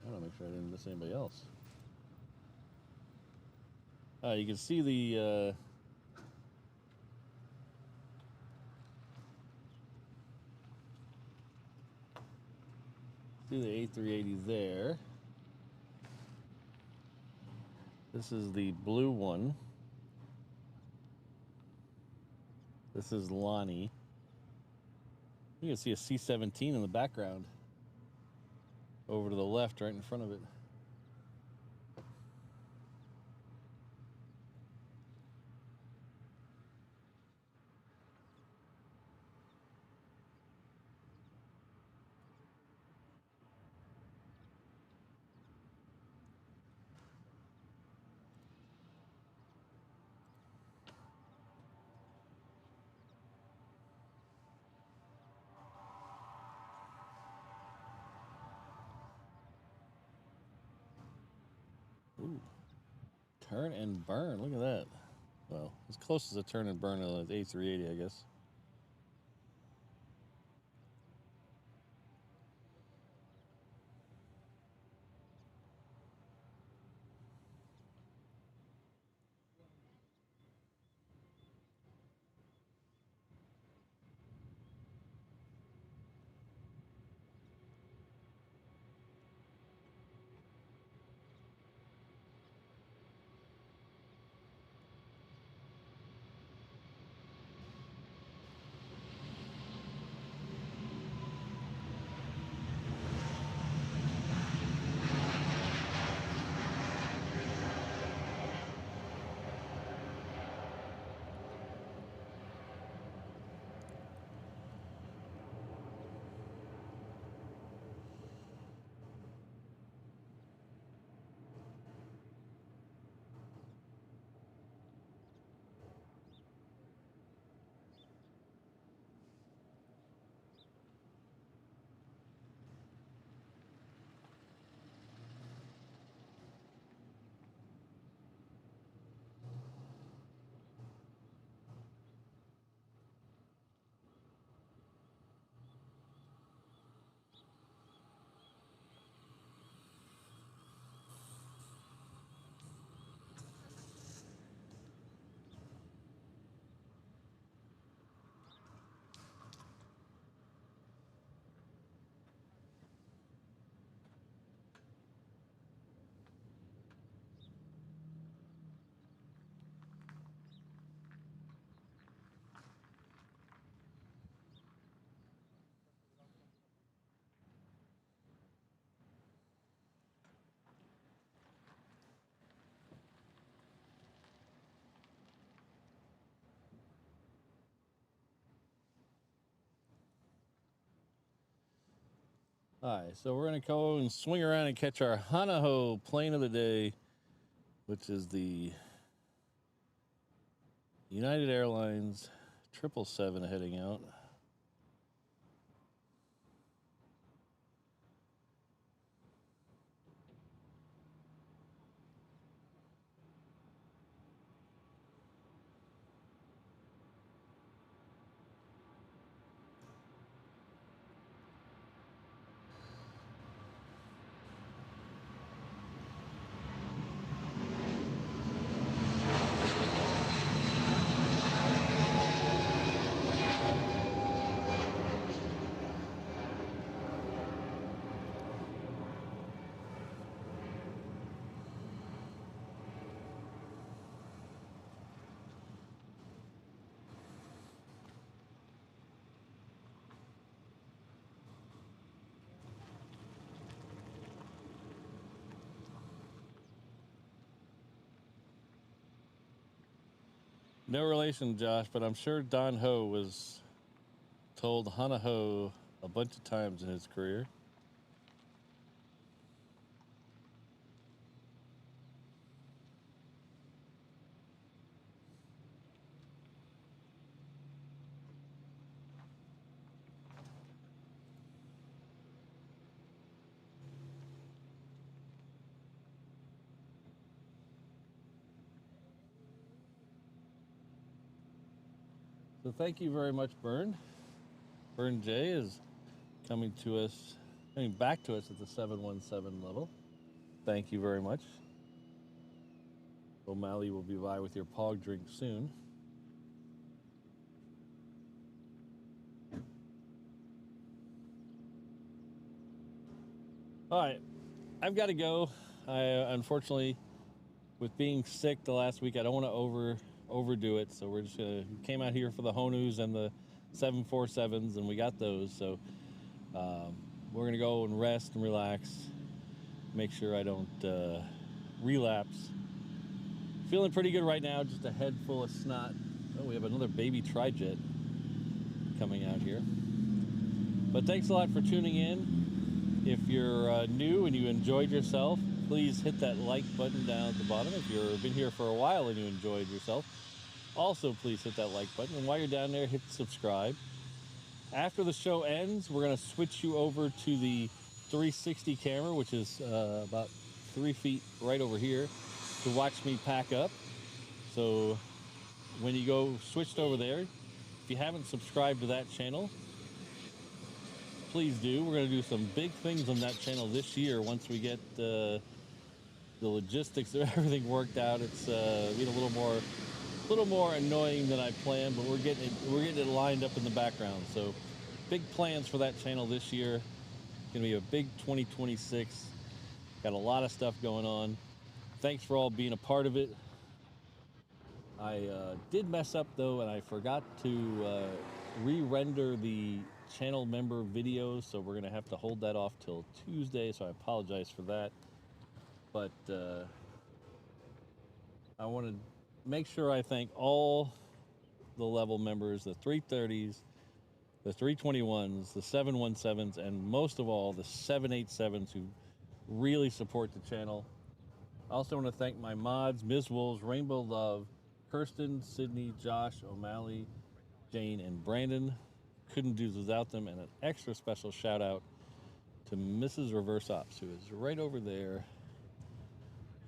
I want to make sure I didn't miss anybody else. You can see the A380 there. This is the blue one. This is Lonnie. You can see a C-17 in the background. Over to the left, right in front of it. Ooh. Turn and burn. Look at that. Well, as close as a turn and burn as A380, I guess. All right, so we're going to go and swing around and catch our Honolulu plane of the day, which is the United Airlines 777 heading out. No relation, Josh, but I'm sure Don Ho was told Honolulu a bunch of times in his career. So thank you very much, Bern. Bern J is coming back to us at the 717 level. Thank you very much. O'Malley will be by with your pog drink soon. All right, I've got to go. I unfortunately, with being sick the last week, I don't want to overdo it. So we're just we came out here for the Honus and the 747s, and we got those. So we're gonna go and rest and relax, make sure I don't relapse. Feeling pretty good right now, just a head full of snot. Oh, we have another baby tri-jet coming out here. But thanks a lot for tuning in. If you're new and you enjoyed yourself, please hit that like button down at the bottom. If you've been here for a while and you enjoyed yourself, also please hit that like button. And while you're down there, hit subscribe. After the show ends, we're going to switch you over to the 360 camera, which is about 3 feet right over here, to watch me pack up. So when you go switched over there, if you haven't subscribed to that channel, please do. We're going to do some big things on that channel this year once we get the logistics of everything worked out. It's been a little more annoying than I planned, but we're getting it lined up in the background. So big plans for that channel this year. It's going to be a big 2026. Got a lot of stuff going on. Thanks for all being a part of it. I did mess up though, and I forgot to re-render the channel member videos, so we're gonna have to hold that off till Tuesday, so I apologize for that. But I want to make sure I thank all the level members, the 330s, the 321s, the 717s, and most of all the 787s who really support the channel. I also want to thank my mods, Ms. Wolves, Rainbow Love, Kirsten, Sydney, Josh, O'Malley, Jane, and Brandon. Couldn't do without them. And an extra special shout out to Mrs. Reverse Ops, who is right over there,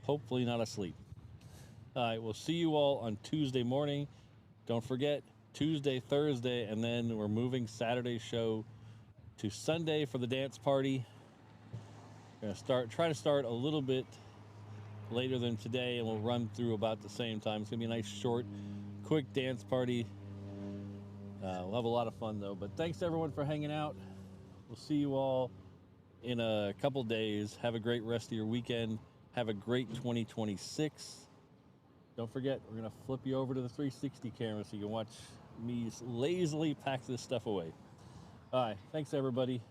hopefully not asleep. All right, we'll see you all on Tuesday morning. Don't forget, Tuesday, Thursday, and then we're moving Saturday's show to Sunday for the dance party. We're gonna try to start a little bit later than today, and we'll run through about the same time. It's gonna be a nice, short, quick dance party. We'll have a lot of fun though. But thanks everyone for hanging out. We'll see you all in a couple days. Have a great rest of your weekend. Have a great 2026. Don't forget, we're gonna flip you over to the 360 camera so you can watch me lazily pack this stuff away. All right, thanks everybody.